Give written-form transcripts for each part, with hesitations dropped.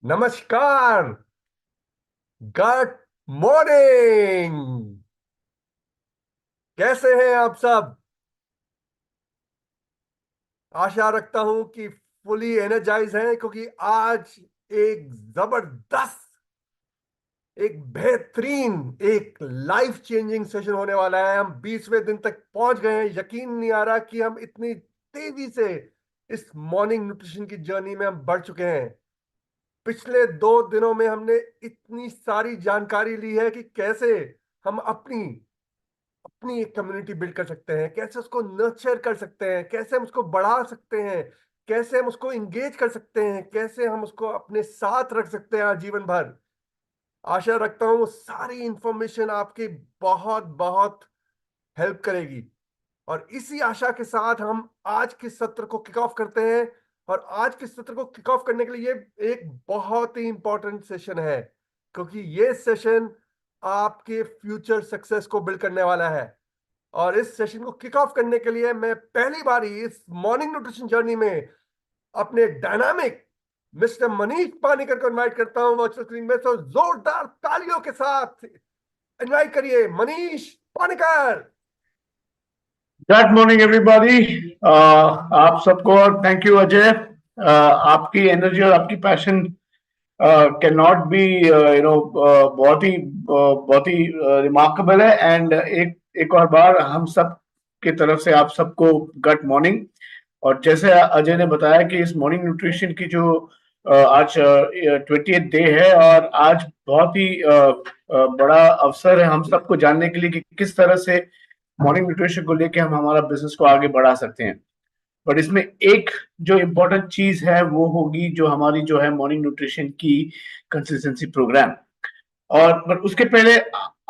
नमस्कार। Good morning. कैसे हैं आप सब? आशा रखता हूं कि फुली एनर्जाइज हैं, क्योंकि आज एक जबरदस्त, एक बेहतरीन, एक लाइफ चेंजिंग सेशन होने वाला है। हम 20वें दिन तक पहुंच गए हैं। यकीन नहीं आ रहा कि हम इतनी तेजी से इस मॉर्निंग न्यूट्रिशन की जर्नी में हम बढ़ चुके हैं। पिछले 2 दिनों में हमने इतनी सारी जानकारी ली है कि कैसे हम अपनी अपनी एक कम्युनिटी बिल्ड कर सकते हैं, कैसे उसको नर्चर कर सकते हैं, कैसे हम उसको बढ़ा सकते हैं, कैसे हम उसको इंगेज कर सकते हैं, कैसे हम उसको अपने साथ रख सकते हैं आजीवन भर। आशा रखता हूँ वो सारी इंफॉर्मेशन आपकी बहुत बहुत हेल्प करेगी। और इसी आशा के साथ हम आज के सत्र को किक ऑफ करते हैं। और आज के सत्र को किक ऑफ करने के लिए ये एक बहुत ही इंपॉर्टेंट सेशन है, क्योंकि ये सेशन आपके फ्यूचर सक्सेस को बिल्ड करने वाला है। और इस सेशन को किक ऑफ करने के लिए मैं पहली बार इस मॉर्निंग न्यूट्रिशन जर्नी में अपने डायनामिक मिस्टर मनीष पानीकर को इनवाइट करता हूं वर्चुअल स्क्रीन में। तो जोरदार तालियों के साथ इनवाइट करिए Manish Panikar. Good morning everybody. आप सबको थैंक यू अजय। आपकी एनर्जी और आपकी पैशन कैन नॉट बी बहुत ही रिमार्केबल है। एंड एक और बार हम सब की तरफ से आप सबको गुड मॉर्निंग। और जैसे अजय ने बताया कि इस मॉर्निंग न्यूट्रिशन की जो आज 20th डे है, और आज बहुत ही बड़ा अवसर है हम सबको जानने के लिए कि किस तरह से मॉर्निंग न्यूट्रिशन को लेके हम हमारा बिजनेस को आगे बढ़ा सकते हैं। बट इसमें एक जो इम्पोर्टेंट चीज है वो होगी जो हमारी जो है मॉर्निंग न्यूट्रिशन की कंसिस्टेंसी प्रोग्राम। और पर उसके पहले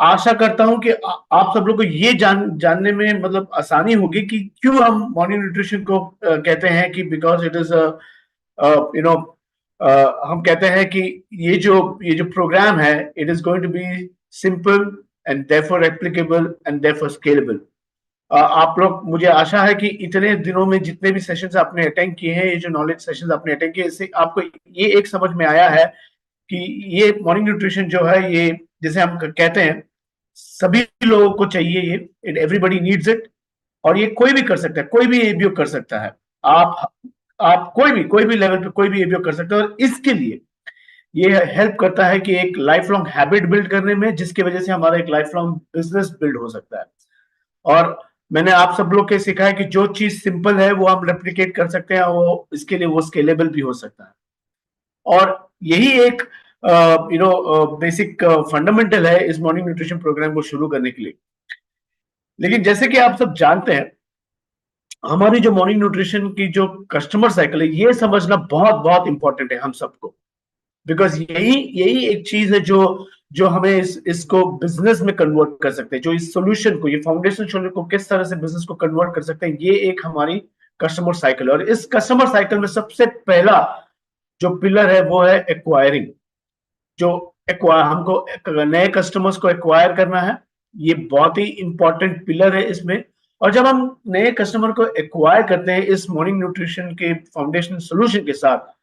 आशा करता हूं कि आप सब लोग को ये जानने में मतलब आसानी होगी कि क्यों हम मॉर्निंग न्यूट्रिशन को कहते हैं कि because it is you know हम कहते हैं कि ये जो प्रोग्राम है it is going to be simple and therefore applicable and therefore scalable. आप लोग, मुझे आशा है कि इतने दिनों में जितने भी सेशंस आपने अटेंड किए हैं, ये जो नॉलेज सेशंस आपने अटेंड किए, इससे आपको ये एक समझ में आया है कि ये मॉर्निंग न्यूट्रिशन जो है, ये जैसे हम कहते हैं सभी लोगों को चाहिए, ये एवरीबॉडी नीड्स इट। और ये कोई भी कर सकता है, कोई भी एबीओ कर सकता है। आप कोई भी लेवल पे कोई भी एबीओ कर सकता है। और इसके लिए ये हेल्प करता है कि एक लाइफ लॉन्ग हैबिट बिल्ड करने में, जिसकी वजह से हमारा एक लाइफ लॉन्ग बिजनेस बिल्ड हो सकता है। और मैंने आप सब लोग के सिखाया कि जो चीज सिंपल है वो हम रेप्लिकेट कर सकते हैं, वो इसके लिए वो स्केलेबल भी हो सकता है। और यही एक बेसिक फंडामेंटल है इस मॉर्निंग न्यूट्रिशन प्रोग्राम को शुरू करने के लिए। लेकिन जैसे कि आप सब जानते हैं, हमारी जो मॉर्निंग न्यूट्रिशन की जो कस्टमर साइकिल है, ये समझना बहुत बहुत इंपॉर्टेंट है हम सबको। बिकॉज यही यही एक चीज है जो जो हमें इसको बिजनेस में कन्वर्ट कर सकते हैं। जो इस सोल्यूशन को, ये फाउंडेशन सोल्यूशन को किस तरह से बिजनेस को कन्वर्ट कर सकते हैं, ये एक हमारी कस्टमर साइकिल है। और इस कस्टमर साइकिल में सबसे पहला जो पिलर है वो है एक्वायरिंग। जो हमको नए कस्टमर्स को एक्वायर करना है, ये बहुत ही इंपॉर्टेंट पिलर है इसमें। और जब हम नए कस्टमर को एक्वायर करते हैं इस मॉर्निंग न्यूट्रिशन के फाउंडेशन सोल्यूशन के साथ,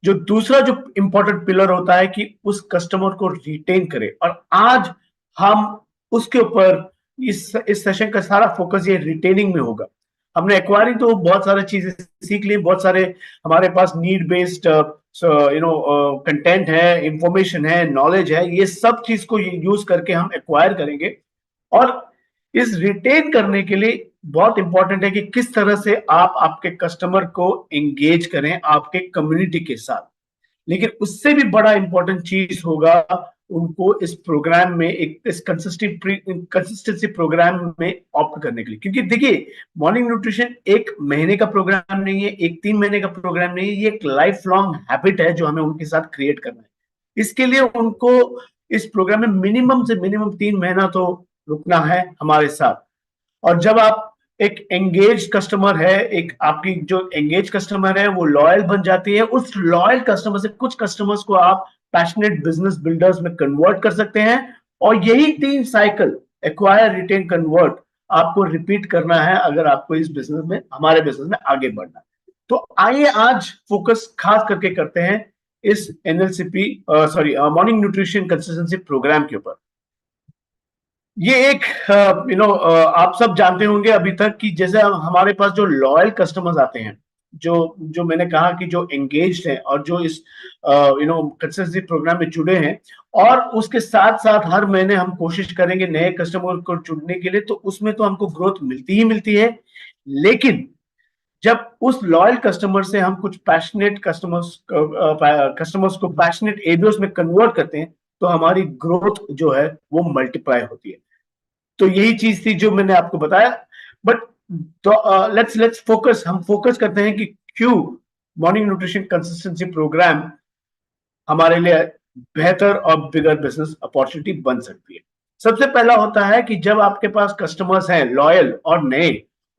जो दूसरा जो इंपॉर्टेंट पिलर होता है कि उस कस्टमर को रिटेन करें। और आज हम उसके ऊपर इस सेशन का सारा फोकस ये रिटेनिंग में होगा। हमने एक्वायरिंग तो बहुत सारी चीजें सीख ली, बहुत सारे हमारे पास नीड बेस्ड कंटेंट है, इंफॉर्मेशन है, नॉलेज है, ये सब चीज को यूज करके हम एक्वायर करेंगे। और इस रिटेन करने के लिए बहुत इंपॉर्टेंट है कि किस तरह से आप आपके कस्टमर को एंगेज करें आपके कम्युनिटी के साथ। लेकिन उससे भी बड़ा इंपॉर्टेंट चीज होगा उनको इस प्रोग्राम में, एक इस कंसिस्टेंसी प्रोग्राम में ऑप्ट करने के लिए। क्योंकि देखिए, मॉर्निंग न्यूट्रिशन एक महीने का प्रोग्राम नहीं है, एक 3 महीने का प्रोग्राम नहीं है, ये एक लाइफ लॉन्ग हैबिट है जो हमें उनके साथ क्रिएट करना है। इसके लिए उनको इस प्रोग्राम में मिनिमम से मिनिमम 3 महीना तो रुकना है हमारे साथ। और जब आप एक एंगेज कस्टमर है, एक आपकी जो एंगेज कस्टमर है वो लॉयल बन जाती है, उस लॉयल कस्टमर से कुछ कस्टमर्स को आप पैशनेट बिजनेस बिल्डर्स में कन्वर्ट कर सकते हैं। और यही 3 साइकिल, एक्वायर, रिटेन, कन्वर्ट, आपको रिपीट करना है अगर आपको इस बिजनेस में, हमारे बिजनेस में आगे बढ़ना है। तो आइए आज फोकस खास करके करते हैं इस एनएलसीपी मॉर्निंग न्यूट्रिशन कंसिस्टेंसी प्रोग्राम के ऊपर। ये एक आप सब जानते होंगे अभी तक कि जैसे हमारे पास जो लॉयल कस्टमर्स आते हैं, जो जो मैंने कहा कि जो एंगेज्ड हैं और जो इस कंसिस्टेंसी प्रोग्राम में जुड़े हैं, और उसके साथ साथ हर महीने हम कोशिश करेंगे नए कस्टमर को जुड़ने के लिए, तो उसमें तो हमको ग्रोथ मिलती ही मिलती है। लेकिन जब उस लॉयल कस्टमर से हम कुछ पैशनेट कस्टमर्स को पैशनेट एबीओस में कन्वर्ट करते हैं, तो हमारी ग्रोथ जो है वो मल्टीप्लाई होती है। तो यही चीज थी जो मैंने आपको बताया। बट लेट्स फोकस, हम फोकस करते हैं कि क्यों मॉर्निंग न्यूट्रिशन कंसिस्टेंसी प्रोग्राम हमारे लिए बेहतर और बिगर बिजनेस अपॉर्चुनिटी बन सकती है। सबसे पहला होता है कि जब आपके पास कस्टमर्स हैं लॉयल और नए,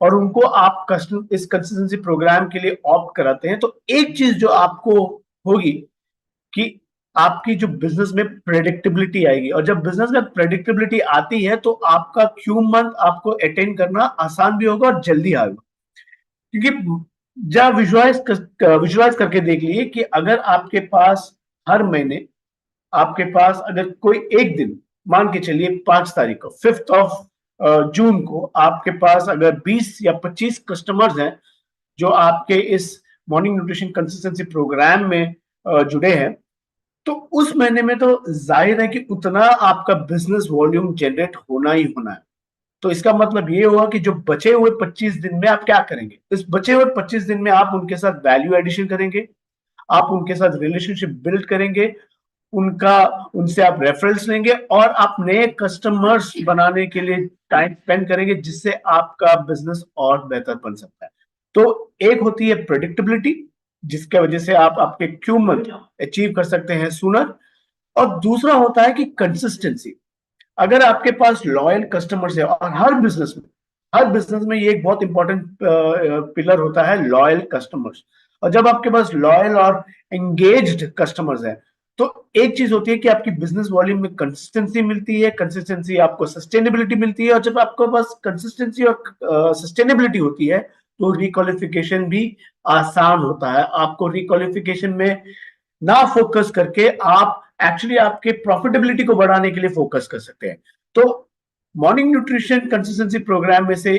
और उनको आप कस्टम इस कंसिस्टेंसी प्रोग्राम के लिए ऑप्ट कराते हैं, तो एक चीज जो आपको होगी कि आपकी जो बिजनेस में प्रेडिक्टेबिलिटी आएगी, और जब बिजनेस में प्रेडिक्टेबिलिटी आती है तो आपका क्यू मंथ आपको अटेंड करना आसान भी होगा और जल्दी आएगा। क्योंकि जब विजुलाइज करके देख लीजिए कि अगर आपके पास हर महीने आपके पास अगर कोई एक दिन, मान के चलिए 5 तारीख को, 5 जून को आपके पास अगर 20 या 25 कस्टमर्स हैं जो आपके इस मॉर्निंग न्यूट्रिशन कंसिस्टेंसी प्रोग्राम में जुड़े हैं, तो उस महीने में तो जाहिर है कि उतना आपका बिजनेस वॉल्यूम जनरेट होना ही होना है। तो इसका मतलब ये हुआ कि जो बचे हुए 25 दिन में आप क्या करेंगे, इस बचे हुए 25 दिन में आप उनके साथ वैल्यू एडिशन करेंगे, आप उनके साथ रिलेशनशिप बिल्ड करेंगे, उनका उनसे आप रेफरेंस लेंगे और आप नए कस्टमर्स बनाने के लिए टाइम स्पेंड करेंगे, जिससे आपका बिजनेस और बेहतर बन सकता है। तो एक होती है प्रेडिक्टेबिलिटी, जिसके वजह से आप आपके क्यू मंथ अचीव कर सकते हैं सूनर, और दूसरा होता है कि कंसिस्टेंसी। अगर आपके पास लॉयल कस्टमर्स है, और हर बिजनेस में ये एक बहुत इंपॉर्टेंट पिलर होता है, लॉयल कस्टमर्स। और जब आपके पास लॉयल और एंगेज्ड कस्टमर्स हैं, तो एक चीज होती है कि आपकी बिजनेस वॉल्यूम में कंसिस्टेंसी मिलती है, कंसिस्टेंसी आपको सस्टेनेबिलिटी मिलती है, और जब आपके पास कंसिस्टेंसी और सस्टेनेबिलिटी होती है तो रिक्वालिफिकेशन भी आसान होता है। आपको रिक्वालिफिकेशन में ना फोकस करके आप एक्चुअली आपके प्रॉफिटेबिलिटी को बढ़ाने के लिए फोकस कर सकते हैं। तो मॉर्निंग न्यूट्रिशन कंसिस्टेंसी प्रोग्राम में से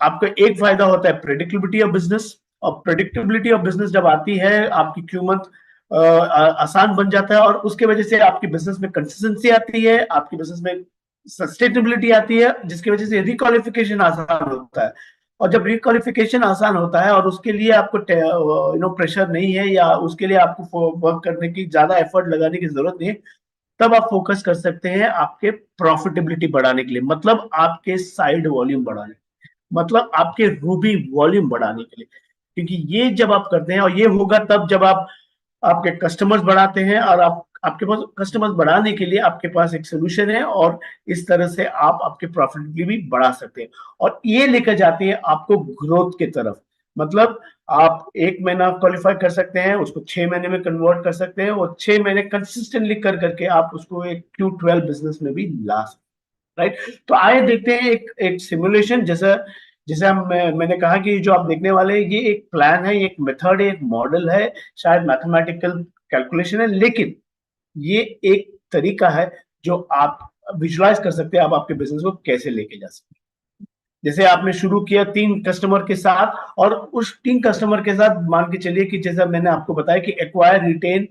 आपका एक फायदा होता है प्रेडिक्टेबिलिटी ऑफ बिजनेस, और प्रेडिक्टेबिलिटी ऑफ बिजनेस जब आती है, आपकी क्यू मंथ आसान बन जाता है, और उसके वजह से आपकी बिजनेस में कंसिस्टेंसी आती है, आपकी बिजनेस में सस्टेनेबिलिटी आती है, जिसकी वजह से रिक्वालिफिकेशन आसान होता है। और जब रिक्वालिफिकेशन आसान होता है और उसके लिए आपको प्रेशर नहीं है, या उसके लिए आपको वर्क करने की ज्यादा एफर्ट लगाने की जरूरत नहीं है, तब आप फोकस कर सकते हैं आपके प्रॉफिटेबिलिटी बढ़ाने के लिए, मतलब आपके साइड वॉल्यूम बढ़ाने, मतलब आपके रूबी वॉल्यूम बढ़ाने के लिए। क्योंकि ये जब आप करते हैं, और ये होगा तब जब आप आपके कस्टमर्स बढ़ाते हैं, और आप आपके पास कस्टमर्स बढ़ाने के लिए आपके पास एक सोल्यूशन है, और इस तरह से आप आपके प्रॉफिटेबिलिटी भी बढ़ा सकते हैं, और ये लेकर जाते हैं आपको ग्रोथ की तरफ। मतलब आप एक महीना क्वालिफाई कर सकते हैं, उसको 6 महीने में कन्वर्ट कर सकते हैं, और 6 महीने कंसिस्टेंटली कर करके आप उसको एक Q12 बिजनेस में भी ला सकते हैं। राइट, तो आइए देखते हैं एक सिमुलेशन। जैसा जैसे मैंने कहा कि जो आप देखने वाले हैं, ये एक प्लान है, ये एक मेथड है, एक मॉडल है, शायद मैथमेटिकल कैलकुलेशन है, लेकिन ये एक तरीका है जो आप विजुलाइज कर सकते हैं, आप आपके बिजनेस को कैसे लेके जा सकते हैं। जैसे आपने शुरू किया 3 कस्टमर के साथ, और उस 3 कस्टमर के साथ मान के चलिए कि जैसा मैंने आपको बताया कि acquire, retain,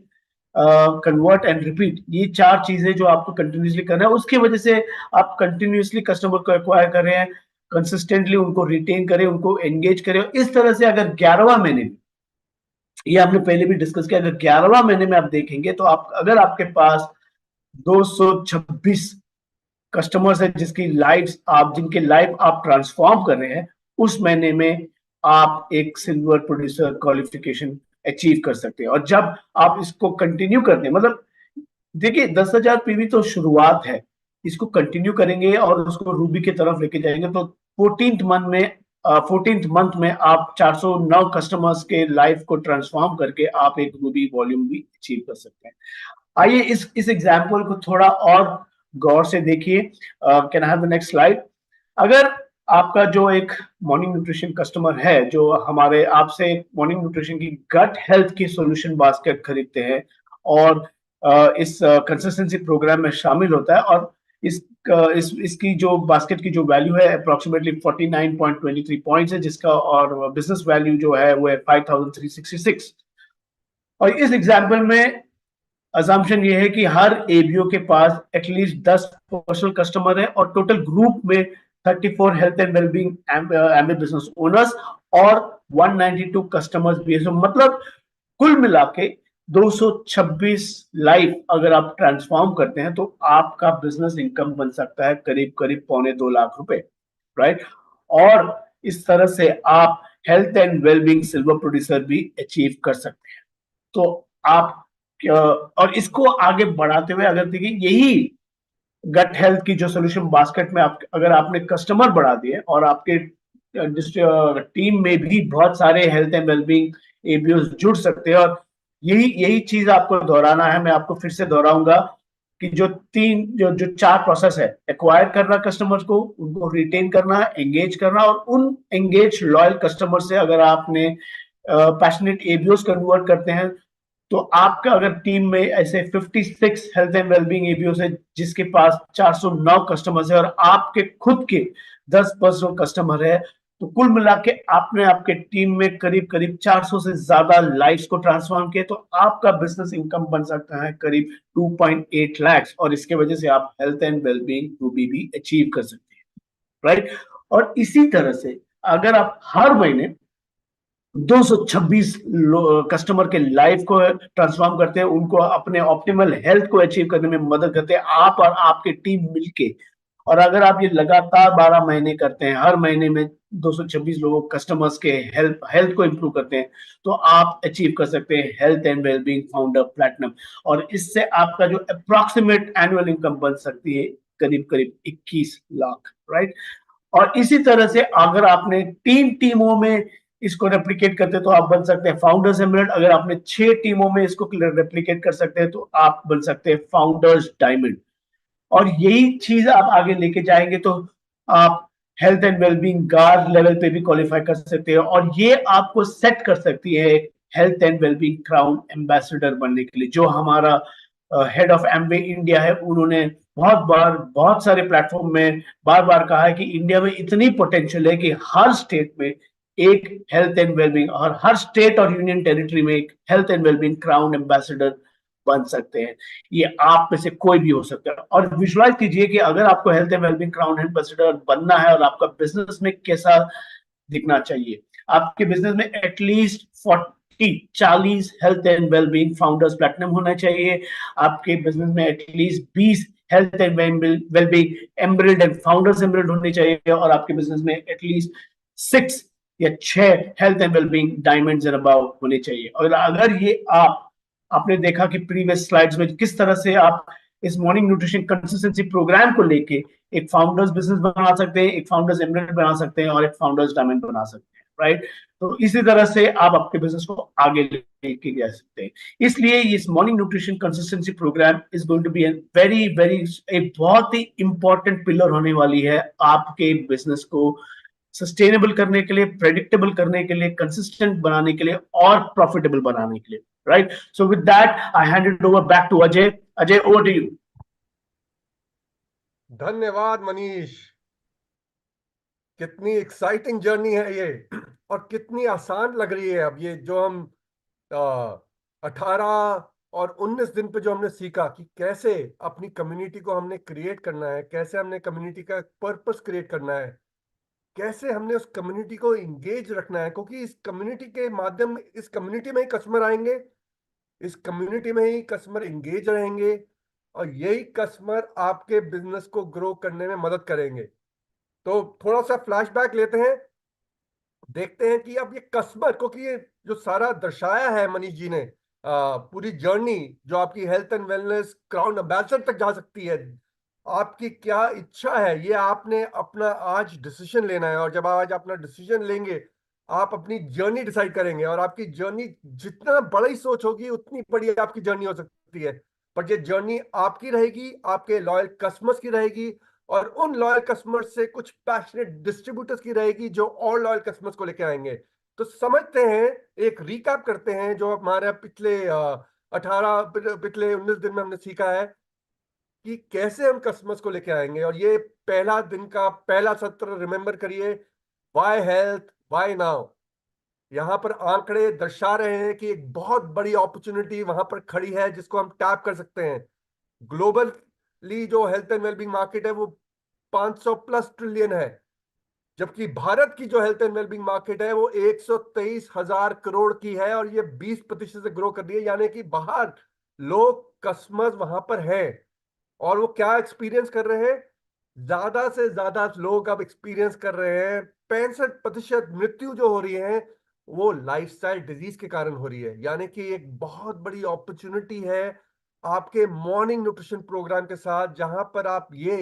convert and repeat, ये 4 चीजें जो आपको कंटिन्यूसली करना है, उसकी वजह से आप कंटिन्यूसली कस्टमर को एक्वायर कर रहे हैं, कंसिस्टेंटली उनको रिटेन करें, उनको एंगेज करें। इस तरह से अगर 11वां महीने में, ये आपने पहले भी डिस्कस किया, अगर 11वां महीने में आप देखेंगे तो आप अगर आपके पास 226 कस्टमर्स है जिनके लाइफ आप ट्रांसफॉर्म कर रहे हैं, उस महीने में आप एक सिल्वर प्रोड्यूसर क्वालिफिकेशन अचीव कर सकते हैं। और जब आप इसको कंटिन्यू करते हैं, मतलब देखिए 10,000 पीवी तो शुरुआत है, इसको कंटिन्यू करेंगे और उसको रूबी की तरफ लेके जाएंगे, तो 14th मंथ में आप 409 कस्टमर्स के लाइफ को ट्रांसफॉर्म करके आप एक रूबी वॉल्यूम भी अचीव कर सकते हैं। आइए इस एग्जाम्पल को थोड़ा और गौर से देखिए। Can I have the next slide. अगर आपका जो एक मॉर्निंग न्यूट्रिशन कस्टमर है, जो हमारे आपसे मॉर्निंग न्यूट्रिशन की गट हेल्थ की सॉल्यूशन बास्केट खरीदते हैं, और इस कंसिस्टेंसी प्रोग्राम में शामिल होता है, और इसकी जो बास्केट की जो वैल्यू है अप्रोक्सीमेटली 49.23 पॉइंट्स है, जिसका और बिजनेस वैल्यू जो है वो है 5,366। और इस एग्जाम्पल में अजम्पशन ये है कि हर एबीओ के पास एटलीस्ट 10 पर्सनल कस्टमर है, और टोटल ग्रुप में 34 health and wellbeing MB business owners और 192 कस्टमर्स भी है। मतलब कुल मिला के 226 लाइफ अगर आप ट्रांसफॉर्म करते हैं, तो आपका बिजनेस इनकम बन सकता है करीब करीब 2.25 लाख रुपए। राइट, और इस तरह से आप health and wellbeing silver producer भी अचीव कर सकते हैं। तो आप और इसको आगे बढ़ाते हुए अगर देखिए, यही गट हेल्थ की जो सोल्यूशन बास्केट में आप अगर आपने कस्टमर बढ़ा दिए और आपके टीम में भी बहुत सारे हेल्थ एंड वेलबींग एबीओस जुड़ सकते हैं। और यही यही चीज आपको दोहराना है, मैं आपको फिर से दोहराऊंगा कि जो चार प्रोसेस है, एक्वायर करना कस्टमर्स को, उनको रिटेन करना, एंगेज करना, और उन एंगेज लॉयल कस्टमर से अगर आपने पैशनेट एबीओस कन्वर्ट करते हैं, तो आपका अगर टीम में ऐसे 56 हेल्थ एंड वेलबींग एबीओस है जिसके पास 409 कस्टमर्स है, और आपके खुद के 10 पर्सनल कस्टमर है, तो कुल मिला के आपने आपके टीम में करीब करीब 400 से ज्यादा लाइफ्स को ट्रांसफॉर्म किया, तो आपका बिजनेस इनकम बन सकता है करीब 2.8 लाख, और इसके वजह से आप हेल्थ एंड वेलबींग भी अचीव कर सकते हैं, राइट। और इसी तरह से अगर आप हर महीने 226 कस्टमर के लाइफ को ट्रांसफॉर्म करते हैं, उनको अपने ऑप्टिमल हेल्थ को अचीव करने में मदद करते हैं, आप और आपकी टीम मिलके, और अगर आप ये लगातार 12 महीने करते हैं, हर महीने में 226 लोगों कस्टमर्स के हेल्थ को इंप्रूव करते हैं, तो आप अचीव कर सकते हैं health and wellbeing founder platinum. और इससे आपका जो अप्रोक्सीमेट एनुअल इनकम बन सकती है करीब करीब 21 लाख, राइट। और इसी तरह से अगर आपने 3 टीमों में इसको रेप्लिकेट करते हैं तो आप बन सकते हैं फाउंडर्स एमराल्ड। अगर आपने 6 टीमों में इसको रेप्लिकेट कर सकते हैं तो आप बन सकते हैं फाउंडर्स डायमंड। और यही चीज आप आगे लेके जाएंगे तो आप health and wellbeing guard level पे भी क्वालिफाई कर सकते हैं, और ये आपको सेट कर सकती है health and wellbeing crown ambassador बनने के लिए। जो हमारा हेड ऑफ एमवे इंडिया है, उन्होंने बहुत बार बहुत सारे प्लेटफॉर्म में बार बार कहा है कि इंडिया में इतनी पोटेंशियल है कि हर स्टेट में एक हेल्थ एंड वेलबींग, और हर स्टेट और यूनियन टेरिटरी में एक health and wellbeing crown ambassador बन सकते हैं। ये आप में से कोई भी हो सकता है। और विजुअलाइज कीजिए कि अगर आपको health and wellbeing crown ambassador बनना है, और आपका बिजनेस में कैसा दिखना चाहिए, आपके बिजनेस में at least 40 health and wellbeing founders platinum होना चाहिए। आपके बिजनेस में at least 20 health and wellbeing emerald and founders emerald होने चाहिए, और आपके बिजनेस में एटलीस्ट 6 या 6 health and wellbeing diamonds and above होने चाहिए। और अगर ये आपने देखा कि प्रीवियस स्लाइड्स में किस तरह से आप इस मॉर्निंग न्यूट्रिशन कंसिस्टेंसी प्रोग्राम को लेके एक फाउंडर्स बिजनेस बना सकते हैं, एक फाउंडर्स एमरल्ड बना सकते हैं, और एक फाउंडर्स डायमंड बना सकते हैं, राइट। तो इसी तरह से आप आपके बिजनेस को आगे लेके जा सकते हैं। इसलिए इस morning nutrition consistency programme is going to be very very एक बहुत ही इंपॉर्टेंट पिलर होने वाली है आपके बिजनेस को सस्टेनेबल करने के लिए, प्रेडिक्टेबल करने के लिए, कंसिस्टेंट बनाने के लिए, और प्रॉफिटेबल बनाने के लिए, right. So with that I hand it over back to Ajay. Ajay, over to you. धन्यवाद मनीष। कितनी एक्साइटिंग जर्नी है ये, और कितनी आसान लग रही है। अब ये जो हम 18 और 19 दिन पे जो हमने सीखा कि कैसे अपनी कम्युनिटी को हमने क्रिएट करना है, कैसे हमने कम्युनिटी का पर्पस क्रिएट करना है, कैसे हमने उस कम्युनिटी को इंगेज रखना है, क्योंकि इस कम्युनिटी के माध्यम, इस कम्युनिटी में ही कस्टमर आएंगे, इस कम्युनिटी में ही कस्टमर इंगेज रहेंगे, और यही कस्टमर आपके बिजनेस को ग्रो करने में मदद करेंगे। तो थोड़ा सा फ्लैशबैक लेते हैं, देखते हैं कि अब ये कस्टमर, क्योंकि ये जो सारा दर्शाया है मनीष जी ने, पूरी जर्नी जो आपकी health and wellness crown ambassador तक जा सकती है, आपकी क्या इच्छा है ये आपने अपना आज डिसीजन लेना है। और जब आज अपना डिसीजन लेंगे, आप अपनी जर्नी डिसाइड करेंगे, और आपकी जर्नी जितना बड़ी सोच होगी उतनी बड़ी आपकी जर्नी हो सकती है। पर ये जर्नी आपकी रहेगी, आपके लॉयल कस्टमर्स की रहेगी, और उन लॉयल कस्टमर्स से कुछ पैशनेट डिस्ट्रीब्यूटर्स की रहेगी जो और लॉयल कस्टमर्स को लेकर आएंगे। तो समझते हैं, एक रिकैप करते हैं जो हमारे पिछले 19 दिन में हमने सीखा है कि कैसे हम कस्टमर्स को लेकर आएंगे। और ये पहला दिन का पहला सत्र रिमेंबर करिए, वाई हेल्थ वाई नाउ। यहां पर आंकड़े दर्शा रहे हैं कि एक बहुत बड़ी अपॉर्चुनिटी वहां पर खड़ी है जिसको हम टैप कर सकते हैं। ग्लोबली जो हेल्थ एंड वेलबींग मार्केट है वो 500+ ट्रिलियन है, जबकि भारत की जो हेल्थ एंड वेलबींग मार्केट है वो 123,000 करोड़ की है, और ये 20% से ग्रो कर रही है। यानी कि बाहर लोग कस्टमर्स वहां पर हैं, और वो क्या एक्सपीरियंस कर रहे हैं, ज्यादा से ज्यादा लोग अब एक्सपीरियंस कर रहे हैं 65% मृत्यु जो हो रही है वो लाइफस्टाइल डिजीज के कारण हो रही है। यानी कि एक बहुत बड़ी अपॉर्चुनिटी है आपके मॉर्निंग न्यूट्रिशन प्रोग्राम के साथ, जहां पर आप ये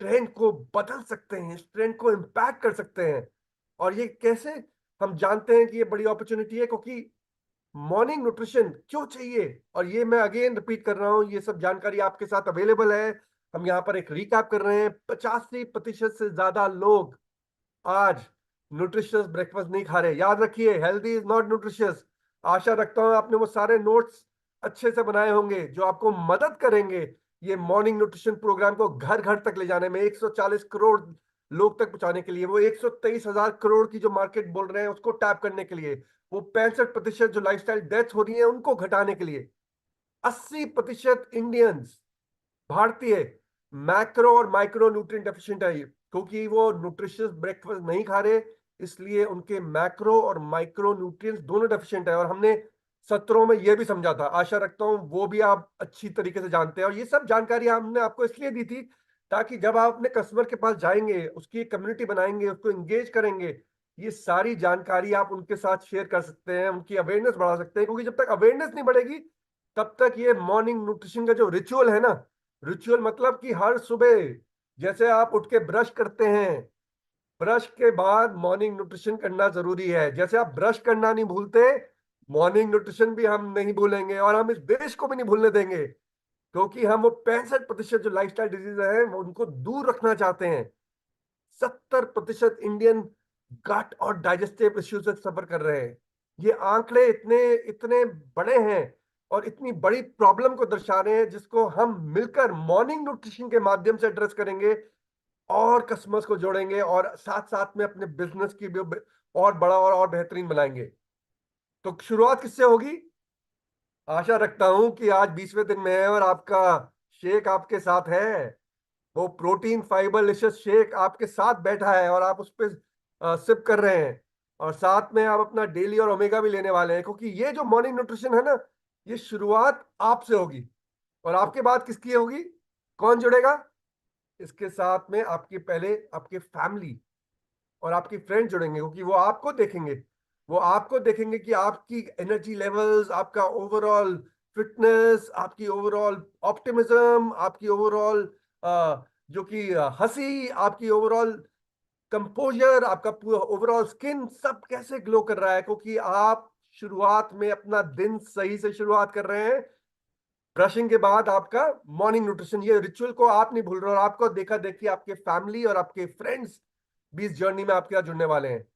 ट्रेंड को बदल सकते हैं, इस ट्रेंड को इम्पैक्ट कर सकते हैं। और ये कैसे हम जानते हैं कि ये बड़ी अपॉर्चुनिटी है? क्योंकि मॉर्निंग न्यूट्रिशन क्यों चाहिए, और ये मैं अगेन रिपीट कर रहा हूं, ये सब जानकारी आपके साथ अवेलेबल है। हम यहाँ पर एक रिकैप कर रहे हैं। 85% से ज्यादा लोग आज न्यूट्रिशियस ब्रेकफास्ट नहीं खा रहे। याद रखिए, हेल्दी इज नॉट न्यूट्रिशियस। आशा रखता हूं आपने वो सारे नोट्स अच्छे से बनाए होंगे जो आपको मदद करेंगे ये मॉर्निंग न्यूट्रिशन प्रोग्राम को घर घर तक ले जाने में, 140 करोड़ लोग तक पहुंचाने के लिए, वो 123,000 करोड़ की जो मार्केट बोल रहे हैं उसको टैप करने के लिए, वो 65% जो लाइफस्टाइल डेथ हो रही है उनको घटाने के लिए। 80% इंडियंस, भारतीय, मैक्रो और माइक्रो न्यूट्रिएंट डेफिशिएंट है, क्योंकि वो न्यूट्रिशियस ब्रेकफास्ट नहीं खा रहे, इसलिए उनके मैक्रो और माइक्रो न्यूट्रिएंट्स दोनों डेफिशिएंट है। और हमने सत्रों में ये भी समझा था, आशा रखता हूं वो भी आप अच्छी तरीके से जानते हैं। और ये सब जानकारी हमने आपको इसलिए दी थी ताकि जब आप अपने कस्टमर के पास जाएंगे, उसकी एक कम्युनिटी बनाएंगे, उसको एंगेज करेंगे, ये सारी जानकारी आप उनके साथ शेयर कर सकते हैं, उनकी अवेयरनेस बढ़ा सकते हैं। क्योंकि जब तक अवेयरनेस नहीं बढ़ेगी तब तक ये मॉर्निंग न्यूट्रिशन का जो रिचुअल है ना, रिचुअल मतलब कि हर सुबह जैसे आप उठ के ब्रश करते हैं, ब्रश के बाद मॉर्निंग न्यूट्रिशन करना जरूरी है। जैसे आप ब्रश करना नहीं भूलते, मॉर्निंग न्यूट्रिशन भी हम नहीं भूलेंगे, और हम इस देश को भी नहीं भूलने देंगे। क्योंकि हम वो 65% जो लाइफस्टाइल डिजीज है वो उनको दूर रखना चाहते हैं। 70% इंडियन गट और डाइजेस्टिव इश्यूज से सफर कर रहे हैं। ये आंकड़े इतने इतने बड़े हैं और इतनी बड़ी प्रॉब्लम को दर्शा रहे हैं, जिसको हम मिलकर मॉर्निंग न्यूट्रिशन के माध्यम से एड्रेस करेंगे और कस्टमर्स को जोड़ेंगे, और साथ साथ में अपने बिजनेस की भी और बड़ा और बेहतरीन बनाएंगे। तो शुरुआत किससे होगी? आशा रखता हूं कि आज 20वें दिन में है और आपका शेक आपके साथ है, वो प्रोटीन फाइबर लिशियस शेक आपके साथ बैठा है और आप उस पर सिप कर रहे हैं, और साथ में आप अपना डेली और ओमेगा भी लेने वाले हैं। क्योंकि ये जो मॉर्निंग न्यूट्रिशन है ना, ये शुरुआत आपसे होगी। और आपके बाद किसकी होगी? कौन जुड़ेगा इसके साथ में? आपके पहले आपके फैमिली और आपकी फ्रेंड जुड़ेंगे, क्योंकि वो आपको देखेंगे कि आपकी एनर्जी लेवल्स, आपका ओवरऑल फिटनेस, आपकी ओवरऑल ऑप्टिमिज्म, आपकी ओवरऑल जो कि हंसी, आपकी ओवरऑल कंपोजर, आपका पूरा ओवरऑल स्किन सब कैसे ग्लो कर रहा है, क्योंकि आप शुरुआत में अपना दिन सही से शुरुआत कर रहे हैं। ब्रशिंग के बाद आपका मॉर्निंग न्यूट्रिशन, ये रिचुअल को आप नहीं भूल रहे, और आपको देखा देखी आपके फैमिली और आपके फ्रेंड्स भी इस जर्नी में आपके साथ जुड़ने वाले हैं।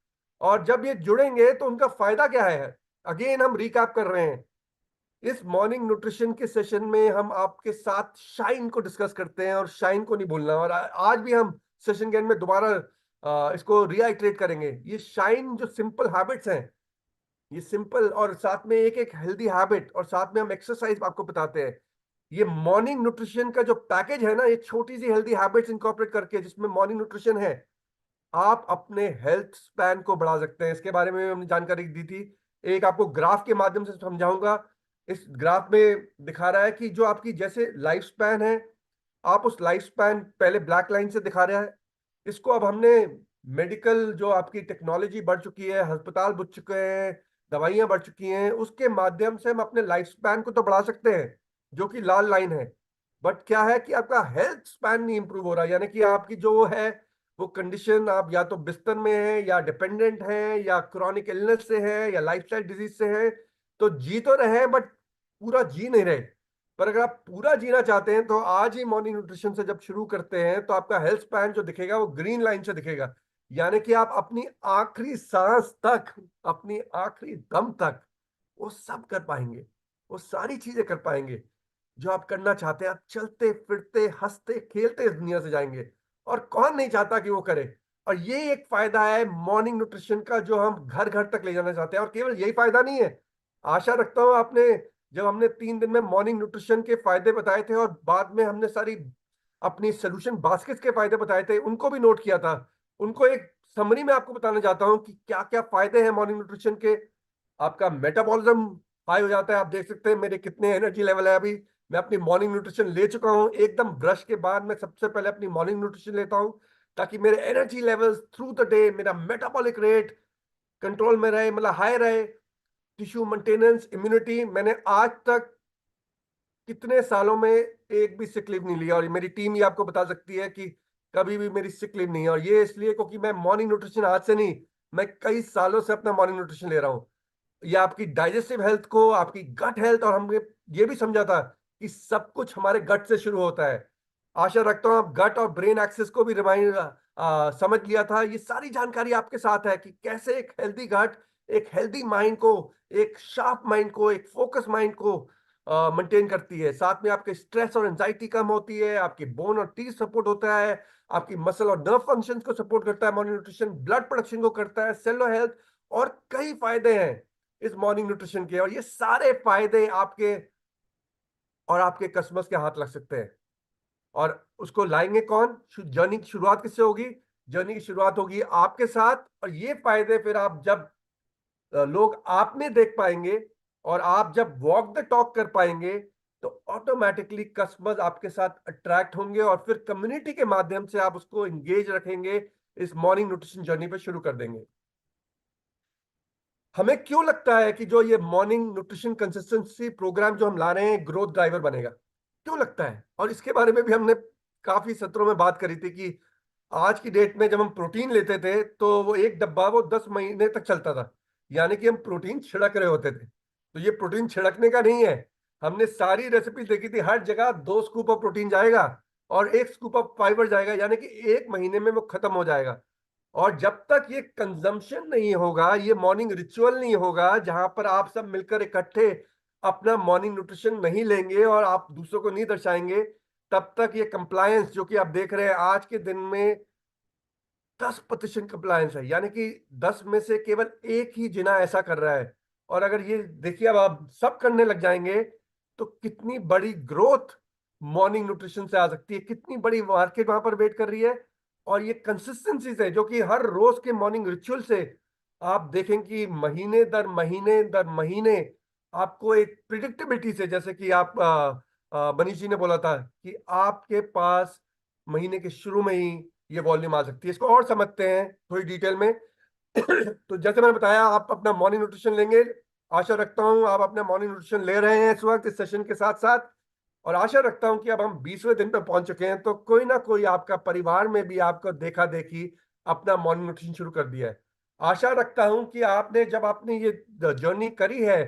और जब ये जुड़ेंगे तो उनका फायदा क्या है? अगेन हम रिकैप कर रहे हैं। इस मॉर्निंग न्यूट्रिशन के सेशन में हम आपके साथ शाइन को डिस्कस करते हैं, और शाइन को नहीं भूलना। और आज भी हम सेशन के एंड में दोबारा इसको रिआइट्रेट करेंगे। ये शाइन जो सिंपल हैबिट्स हैं, ये सिंपल और साथ में एक एक हेल्दी हैबिट, और साथ में हम एक्सरसाइज आपको बताते हैं। ये मॉर्निंग न्यूट्रिशन का जो पैकेज है ना, ये छोटी सी हेल्दी हैबिट्स इंकॉर्पोरेट करके जिसमें मॉर्निंग न्यूट्रिशन है, आप अपने हेल्थ स्पैन को बढ़ा सकते हैं। इसके बारे में हमने जानकारी दी थी, एक आपको ग्राफ के माध्यम से समझाऊंगा। इस ग्राफ में दिखा रहा है कि जो आपकी जैसे लाइफ स्पैन है, आप उस लाइफ स्पैन पहले ब्लैक लाइन से दिखा रहा है, इसको अब हमने मेडिकल जो आपकी टेक्नोलॉजी बढ़ चुकी है, अस्पताल बढ़ चुके हैं, दवाइयां बढ़ चुकी हैं, उसके माध्यम से हम अपने लाइफ स्पैन को तो बढ़ा सकते हैं, जो कि लाल लाइन है। बट क्या है कि आपका हेल्थ स्पैन नहीं इंप्रूव हो रहा, यानी कि आपकी जो है वो कंडीशन, आप या तो बिस्तर में है, या डिपेंडेंट है, या क्रॉनिक इलनेस से है, या लाइफस्टाइल डिजीज से है। तो जी तो रहे बट पूरा जी नहीं रहे। पर अगर आप पूरा जीना चाहते हैं तो आज ही मॉर्निंग न्यूट्रिशन से जब शुरू करते हैं तो आपका हेल्थ स्पैन जो दिखेगा वो ग्रीन लाइन से दिखेगा। यानी कि आप अपनी आखिरी सांस तक, अपनी आखिरी दम तक वो सब कर पाएंगे, वो सारी चीजें कर पाएंगे जो आप करना चाहते हैं। आप चलते फिरते हंसते खेलते इस दुनिया से जाएंगे, और कौन नहीं चाहता कि वो करे। और ये एक फायदा है मॉर्निंग न्यूट्रिशन का जो हम घर घर तक ले जाना चाहते हैं। और केवल यही फायदा नहीं है, आशा रखता हूं आपने, जब हमने 3 दिन में मॉर्निंग न्यूट्रिशन के फायदे बताए थे और बाद में हमने सारी अपनी सोल्यूशन बास्केट्स के फायदे बताए थे, उनको भी नोट किया था। उनको एक समरी में आपको बताना चाहता हूं कि क्या क्या फायदे हैं मॉर्निंग न्यूट्रिशन के। आपका मेटाबॉलिज्म हाई हो जाता है, आप देख सकते हैं मेरे कितने एनर्जी लेवल है अभी। मैं अपनी मॉर्निंग न्यूट्रिशन ले चुका हूं, एकदम ब्रश के बाद मैं सबसे पहले अपनी मॉर्निंग न्यूट्रिशन लेता हूं, ताकि मेरे energy levels through the day, मेरा मेटाबॉलिक रेट कंट्रोल में रहे, मतलब हाई रहे। टिश्यू मेंटेनेंस, इम्यूनिटी, मैंने आज तक कितने सालों में एक भी सिक लीव नहीं लिया, और मेरी टीम ये आपको बता सकती है कि कभी भी मेरी सिक लीव नहीं है। और ये इसलिए क्योंकि मैं मॉर्निंग न्यूट्रिशन आज से नहीं, मैं कई सालों से अपना मॉर्निंग न्यूट्रिशन ले रहा हूँ। ये आपकी डाइजेस्टिव हेल्थ को, आपकी गट हेल्थ, और हमने ये भी समझा था कि सब कुछ हमारे गट से शुरू होता है। आशा रखता हूं आप गट और ब्रेन एक्सेस को भी रिमाइंड समझ लिया था। ये सारी जानकारी आपके साथ है कि कैसे एक हेल्दी गट एक हेल्दी माइंड को, एक शार्प माइंड को, एक फोकस माइंड को मेंटेन करती है। साथ में आपके स्ट्रेस और एंजाइटी कम होती है, आपकी बोन और टीथ सपोर्ट होता है, आपकी मसल और नर्व फंक्शन को सपोर्ट करता है मॉर्निंग न्यूट्रिशन, ब्लड प्रोडक्शन को करता है, सेलुलर हेल्थ, और कई फायदे हैं इस मॉर्निंग न्यूट्रिशन के। और ये सारे फायदे आपके और आपके कस्टमर्स के हाथ लग सकते हैं। और उसको लाएंगे कौन? जर्नी की शुरुआत किससे होगी? जर्नी की शुरुआत होगी आपके साथ। और ये फायदे फिर आप जब लोग आप में देख पाएंगे और आप जब वॉक द टॉक कर पाएंगे, तो ऑटोमेटिकली कस्टमर्स आपके साथ अट्रैक्ट होंगे और फिर कम्युनिटी के माध्यम से आप उसको एंगेज रखेंगे, इस मॉर्निंग न्यूट्रिशन जर्नी पे शुरू कर देंगे। हमें क्यों लगता है कि जो ये मॉर्निंग न्यूट्रिशन कंसिस्टेंसी प्रोग्राम जो हम ला रहे हैं ग्रोथ ड्राइवर बनेगा? क्यों लगता है? और इसके बारे में भी हमने काफी सत्रों में बात करी थी कि आज की डेट में जब हम प्रोटीन लेते थे तो वो एक डब्बा वो 10 महीने तक चलता था। यानी कि हम प्रोटीन छिड़क रहे होते थे। तो ये प्रोटीन छिड़कने का नहीं है। हमने सारी रेसिपी देखी थी, हर जगह 2 स्कूप ऑफ प्रोटीन जाएगा और 1 स्कूप ऑफ फाइबर जाएगा, यानी कि 1 महीने में वो खत्म हो जाएगा। और जब तक ये कंजम्पशन नहीं होगा, ये मॉर्निंग रिचुअल नहीं होगा जहां पर आप सब मिलकर इकट्ठे अपना मॉर्निंग न्यूट्रिशन नहीं लेंगे और आप दूसरों को नहीं दर्शाएंगे, तब तक ये कंप्लायंस जो कि आप देख रहे हैं आज के दिन में 10% कंप्लायंस है। यानी कि 10 में से केवल एक ही जिना ऐसा कर रहा है। और अगर ये देखिए अब आप सब करने लग जाएंगे तो कितनी बड़ी ग्रोथ मॉर्निंग न्यूट्रिशन से आ सकती है, कितनी बड़ी मार्केट वहां पर वेट कर रही है। और ये कंसिस्टेंसी से, जो कि हर रोज के मॉर्निंग रिचुअल से आप देखें कि महीने दर महीने दर महीने आपको एक प्रिडिक्टेबिलिटी से, जैसे कि आप मनीष जी ने बोला था कि आपके पास महीने के शुरू में ही ये वॉल्यूम आ सकती है। इसको और समझते हैं थोड़ी डिटेल में। तो जैसे मैंने बताया, आप अपना मॉर्निंग न्यूट्रिशन लेंगे। आशा रखता हूं आप अपना मॉर्निंग न्यूट्रिशन ले रहे हैं इस वक्त इस सेशन के साथ साथ। और आशा रखता हूं कि अब हम 20वें दिन पे पहुंच चुके हैं, तो कोई ना कोई आपका परिवार में भी आपको देखा देखी अपना मॉर्निंग न्यूट्रिशन शुरू कर दिया है। आशा रखता हूं कि आपने जब आपने ये जर्नी करी है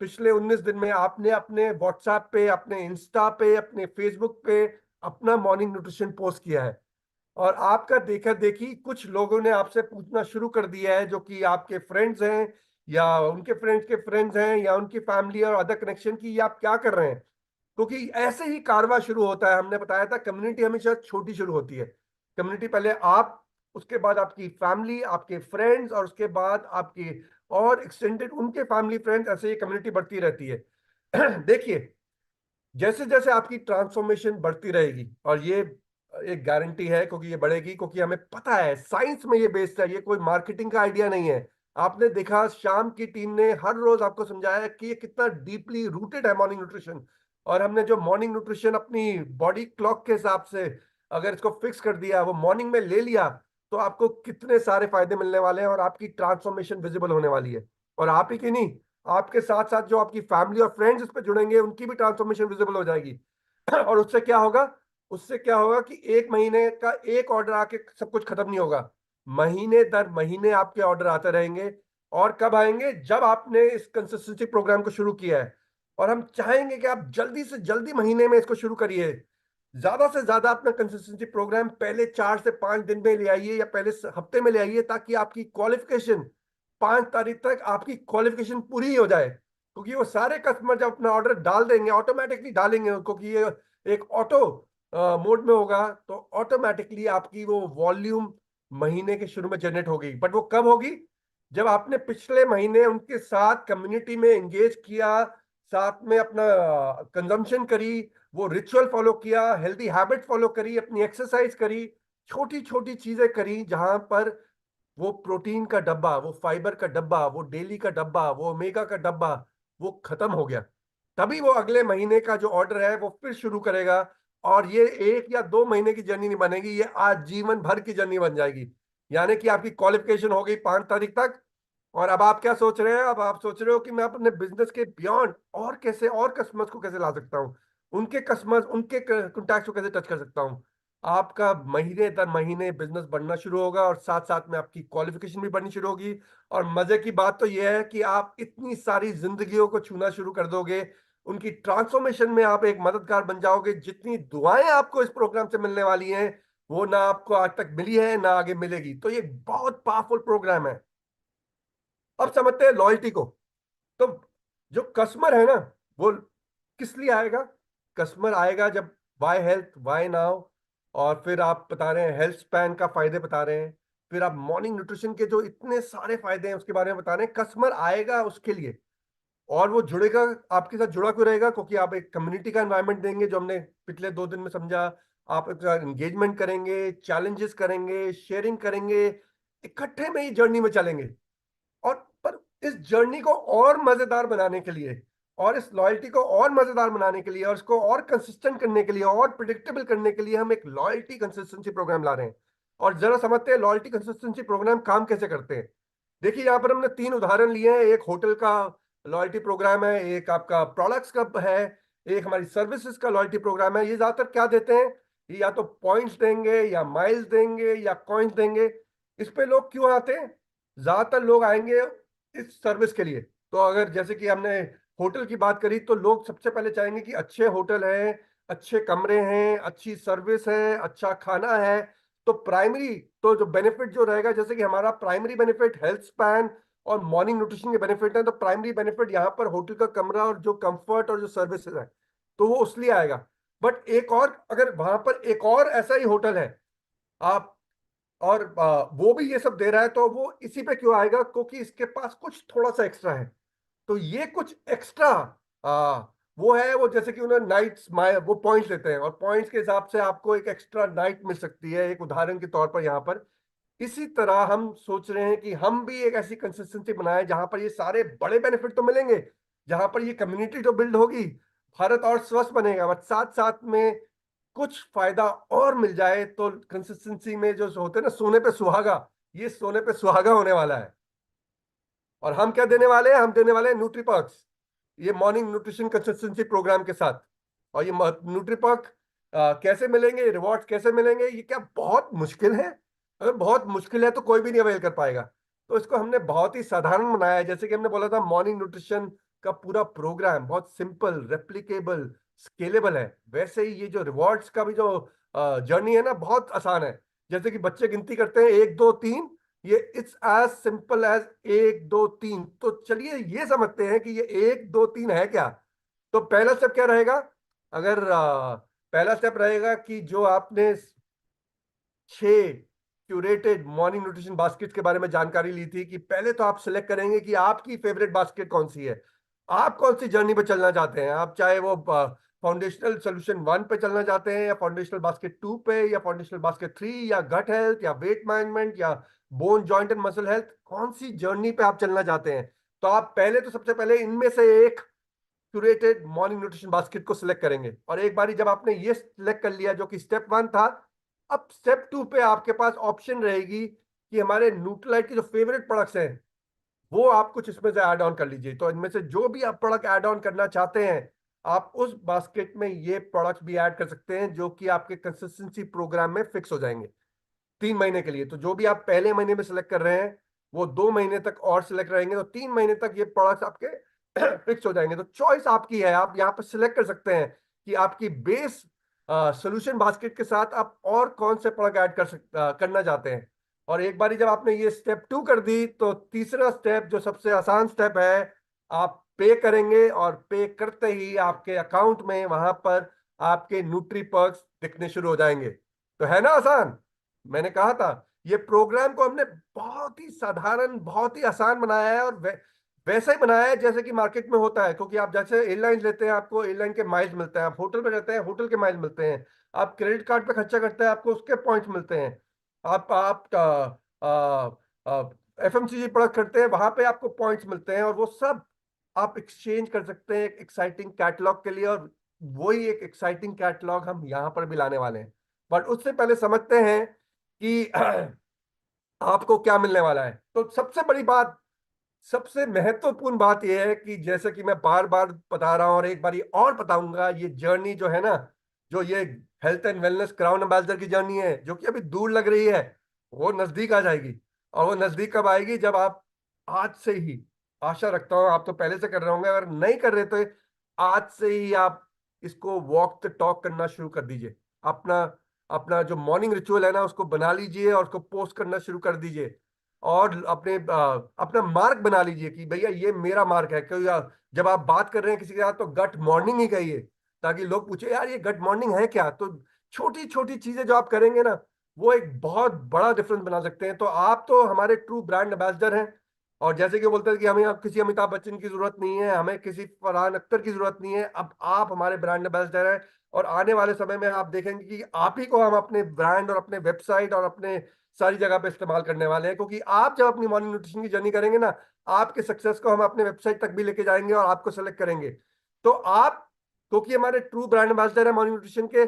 पिछले 19 दिन में, आपने अपने व्हाट्सएप पे, अपने इंस्टा पे, अपने फेसबुक पे अपना मॉर्निंग न्यूट्रिशन पोस्ट किया है। और आपका देखा देखी कुछ लोगों ने आपसे पूछना शुरू कर दिया है, जो कि आपके फ्रेंड्स हैं या उनके फ्रेंड्स के फ्रेंड्स हैं या उनकी फैमिली और अदर कनेक्शन की, ये आप क्या कर रहे हैं? क्योंकि ऐसे ही कारवा शुरू होता है। हमने बताया था कम्युनिटी हमेशा छोटी शुरू होती है। कम्युनिटी पहले आप, उसके बाद आपकी फैमिली, आपके फ्रेंड्स, और उसके बाद आपकी और एक्सटेंडेड उनके फैमिली फ्रेंड्स, ऐसे ही कम्युनिटी बढ़ती रहती है। देखिए, जैसे जैसे आपकी ट्रांसफॉर्मेशन बढ़ती रहेगी, और ये एक गारंटी है क्योंकि ये बढ़ेगी, क्योंकि हमें पता है साइंस में ये बेस्ड है, ये कोई मार्केटिंग का आइडिया नहीं है। आपने देखा श्याम की टीम ने हर रोज आपको समझाया कि ये कितना डीपली रूटेड है मॉर्निंग न्यूट्रिशन। और हमने जो मॉर्निंग न्यूट्रिशन अपनी बॉडी क्लॉक के हिसाब से अगर इसको फिक्स कर दिया, वो मॉर्निंग में ले लिया, तो आपको कितने सारे फायदे मिलने वाले हैं और आपकी ट्रांसफॉर्मेशन विजिबल होने वाली है। और आप ही की नहीं, आपके साथ साथ जो आपकी फैमिली और फ्रेंड्स इस पे जुड़ेंगे उनकी भी ट्रांसफॉर्मेशन विजिबल हो जाएगी। और उससे क्या होगा? उससे क्या होगा कि 1 महीने का एक ऑर्डर आके सब कुछ खत्म नहीं होगा। महीने दर महीने आपके ऑर्डर आते रहेंगे। और कब आएंगे? जब आपने इस कंसिस्टेंसी प्रोग्राम को शुरू किया है। और हम चाहेंगे कि आप जल्दी से जल्दी महीने में इसको शुरू करिए। ज्यादा से ज्यादा अपना कंसिस्टेंसी प्रोग्राम पहले 4 से 5 दिन में ले आइए या पहले हफ्ते में ले आइए, ताकि आपकी क्वालिफिकेशन 5 तारीख तक आपकी क्वालिफिकेशन पूरी ही हो जाए। क्योंकि वो सारे कस्टमर जब अपना ऑर्डर डाल देंगे, ऑटोमेटिकली डालेंगे, क्योंकि ये एक ऑटो मोड में होगा, तो ऑटोमेटिकली आपकी वो वॉल्यूम महीने के शुरू में जनरेट होगी। बट वो कब होगी? जब आपने पिछले महीने उनके साथ कम्युनिटी में एंगेज किया, साथ में अपना कंजम्पशन करी, वो रिचुअल फॉलो किया, हेल्दी हैबिट फॉलो करी, अपनी एक्सरसाइज करी, छोटी छोटी चीजें करी, जहां पर वो प्रोटीन का डब्बा, वो फाइबर का डब्बा, वो डेली का डब्बा, वो ओमेगा का डब्बा, वो खत्म हो गया। तभी वो अगले महीने का जो ऑर्डर है वो फिर शुरू करेगा। और ये 1 या 2 महीने की जर्नी नहीं बनेगी, ये आज जीवन भर की जर्नी बन जाएगी। यानी कि आपकी क्वालिफिकेशन हो गई 5 तारीख तक। और अब आप क्या सोच रहे हैं? अब आप सोच रहे हो कि मैं अपने बिजनेस के बियॉन्ड और कैसे और कस्टमर्स को कैसे ला सकता हूँ, उनके कस्टमर्स, उनके कॉन्टैक्ट को कैसे टच कर सकता हूँ। आपका महीने दर महीने बिजनेस बढ़ना शुरू होगा और साथ साथ में आपकी क्वालिफिकेशन भी बढ़नी शुरू होगी। और मजे की बात तो यह है कि आप इतनी सारी जिंदगियों को छूना शुरू कर दोगे, उनकी ट्रांसफॉर्मेशन में आप एक मददगार बन जाओगे। जितनी दुआएं आपको इस प्रोग्राम से मिलने वाली हैं वो ना आपको आज तक मिली है ना आगे मिलेगी। तो ये बहुत पावरफुल प्रोग्राम है। अब समझते हैं लॉयल्टी को। तो जो कस्टमर है ना, वो किस लिए आएगा? कस्टमर आएगा जब वाई हेल्थ वाई नाउ, और फिर आप बता रहे हैं हेल्थ स्पैन का फायदे बता रहे हैं, फिर आप मॉर्निंग न्यूट्रिशन के जो इतने सारे फायदे हैं उसके बारे में बता रहे हैं। कस्टमर आएगा उसके लिए, और वो जुड़ेगा, आपके साथ जुड़ा क्यों रहेगा? क्योंकि आप एक कम्युनिटी का एनवायरनमेंट देंगे, जो हमने पिछले 2 दिन में समझा। आप एंगेजमेंट करेंगे, चैलेंजेस करेंगे, शेयरिंग करेंगे, इकट्ठे में ही जर्नी में चलेंगे। और पर इस जर्नी को और मजेदार बनाने के लिए, और इस लॉयल्टी को और मजेदार बनाने के लिए, और इसको और कंसिस्टेंट करने के लिए, और प्रिडिक्टेबल करने के लिए हम एक लॉयल्टी कंसिस्टेंसी प्रोग्राम ला रहे हैं। और जरा समझते हैं लॉयल्टी कंसिस्टेंसी प्रोग्राम काम कैसे करते हैं। देखिए, यहाँ पर हमने 3 उदाहरण लिए हैं। एक होटल का लॉयल्टी प्रोग्राम है, एक आपका प्रोडक्ट्स का है, एक हमारी सर्विसेज का लॉयल्टी प्रोग्राम है। ये ज्यादातर क्या देते हैं? ये या तो पॉइंट्स देंगे, या माइल्स देंगे, या कॉइन्स देंगे। इस पे लोग क्यों आते हैं? ज्यादातर लोग आएंगे इस सर्विस के लिए। तो अगर जैसे कि हमने होटल की बात करी, तो लोग सबसे पहले चाहेंगे कि अच्छे होटल हैं, अच्छे कमरे हैं, अच्छी सर्विस है, अच्छा खाना है। तो प्राइमरी, तो जो बेनिफिट जो रहेगा, जैसे कि हमारा प्राइमरी बेनिफिट हेल्थ स्पैन और मॉर्निंग न्यूट्रिशन के बेनिफिट है, तो प्राइमरी बेनिफिट यहाँ पर होटल का कमरा और जो कंफर्ट और जो सर्विसेज है, तो वो उसलिए आएगा। बट एक और, अगर वहां पर एक और ऐसा ही होटल है, आप, और वो भी ये सब दे रहा है, तो वो इसी पे क्यों आएगा? क्योंकि इसके पास कुछ थोड़ा सा एक्स्ट्रा है। तो ये कुछ एक्स्ट्रा वो है, वो जैसे कि उन्हें नाइट्स वो पॉइंट्स देते हैं, और पॉइंट्स के हिसाब से आपको एक एक्स्ट्रा नाइट मिल सकती है, एक उदाहरण के तौर पर यहाँ पर। इसी तरह हम सोच रहे हैं कि हम भी एक ऐसी कंसिस्टेंसी बनाए जहां पर ये सारे बड़े बेनिफिट तो मिलेंगे, जहां पर ये कम्युनिटी तो बिल्ड होगी, भारत और स्वस्थ बनेगा, बट साथ साथ में कुछ फायदा और मिल जाए। तो कंसिस्टेंसी में जो होते हैं ना सोने पे सुहागा, ये सोने पे सुहागा होने वाला है। और हम क्या देने वाले हैं? हम देने वाले हैं न्यूट्रीपर्क्स, ये मॉर्निंग न्यूट्रिशन कंसिस्टेंसी प्रोग्राम के साथ। और ये न्यूट्रीपर्क कैसे मिलेंगे, रिवॉर्ड्स कैसे मिलेंगे? ये क्या बहुत मुश्किल है? अगर बहुत मुश्किल है तो कोई भी नहीं अवेल कर पाएगा। तो इसको हमने बहुत ही साधारण बनाया है। जैसे कि हमने बोला था, मॉर्निंग न्यूट्रिशन का पूरा प्रोग्राम बहुत सिंपल, रेप्लिकेबल, स्केलेबल है। वैसे ही ये जो रिवॉर्ड्स का भी जो जर्नी है ना, बहुत आसान है। जैसे कि बच्चे गिनती करते हैं 1 2 3, ये इट्स एज सिंपल एज 1 2 3। तो चलिए ये समझते हैं कि ये 1 2 3 है क्या। तो पहला स्टेप क्या रहेगा? अगर पहला स्टेप रहेगा कि जो आपने 6 क्यूरेटेड मॉर्निंग न्यूट्रिशन बास्केट के बारे में जानकारी ली थी, कि पहले तो आप सिलेक्ट करेंगे कि आपकी फेवरेट बास्केट कौन सी है। आप कौन सी जर्नी पे चलना चाहते हैं? आप चाहे वो फाउंडेशनल सोल्यूशन 1 पे चलना चाहते हैं, या फाउंडेशनल बास्केट 2 पे, या फाउंडेशनल बास्केट 3, या गट हेल्थ, या वेट मैनेजमेंट, या bone joint and muscle health, कौन सी जर्नी पे आप चलना चाहते हैं? तो आप पहले तो सबसे पहले इनमें से एक क्यूरेटेड मॉर्निंग न्यूट्रिशन बास्केट को सिलेक्ट करेंगे। और एक बारी जब आपने ये सिलेक्ट कर लिया, जो कि स्टेप 1 था, अब स्टेप 2 पे आपके पास ऑप्शन रहेगी कि हमारे न्यूट्रीलाइट के जो फेवरेट प्रोडक्ट्स हैं, वो आप कुछ इसमें से ऐड ऑन कर लीजिए। तो इनमें से जो भी आप प्रोडक्ट ऐड ऑन करना चाहते हैं, आप उस बास्केट में ये प्रोडक्ट्स भी ऐड कर सकते हैं, जो कि आपके कंसिस्टेंसी प्रोग्राम में फिक्स हो जाएंगे 3 महीने के लिए। तो जो भी आप पहले महीने में सिलेक्ट कर रहे हैं, वो 2 महीने तक और सिलेक्ट रहेंगे, तो 3 महीने तक ये प्रोडक्ट्स आपके फिक्स हो जाएंगे। तो चॉइस आपकी है, आप यहाँ पर सिलेक्ट कर सकते हैं कि आपकी बेस सोल्यूशन बास्केट के साथ आप और कौन से प्रोडक्ट ऐड करना चाहते हैं। और एक बारी जब आपने ये स्टेप 2 कर दी, तो तीसरा स्टेप, जो सबसे आसान स्टेप है, आप पे करेंगे, और पे करते ही आपके अकाउंट में वहां पर आपके न्यूट्री पर्क्स दिखने शुरू हो जाएंगे। तो है ना आसान? मैंने कहा था, ये प्रोग्राम को हमने बहुत ही साधारण, बहुत ही आसान बनाया है, और वैसा ही बनाया है जैसे कि मार्केट में होता है। क्योंकि आप जैसे एयरलाइन लेते हैं, आपको एयरलाइन के माइल्स मिलते हैं, आप होटल पे रहते हैं, होटल के माइल मिलते हैं, आप क्रेडिट कार्ड पे खर्चा करते हैं, आपको उसके पॉइंट्स मिलते हैं, आप एफएमसीजी प्रोडक्ट करते हैं, वहां पे आपको पॉइंट्स मिलते हैं, और वो सब आप एक्सचेंज कर सकते हैं एक एक्साइटिंग कैटलॉग के लिए। और वही एक एक्साइटिंग कैटलॉग हम यहाँ पर भी लाने वाले हैं। बट उससे पहले समझते हैं कि आपको क्या मिलने वाला है। तो सबसे बड़ी बात, सबसे महत्वपूर्ण बात यह है कि जैसे कि मैं बार बार बता रहा हूं, और एक बारी और बताऊंगा, ये जर्नी जो है ना, जो ये health and wellness crown ambassador की जर्नी है, जो कि अभी दूर लग रही है, वो नजदीक आ जाएगी। और वो नजदीक कब आएगी? जब आप आज से ही, आशा रखता हूं आप तो पहले से कर रहे होंगे, अगर नहीं कर रहे तो आज से ही आप इसको वॉक द टॉक करना शुरू कर दीजिए। अपना अपना जो मॉर्निंग रिचुअल है ना, उसको बना लीजिए और उसको पोस्ट करना शुरू कर दीजिए। और अपना मार्क बना लीजिए कि भैया ये मेरा मार्क है। क्योंकि जब आप बात कर रहे हैं किसी के साथ तो गट मॉर्निंग ही कहिए, ताकि लोग पूछे यार ये गट मॉर्निंग है क्या। तो छोटी छोटी चीजें जो आप करेंगे ना, वो एक बहुत बड़ा डिफरेंस बना सकते हैं। तो आप तो हमारे ट्रू ब्रांड एम्बेसडर हैं। और जैसे कि बोलते हैं कि हमें अब किसी अमिताभ बच्चन की जरूरत नहीं है, हमें किसी फरहान अख्तर की जरूरत नहीं है, अब आप हमारे ब्रांड एम्बेसडर हैं। और आने वाले समय में आप देखेंगे कि आप ही को हम अपने ब्रांड और अपने वेबसाइट और अपने सारी जगह पे इस्तेमाल करने वाले हैं। क्योंकि आप जब अपनी मॉर्निंग न्यूट्रिशन की जर्नी करेंगे ना, आपके सक्सेस को हम अपने वेबसाइट तक भी लेके जाएंगे और आपको सेलेक्ट करेंगे। तो आप, क्योंकि हमारे ट्रू ब्रांड एम्बेसडर है मॉर्निंग न्यूट्रिशन के,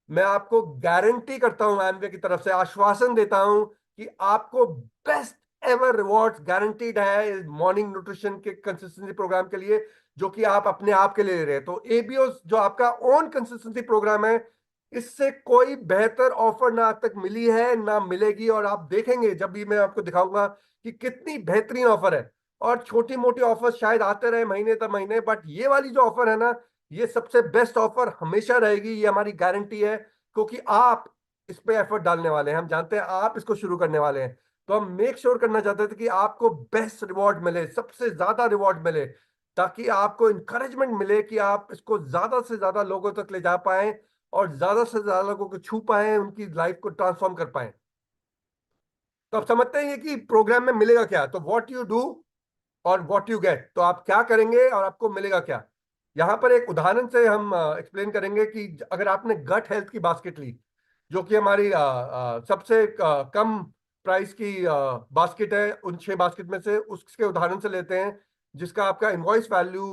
मैं आपको गारंटी करता हूं, एमवे की तरफ से आश्वासन देता हूं कि आपको बेस्ट एवर रिवॉर्ड्स गारंटीड है मॉर्निंग न्यूट्रिशन के कंसिस्टेंसी प्रोग्राम के लिए, जो कि आप अपने आप के लिए ले रहे हैं। तो एबीओ जो आपका ओन कंसिस्टेंसी प्रोग्राम है, इससे कोई बेहतर ऑफर ना आज तक मिली है ना मिलेगी। और आप देखेंगे जब भी मैं आपको दिखाऊंगा कि कितनी बेहतरीन ऑफर है। और छोटी मोटी ऑफर शायद आते रहे महीने दर महीने, बट ये वाली जो ऑफर है ना, ये सबसे बेस्ट ऑफर हमेशा रहेगी, ये हमारी गारंटी है। क्योंकि आप इस पे एफर्ट डालने वाले हैं, हम जानते हैं आप इसको शुरू करने वाले हैं। तो हम मेक श्योर करना चाहते थे कि आपको बेस्ट रिवॉर्ड मिले, सबसे ज्यादा रिवॉर्ड मिले, ताकि आपको इंकरेजमेंट मिले कि आप इसको ज्यादा से ज्यादा लोगों तक ले जा पाए और ज्यादा से ज्यादा लोगों को छू पाए, उनकी लाइफ को ट्रांसफॉर्म कर पाए। तो आप समझते हैं ये कि प्रोग्राम में मिलेगा क्या। तो व्हाट यू डू और व्हाट यू गेट, तो आप क्या करेंगे और आपको मिलेगा क्या। यहां पर एक उदाहरण से हम एक्सप्लेन करेंगे कि अगर आपने गट हेल्थ की बास्केट ली, जो कि हमारी सबसे कम प्राइस की बास्केट है उन 6 बास्केट में से, उसके उदाहरण से लेते हैं, जिसका आपका इनवॉइस वैल्यू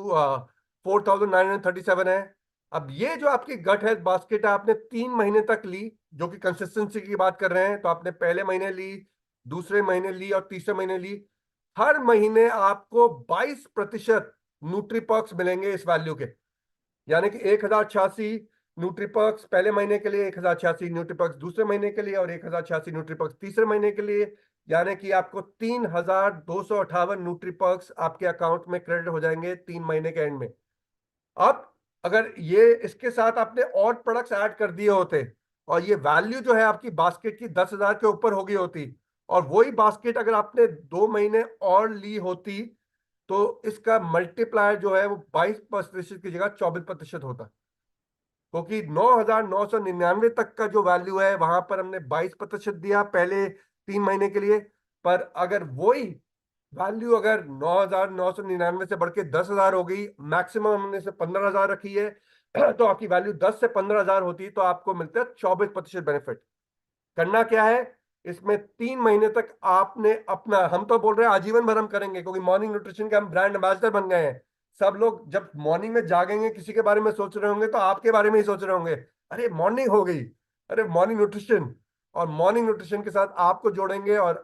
4937 है। अब ये जो आपकी गट हेल्थ बास्केट है, आपने 3 महीने तक ली, जो कि कंसिस्टेंसी की बात कर रहे हैं। तो आपने पहले महीने ली, दूसरे महीने ली और तीसरे महीने ली। हर महीने आपको 22% न्यूट्रीपर्क्स मिलेंगे इस वैल्यू के। यानी कि 1086 न्यूट्रीपर्क्स पहले महीने के लिए, 1086 न्यूट्रीपर्क्स दूसरे महीने के लिए और 1086 न्यूट्रीपर्क्स तीसरे महीने के लिए। यानी कि आपको 3258 न्यूट्रीपर्क्स आपके अकाउंट में क्रेडिट हो जाएंगे 3 महीने के एंड में। अब अगर ये इसके साथ आपने और प्रोडक्ट्स ऐड कर दिए होते, और ये वैल्यू जो है आपकी बास्केट की 10,000 के ऊपर हो गई होती, और वही बास्केट अगर आपने 2 महीने और ली होती, तो इसका मल्टीप्लायर जो है वो 22% की जगह 24% होता। क्योंकि 9,999 तक का जो वैल्यू है, वहां पर हमने 22% दिया पहले 3 महीने के लिए। पर अगर वही वैल्यू अगर 9,999 से बढ़ के 10,000 हो गई, मैक्सिमम हमने से 15,000 रखी है, तो आपकी वैल्यू 10 से 15,000 होती, तो आपको मिलता है 24% बेनिफिट। करना क्या है, इसमें 3 महीने तक आपने अपना, हम तो बोल रहे हैं आजीवन भर हम करेंगे, क्योंकि मॉर्निंग न्यूट्रिशन के हम ब्रांड एम्बेसडर बन गए हैं। सब लोग जब मॉर्निंग में जागेंगे किसी के बारे में सोच रहे होंगे, तो आपके बारे में ही सोच रहे होंगे, अरे मॉर्निंग हो गई, अरे मॉर्निंग न्यूट्रिशन। और मॉर्निंग न्यूट्रिशन के साथ आपको जोड़ेंगे। और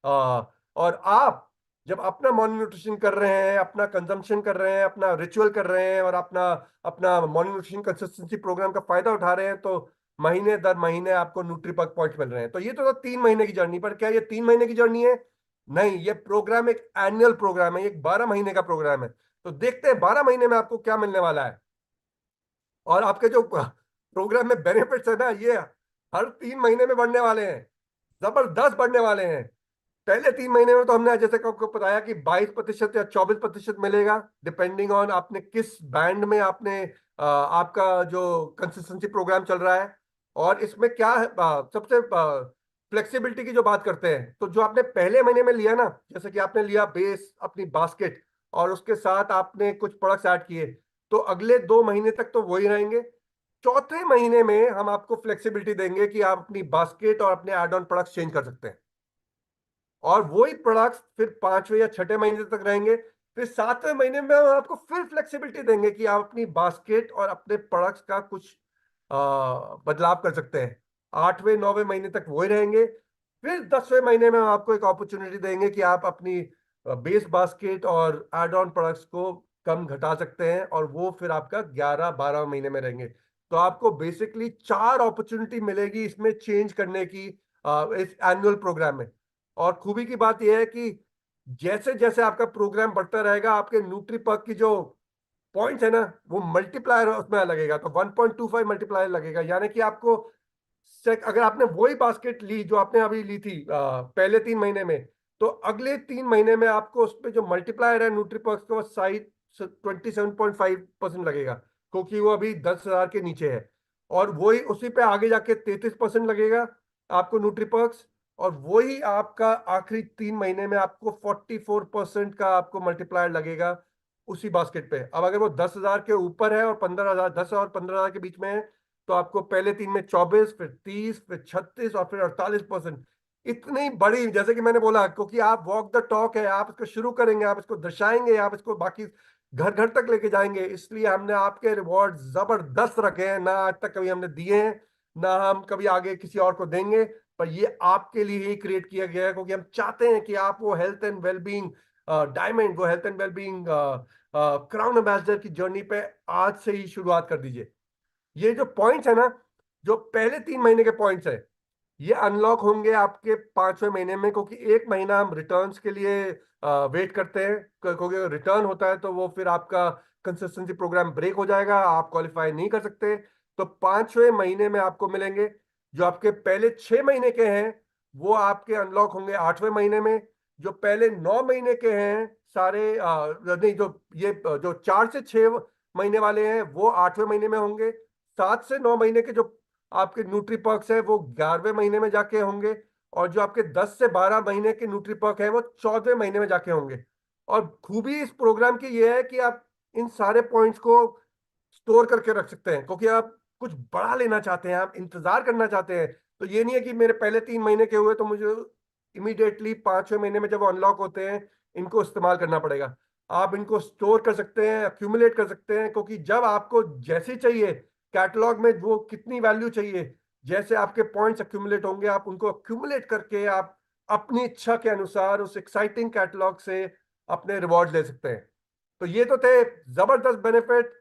आप जब अपना मॉर्निंग न्यूट्रिशन कर रहे हैं, अपना कंजम्पशन कर रहे हैं, अपना रिचुअल कर रहे हैं, और अपना अपना मॉर्निंग न्यूट्रिशन कंसिस्टेंसी प्रोग्राम का फायदा उठा रहे हैं, तो महीने दर महीने आपको न्यूट्रीपर्क पॉइंट मिल रहे हैं। तो ये तो 3 महीने की जर्नी। पर क्या ये 3 महीने की जर्नी है? नहीं, ये प्रोग्राम एक एनुअल प्रोग्राम है, एक 12 महीने का प्रोग्राम है। तो देखते हैं 12 महीने में आपको क्या मिलने वाला है। और आपके जो प्रोग्राम में बेनिफिट्स है ना, ये हर 3 महीने में बढ़ने वाले हैं, जबरदस्त बढ़ने वाले हैं। पहले 3 महीने में तो हमने जैसे कि आपको बताया कि 22% या 24% मिलेगा, डिपेंडिंग ऑन आपने किस बैंड में आपने आपका जो कंसिस्टेंसी प्रोग्राम चल रहा है। और इसमें क्या है, सबसे फ्लेक्सिबिलिटी की जो बात करते हैं, तो जो आपने पहले महीने में लिया ना, जैसे कि आपने लिया बेस अपनी बास्केट और उसके साथ आपने कुछ प्रोडक्ट्स ऐड किए, तो अगले 2 महीने तक तो वही रहेंगे। चौथे महीने में हम आपको फ्लेक्सिबिलिटी देंगे कि आप अपनी बास्केट और अपने एड ऑन प्रोडक्ट्स चेंज कर सकते हैं। और वही प्रोडक्ट्स फिर 5वें या 6ठे महीने तक रहेंगे। फिर 7वें महीने में हम आपको फिर फ्लेक्सिबिलिटी देंगे कि आप अपनी बास्केट और अपने प्रोडक्ट्स का कुछ बदलाव कर सकते हैं। 8वें 9वें महीने तक वही रहेंगे। फिर 10वें महीने में हम आपको एक अपॉर्चुनिटी देंगे कि आप अपनी बेस बास्केट और एड ऑन प्रोडक्ट्स को कम घटा सकते हैं, और वो फिर आपका 11 12 महीने में रहेंगे। तो आपको बेसिकली 4 अपॉर्चुनिटी मिलेगी इसमें चेंज करने की, इस एनुअल प्रोग्राम में। और खूबी की बात यह है कि जैसे जैसे आपका प्रोग्राम बढ़ता रहेगा, आपके न्यूट्रीपर्क की जो पॉइंट्स है ना, वो मल्टीप्लायर उसमें लगेगा, तो 1.25 मल्टीप्लायर लगेगा। यानी कि आपको अगर आपने वही बास्केट ली जो आपने अभी ली थी पहले 3 महीने में, तो अगले 3 महीने में आपको उस पर जो मल्टीप्लायर है न्यूट्रीपर्क्स का, वो साइड 27.5% लगेगा, क्योंकि वो अभी 10,000 के नीचे है। और वही उसी पे आगे जाके 33% लगेगा आपको न्यूट्रीपर्क्स। और वही आपका आखिरी 3 महीने में आपको 44% का आपको मल्टीप्लायर लगेगा उसी बास्केट पे। अब अगर वो 10,000 के ऊपर है और 15,000, 10 और 15,000 के बीच में है, तो आपको पहले 3 में 24, फिर 30, फिर 36 और फिर 48%। इतनी बड़ी, जैसे कि मैंने बोला, क्योंकि आप वॉक द टॉक है, आप इसको शुरू करेंगे, आप इसको दर्शाएंगे, आप इसको बाकी घर घर तक लेके जाएंगे, इसलिए हमने आपके रिवॉर्ड जबरदस्त रखे हैं। ना आज तक कभी हमने दिए हैं, ना हम कभी आगे किसी और को देंगे, पर ये आपके लिए ही क्रिएट किया गया है, क्योंकि हम चाहते हैं कि आप वो हेल्थ एंड वेलबींग डायमंड, वो health and wellbeing crown ambassador की जर्नी पे आज से ही शुरुआत कर दीजिए। ये जो पॉइंट्स है ना, जो पहले 3 महीने के पॉइंट्स है, ये अनलॉक होंगे आपके 5वें महीने में, क्योंकि 1 महीना हम रिटर्न्स के लिए वेट करते हैं, क्योंकि रिटर्न होता है तो वो फिर आपका कंसिस्टेंसी प्रोग्राम ब्रेक हो जाएगा, आप क्वालिफाई नहीं कर सकते। तो 5वें महीने में आपको मिलेंगे। जो आपके पहले 6 महीने के हैं वो आपके अनलॉक होंगे 8वें महीने में। जो पहले 9 महीने के हैं सारे, नहीं, जो ये जो 4 से 6 महीने वाले हैं वो 8वें महीने में होंगे। 7 से 9 महीने के जो आपके न्यूट्री पर्क्स है वो 11वें महीने में जाके होंगे। और जो आपके 10 से 12 महीने के न्यूट्री पर्क है वो 14वें महीने में जाके होंगे। और खूबी इस प्रोग्राम की ये है कि आप इन सारे पॉइंट्स को स्टोर करके रख सकते हैं, क्योंकि आप कुछ बड़ा लेना चाहते हैं, आप इंतजार करना चाहते हैं। तो ये नहीं है कि मेरे पहले 3 महीने के हुए तो मुझे इमीडिएटली 5वें महीने में जब वो अनलॉक होते हैं इनको इस्तेमाल करना पड़ेगा। आप इनको स्टोर कर सकते हैं, अक्यूमुलेट कर सकते हैं, क्योंकि जब आपको जैसी चाहिए कैटलॉग में वो कितनी वैल्यू चाहिए, जैसे आपके पॉइंट्स अक्यूमुलेट होंगे, आप उनको अक्यूमुलेट करके आप अपनी इच्छा के अनुसार उस एक्साइटिंग कैटलॉग से अपने रिवॉर्ड ले सकते हैं। तो ये तो थे जबरदस्त बेनिफिट,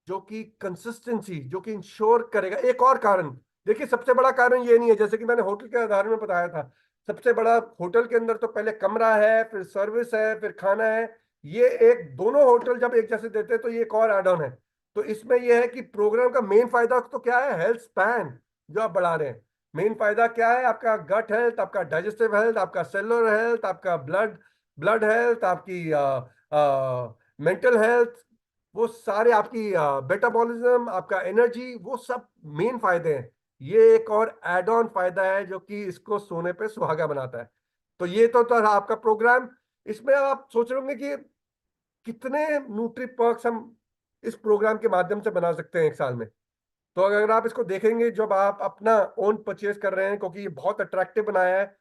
जो कि कंसिस्टेंसी, जो कि इंश्योर करेगा। एक और कारण देखिए, सबसे बड़ा कारण ये नहीं है, जैसे कि मैंने होटल के आधार में बताया था, सबसे बड़ा होटल के अंदर तो पहले कमरा है, फिर सर्विस है, फिर खाना है। ये एक दोनों होटल जब एक जैसे देते हैं तो ये एक और एड ऑन है। तो इसमें यह है कि प्रोग्राम का मेन फायदा तो क्या है, हेल्थ स्पैन जो आप बढ़ा रहे हैं। मेन फायदा क्या है, आपका गट हेल्थ, आपका डाइजेस्टिव हेल्थ, आपका सेलुलर हेल्थ, आपका ब्लड ब्लड हेल्थ, आपकी मेंटल हेल्थ, वो सारे आपकी मेटाबॉलिज्म, आपका एनर्जी, वो सब मेन फायदे हैं। ये एक और एड ऑन फायदा है जो कि इसको सोने पे सुहागा बनाता है। तो ये तो था आपका प्रोग्राम। इसमें आप सोच रहे होंगे कि कितने न्यूट्री पर्क्स हम इस प्रोग्राम के माध्यम से बना सकते हैं एक साल में। तो अगर आप इसको देखेंगे, जब आप अपना ओन परचेज कर रहे हैं, क्योंकि ये बहुत अट्रैक्टिव बनाया है,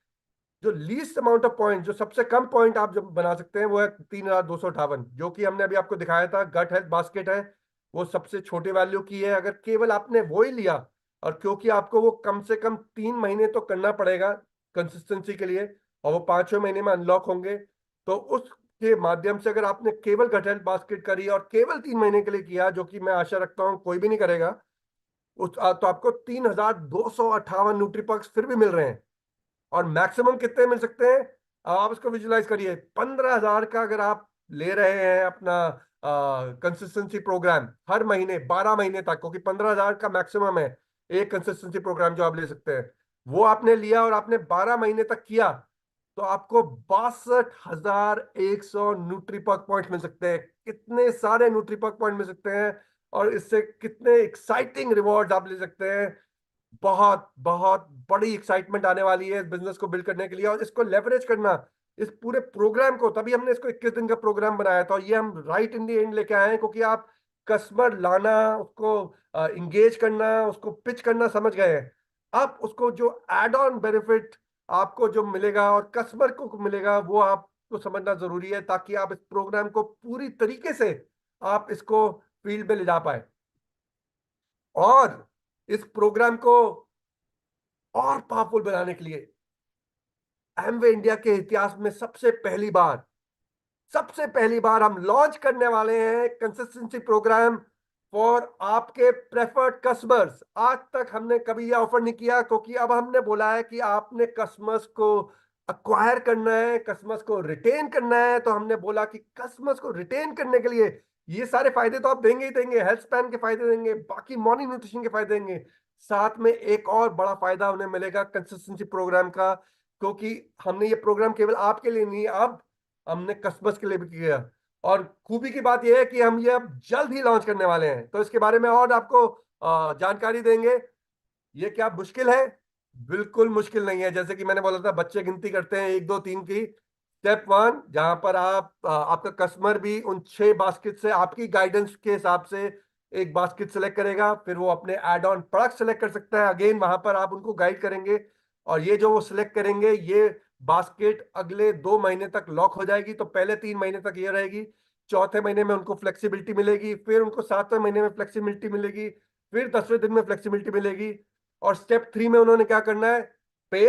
जो लीस्ट अमाउंट ऑफ पॉइंट, जो सबसे कम पॉइंट आप जब बना सकते हैं वो है 3,258, जो कि हमने अभी आपको दिखाया था गट हेल्थ बास्केट है। वो सबसे छोटे वैल्यू की है। अगर केवल आपने वो ही लिया, और क्योंकि आपको वो कम से कम 3 महीने तो करना पड़ेगा कंसिस्टेंसी के लिए, और वो 5वें महीने में अनलॉक होंगे, तो उसके माध्यम से अगर आपने केवल गट हेल्थ बास्केट करी और केवल 3 महीने के लिए किया, जो कि मैं आशा रखता हूँ कोई भी नहीं करेगा, तो आपको 3,258 न्यूट्रीपर्क्स फिर भी मिल रहे हैं। और मैक्सिमम कितने मिल सकते हैं, आप इसको विजुलाइज करिए। 15,000 का अगर आप ले रहे हैं अपना कंसिस्टेंसी प्रोग्राम हर महीने 12 महीने तक, क्योंकि 15,000 का मैक्सिमम है एक कंसिस्टेंसी प्रोग्राम जो आप ले सकते हैं, वो आपने लिया और आपने 12 महीने तक किया, तो आपको 62,100 न्यूट्रीपर्क पॉइंट मिल सकते हैं। कितने सारे न्यूट्रीपर्क पॉइंट मिल सकते हैं, और इससे कितने एक्साइटिंग रिवॉर्ड आप ले सकते हैं। बहुत बहुत बड़ी एक्साइटमेंट आने वाली है इस बिजनेस को बिल्ड करने के लिए, और इसको लेवरेज करना, इस पूरे प्रोग्राम को, तभी हमने इसको 21 दिन का प्रोग्राम बनाया था। और ये हम राइट इन दी एंड लेके आए हैं, क्योंकि आप कस्टमर लाना, उसको इंगेज करना, उसको पिच करना समझ गए हैं। अब उसको जो एड ऑन बेनिफिट आपको जो मिलेगा और कस्टमर को मिलेगा, वो आपको समझना जरूरी है, ताकि आप इस प्रोग्राम को पूरी तरीके से आप इसको फील्ड में ले जा पाए। और इस प्रोग्राम को और पावरफुल बनाने के लिए एमवे इंडिया के इतिहास में सबसे पहली बार हम लॉन्च करने वाले हैं कंसिस्टेंसी प्रोग्राम फॉर आपके प्रेफर्ड कस्टमर्स। आज तक हमने कभी ये ऑफर नहीं किया, क्योंकि अब हमने बोला है कि आपने कस्टमर्स को अक्वायर करना है, कस्टमर्स को रिटेन करना है। तो हमने बोला कि कस्टमर्स को रिटेन करने के लिए ये सारे फायदे तो आप देंगे ही देंगे, हेल्थ स्पैन के फायदे देंगे, बाकी मॉर्निंग न्यूट्रिशन के फायदे देंगे, साथ में एक और बड़ा फायदा उन्हें मिलेगा कंसिस्टेंसी प्रोग्राम का। क्योंकि हमने ये प्रोग्राम केवल आपके लिए नहीं, अब हमने कस्टमर्स के लिए भी किया। और खूबी की बात यह है कि हम ये अब जल्द ही लॉन्च करने वाले हैं, तो इसके बारे में और आपको जानकारी देंगे। ये क्या मुश्किल है? बिल्कुल मुश्किल नहीं है। जैसे कि मैंने बोला था, बच्चे गिनती करते हैं 1 2 3 की। स्टेप 1, जहां पर आप आपका कस्टमर भी उन 6 बास्केट से आपकी गाइडेंस के हिसाब से एक बास्केट सेलेक्ट करेगा, फिर वो अपने एड ऑन प्रोडक्ट सेलेक्ट कर सकता है। अगेन वहां पर आप उनको गाइड करेंगे, और ये जो वो सिलेक्ट करेंगे, ये बास्केट अगले 2 महीने तक लॉक हो जाएगी। तो पहले 3 महीने तक ये रहेगी, चौथे महीने में उनको फ्लेक्सिबिलिटी मिलेगी, फिर उनको 7वें महीने में फ्लेक्सिबिलिटी मिलेगी, फिर 10वें दिन में फ्लेक्सिबिलिटी मिलेगी। और स्टेप 3 में उन्होंने क्या करना है? पे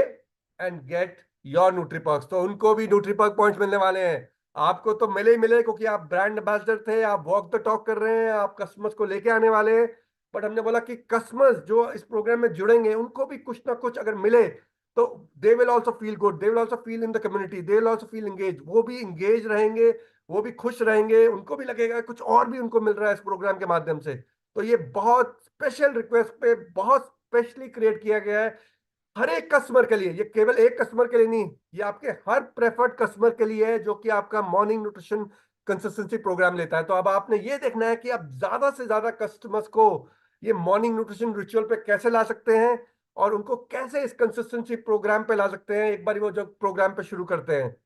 एंड गेट योर न्यूट्रीपर्क्स। तो उनको भी न्यूट्रीपर्क पॉइंट्स मिलने वाले हैं। आपको तो मिले ही मिले, क्योंकि आप ब्रांड एम्बेसडर थे, आप वॉक द टॉक कर रहे हैं, आप कस्टमर्स को लेके आने वाले हैं। बट हमने बोला कि कस्टमर्स जो इस प्रोग्राम में जुड़ेंगे, उनको भी कुछ ना कुछ अगर मिले तो they will also feel good, they will also feel in the community, they will also feel engage. वो भी एंगेज रहेंगे, वो भी खुश रहेंगे, उनको भी लगेगा कुछ और भी उनको मिल रहा है इस प्रोग्राम के माध्यम से। तो ये बहुत स्पेशल रिक्वेस्ट पे बहुत स्पेशली क्रिएट किया गया है हर एक कस्टमर के लिए। ये केवल एक कस्टमर के लिए नहीं, ये आपके हर प्रेफर्ड कस्टमर के लिए है जो कि आपका मॉर्निंग न्यूट्रिशन कंसिस्टेंसी प्रोग्राम लेता है। तो अब आपने ये देखना है कि आप ज्यादा से ज्यादा कस्टमर्स को ये मॉर्निंग न्यूट्रिशन रिचुअल पे कैसे ला सकते हैं, और उनको कैसे इस कंसिस्टेंसी प्रोग्राम पे ला सकते हैं। एक बार वो जब प्रोग्राम पे शुरू करते हैं,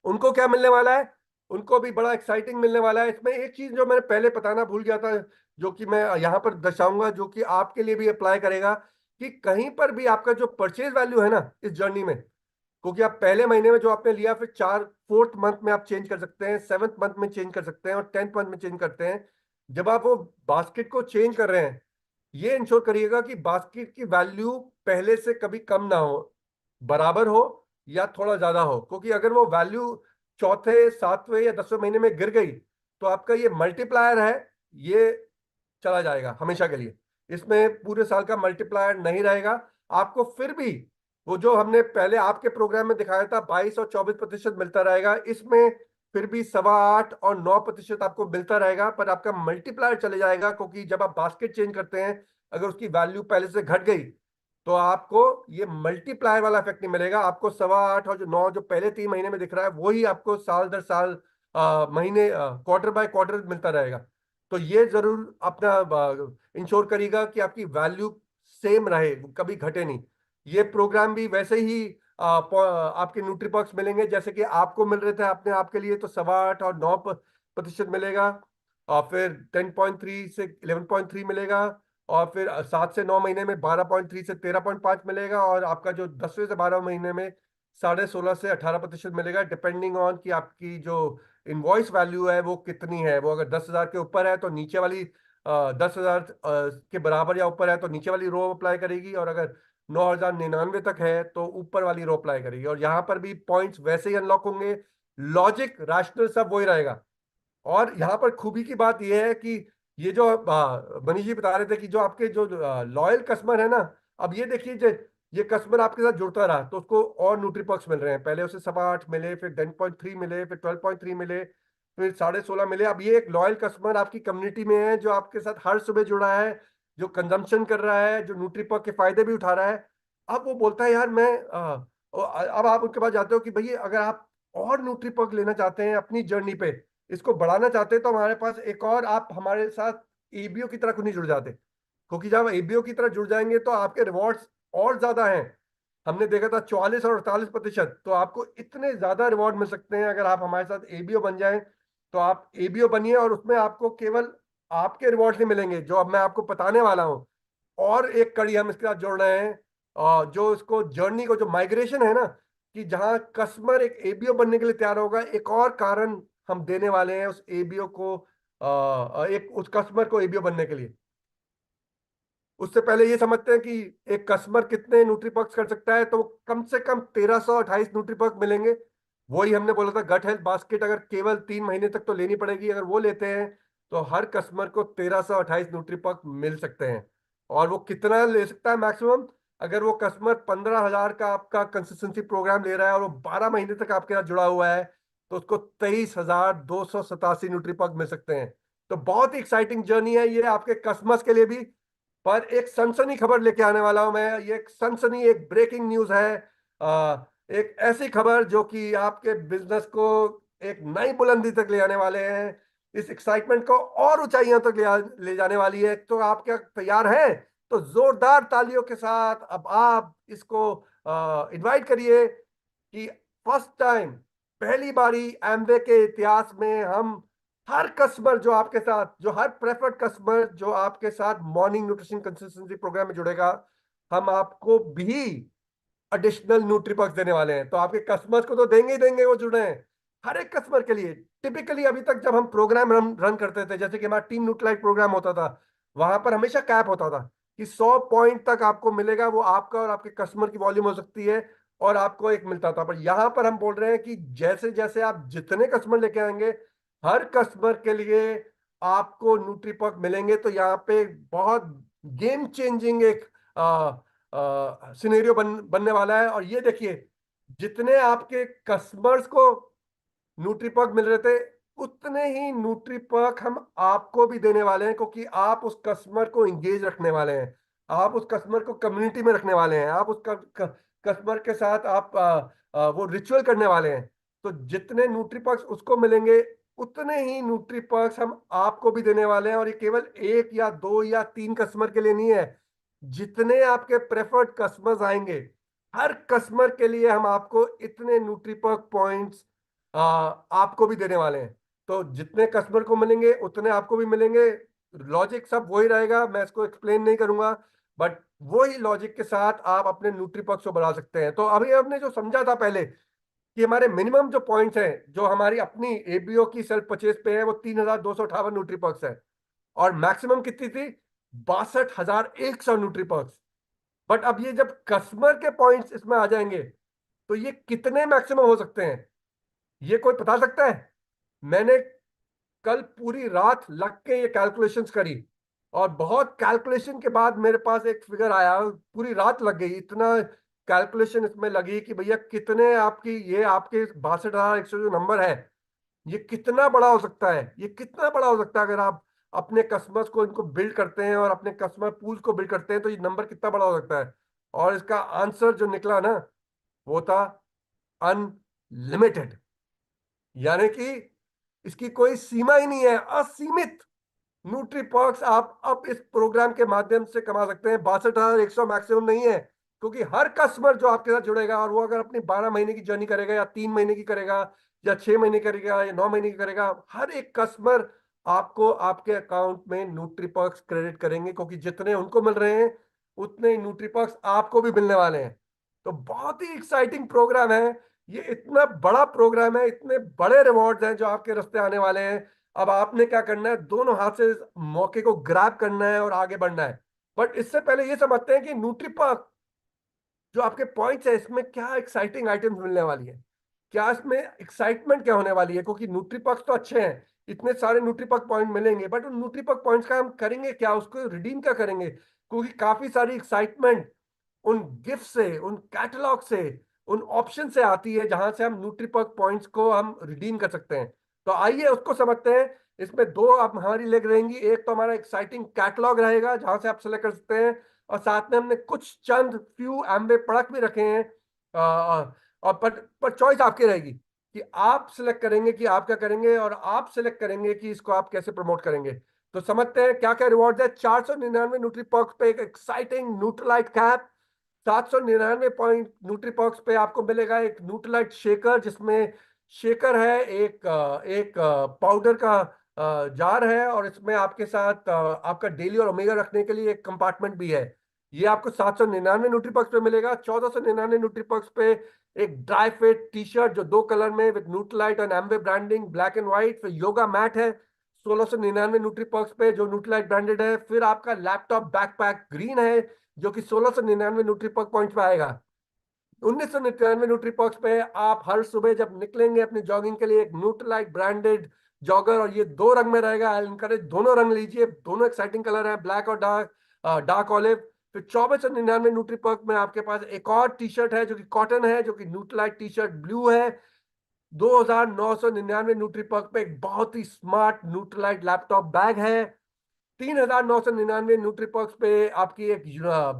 उनको क्या मिलने वाला है? उनको भी बड़ा एक्साइटिंग मिलने वाला है। इसमें एक चीज जो मैंने पहले बताना भूल गया था, जो कि मैं यहाँ पर दर्शाऊंगा, जो कि आपके लिए भी अप्लाई करेगा, कि कहीं पर भी आपका जो परचेज वैल्यू है ना इस जर्नी में, क्योंकि आप पहले महीने में जो आपने लिया, फिर 4th मंथ में आप चेंज कर सकते हैं, 7th मंथ में चेंज कर सकते हैं, और 10th मंथ में चेंज करते हैं। जब आप वो बास्केट को चेंज कर रहे हैं, ये इंश्योर करिएगा कि बास्केट की वैल्यू पहले से कभी कम ना हो, बराबर हो या थोड़ा ज्यादा हो। क्योंकि अगर वो वैल्यू चौथे 7वें या 10वें महीने में गिर गई, तो आपका ये मल्टीप्लायर है, ये चला जाएगा हमेशा के लिए। इसमें पूरे साल का मल्टीप्लायर नहीं रहेगा। आपको फिर भी वो जो हमने पहले आपके प्रोग्राम में दिखाया था 22 और 24% मिलता रहेगा, इसमें फिर भी 8.25 और 9% आपको मिलता रहेगा, पर आपका मल्टीप्लायर चले जाएगा। क्योंकि जब आप बास्केट चेंज करते हैं, अगर उसकी वैल्यू पहले से घट गई, तो आपको ये मल्टीप्लायर वाला इफेक्ट नहीं मिलेगा। आपको 8.25 और 9 जो पहले 3 महीने में दिख रहा है, वही आपको साल दर साल महीने क्वार्टर बाय क्वार्टर मिलता रहेगा। तो ये जरूर अपना इंश्योर करिएगा कि आपकी वैल्यू सेम रहे, कभी घटे नहीं। ये प्रोग्राम भी वैसे ही आपके न्यूट्रीपॉक्स मिलेंगे जैसे कि आपको मिल रहे थे अपने आपके लिए। तो 8.25 और 9% मिलेगा, और फिर 10.3 से 11.3 मिलेगा, और फिर 7 से 9 महीने में 12.3 से 13.5 मिलेगा, और आपका जो 10वें से 12वें महीने में 16.5 से 18% मिलेगा, डिपेंडिंग ऑन कि आपकी जो इनवॉइस वैल्यू है वो कितनी है। वो अगर 10,000 के ऊपर है तो नीचे वाली 10,000 के बराबर या ऊपर है तो नीचे वाली रो अप्लाई करेगी, और अगर 9,099 तक है तो ऊपर वाली रो अप्लाई करेगी। और यहाँ पर भी पॉइंट्स वैसे ही अनलॉक होंगे, लॉजिक रैशनल सब वही रहेगा। और यहाँ पर खूबी की बात यह है कि ये जो मनीष जी बता रहे थे कि जो आपके जो लॉयल कस्टमर है ना, अब ये देखिए ये कस्टमर आपके साथ जुड़ता रहा तो उसको और न्यूट्रीपर्क्स मिल रहे हैं। पहले उसे 8.25 मिले, फिर 10.3 मिले, फिर 12.3 मिले, फिर 16.5 मिले। अब ये एक लॉयल कस्टमर आपकी कम्युनिटी में है, जो आपके साथ हर सुबह जुड़ा है, जो कंजम्पशन कर रहा है, जो न्यूट्रीपर्क के फायदे भी उठा रहा है। अब वो बोलता है यार मैं अब आप उनके पास जाते हो कि भैया अगर आप और न्यूट्रीपर्क लेना चाहते हैं अपनी जर्नी पे, इसको बढ़ाना चाहते हैं, तो हमारे पास एक और, आप हमारे साथ एबीओ की तरह क्यों नहीं जुड़ जाते? क्योंकि जब एबीओ की तरह जुड़ जाएंगे तो आपके रिवॉर्ड्स और ज्यादा हैं। हमने देखा था 44 और 48%, तो आपको इतने ज्यादा रिवॉर्ड मिल सकते हैं अगर आप हमारे साथ एबीओ बन जाएं। तो आप एबीओ बनिए, और उसमें आपको केवल आपके रिवॉर्ड नहीं मिलेंगे जो अब मैं आपको बताने वाला हूँ। और एक कड़ी हम इसके साथ जोड़ रहे हैं, जो इसको जर्नी को जो माइग्रेशन है ना, कि जहां कस्टमर एक एबीओ बनने के लिए तैयार होगा, एक और कारण हम देने वाले हैं उस एबीओ को, एक उस कस्टमर को एबीओ बनने के लिए। उससे पहले ये समझते हैं कि एक कस्टमर कितने न्यूट्रीपर्क्स कर सकता है, तो कम से कम 1328 न्यूट्रीपर्क मिलेंगे। वही हमने बोला था, गट हेल्थ बास्केट अगर केवल 3 महीने तक तो लेनी पड़ेगी, अगर वो लेते हैं तो हर कस्टमर को 1328 न्यूट्रीपक मिल सकते हैं। और वो कितना ले सकता है मैक्सिमम? अगर वो कस्टमर 15,000 का आपका कंसिस्टेंसी प्रोग्राम ले रहा है और वो 12 महीने तक आपके साथ जुड़ा हुआ है, तो उसको 23,287 न्यूट्रीपक मिल सकते हैं। तो बहुत ही एक्साइटिंग जर्नी है ये आपके कस्टमर्स के लिए भी। पर एक सनसनी खबर लेके आने वाला हूं मैं। ये एक सनसनी, एक ब्रेकिंग न्यूज है। एक ऐसी खबर जो कि आपके बिजनेस को एक नई बुलंदी तक ले आने वाले हैं, इस एक्साइटमेंट को और ऊंचाइयों तक ले जाने वाली है। तो आप क्या तैयार हैं? तो जोरदार तालियों के साथ अब आप इसको इनवाइट करिए कि फर्स्ट टाइम, पहली बारी एमवे के इतिहास में हम हर कस्टमर जो आपके साथ, जो हर प्रेफर्ड कस्टमर जो आपके साथ मॉर्निंग न्यूट्रिशन कंसिस्टेंसी प्रोग्राम में जुड़ेगा, हम आपको भी एडिशनल न्यूट्रीपक्स देने वाले हैं। तो आपके कस्टमर्स को तो देंगे ही देंगे, वो जुड़े हैं हर एक कस्टमर के लिए। टिपिकली अभी तक जब हम प्रोग्राम रन करते थे, जैसे कि हमारा टीम न्यूट्रलाइट प्रोग्राम होता था, वहां पर हमेशा कैप होता था कि 100 पॉइंट तक आपको मिलेगा। वो आपका और आपके कस्टमर की वॉल्यूम हो सकती है, और आपको एक मिलता था। पर यहां पर हम बोल रहे हैं कि जैसे जैसे आप जितने कस्टमर लेके आएंगे, हर कस्टमर के लिए आपको न्यूट्रीपक मिलेंगे। तो यहाँ पे बहुत गेम चेंजिंग एक सिनेरियो बनने वाला है। और ये देखिए, जितने आपके कस्टमर्स को न्यूट्रीपर्क मिल रहे थे, उतने ही न्यूट्रीपर्क हम आपको भी देने वाले हैं, क्योंकि आप उस कस्टमर को इंगेज रखने वाले हैं, आप उस कस्टमर को कम्युनिटी में रखने वाले हैं, आप उस कस्टमर के साथ आप वो रिचुअल करने वाले हैं। तो जितने न्यूट्रीपर्क्स उसको मिलेंगे, उतने ही न्यूट्रीपर्क्स हम आपको भी देने वाले हैं। और ये केवल एक या दो या तीन कस्टमर के लिए नहीं है। जितने आपके प्रेफर्ड कस्टमर्स आएंगे, हर कस्टमर के लिए हम आपको इतने न्यूट्रीपर्क पॉइंट्स आपको भी देने वाले हैं। तो जितने कस्टमर को मिलेंगे, उतने आपको भी मिलेंगे। लॉजिक सब वही रहेगा, मैं इसको एक्सप्लेन नहीं करूंगा, बट वही लॉजिक के साथ आप अपने न्यूट्रीपक्स को बढ़ा सकते हैं। तो अभी हमने जो समझा था पहले कि हमारे मिनिमम जो पॉइंट्स हैं, जो हमारी अपनी एबीओ की सेल्फ परचेज पे है, वो 3,258 न्यूट्रीपक्स है। और मैक्सिमम कितनी थी? 62,100 न्यूट्रीपक्स। बट अब ये जब कस्टमर के पॉइंट्स इसमें आ जाएंगे, तो ये कितने मैक्सिमम हो सकते हैं, ये कोई बता सकता है? मैंने कल पूरी रात लग के ये कैलकुलेशंस करी, और बहुत कैलकुलेशन के बाद मेरे पास एक फिगर आया। पूरी रात लग गई, इतना कैलकुलेशन इसमें लगी कि भैया कितने आपकी, ये आपके 62,100 जो नंबर है, ये कितना बड़ा हो सकता है, ये कितना बड़ा हो सकता है अगर आप अपने कस्टमर्स को इनको बिल्ड करते हैं और अपने कस्टमर पूल को बिल्ड करते हैं, तो ये नंबर कितना बड़ा हो सकता है। और इसका आंसर जो निकला ना, वो था अनलिमिटेड। यानी कि इसकी कोई सीमा ही नहीं है, असीमित न्यूट्री पर्क्स आप अब इस प्रोग्राम के माध्यम से कमा सकते हैं। 62,100 मैक्सिमम नहीं है, क्योंकि हर कस्टमर जो आपके साथ जुड़ेगा, और वो अगर अपनी 12 महीने की जर्नी करेगा, या 3 महीने की करेगा, या 6 महीने करेगा, या 9 महीने की करेगा, हर एक कस्टमर आपको आपके अकाउंट में न्यूट्री पर्क्स क्रेडिट करेंगे, क्योंकि जितने उनको मिल रहे हैं, उतने ही न्यूट्री पर्क्स आपको भी मिलने वाले हैं। तो बहुत ही एक्साइटिंग प्रोग्राम है ये। इतना बड़ा प्रोग्राम है, इतने बड़े रिवॉर्ड्स हैं जो आपके रास्ते आने वाले हैं। अब आपने क्या करना है? दोनों हाथ से इस मौके को ग्रैब करना है और आगे बढ़ना है। बट इससे पहले ये समझते हैं कि न्यूट्रीपर्क जो आपके पॉइंट्स है, इसमें क्या एक्साइटिंग आइटम्स मिलने वाली है, क्या इसमें एक्साइटमेंट क्या होने वाली है। क्योंकि न्यूट्रीपर्क तो अच्छे हैं, इतने सारे न्यूट्रीपर्क पॉइंट मिलेंगे, बट उन न्यूट्रीपर्क पॉइंट्स का हम करेंगे क्या, उसको रिडीम क्या करेंगे? क्योंकि काफी सारी एक्साइटमेंट उन गिफ्ट से, उन कैटलॉग से, उन ऑप्शन से आती है, जहां से हम न्यूट्रीपर्क पॉइंट्स को हम रिडीम कर सकते हैं। तो आइए उसको समझते हैं। इसमें दो अब हमारी लेग रहेंगी। एक तो हमारा एक्साइटिंग कैटलॉग रहेगा, जहां से आप सेलेक्ट कर सकते हैं, और साथ में हमने कुछ चंद फ्यू एम्बे प्रोडक्ट भी रखे हैं। और पर चॉइस आपकी रहेगी कि आप सिलेक्ट करेंगे कि आप क्या करेंगे, और आप सिलेक्ट करेंगे कि इसको आप कैसे प्रमोट करेंगे। तो समझते हैं क्या क्या रिवॉर्ड है। 499 न्यूट्री पर्क्स पे एक exciting Nutrilite cap. 799 point nutri perks पे आपको मिलेगा एक न्यूट्रलाइट शेकर, जिसमें शेकर है, एक पाउडर का जार है, और इसमें आपके साथ आपका डेली और ओमेगा रखने के लिए एक कंपार्टमेंट भी है। ये आपको 799 न्यूट्री पर्क्स पे मिलेगा। 1499 न्यूट्री पर्क्स पे एक ड्राई फिट टी शर्ट, जो दो कलर में विद न्यूट्रलाइट और एम्बे ब्रांडिंग, ब्लैक एंड व्हाइट। फिर योगा मैट है 1699 न्यूट्री पर्क्स पे, जो न्यूट्रलाइट ब्रांडेड है। फिर आपका लैपटॉप बैकपैक ग्रीन है, जो कि 1699 न्यूट्री पर्क पॉइंट्स पे आएगा। 1999 न्यूट्री पर्क्स पे आप हर सुबह जब निकलेंगे अपनी जॉगिंग के लिए, एक न्यूट्रलाइट ब्रांडेड जॉगर, और ये दो रंग में रहेगा। आई इनकरेज दोनों रंग लीजिए, दोनों एक्साइटिंग कलर है, ब्लैक और डार्क ऑलिव। फिर 2499 न्यूट्रीपर्क में आपके पास एक और टी शर्ट है जो कि कॉटन है, जो कि न्यूट्रलाइट टी शर्ट ब्लू है। 2999 न्यूट्रीपर्क पे एक बहुत ही स्मार्ट न्यूट्रलाइट लैपटॉप बैग है। 3999 न्यूट्रीपर्क्स पे आपकी एक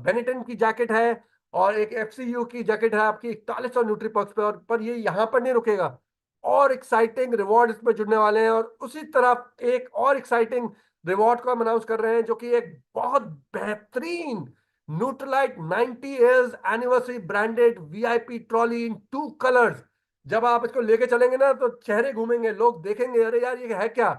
बेनेटन की जैकेट है, और एक एफसीयू की जैकेट है आपकी 4100 न्यूट्रीपर्क्स पे। और पर ये यहाँ पर नहीं रुकेगा, और एक्साइटिंग रिवॉर्ड इसमें जुड़ने वाले हैं। और उसी तरह एक और एक्साइटिंग रिवॉर्ड को हम अनाउंस कर रहे हैं, जो कि एक बहुत बेहतरीन Nutralite 90 years anniversary branded VIP trolley in 2 colours. जब आप इसको लेके चलेंगे ना तो चेहरे घूमेंगे, लोग देखेंगे अरे यार ये है क्या,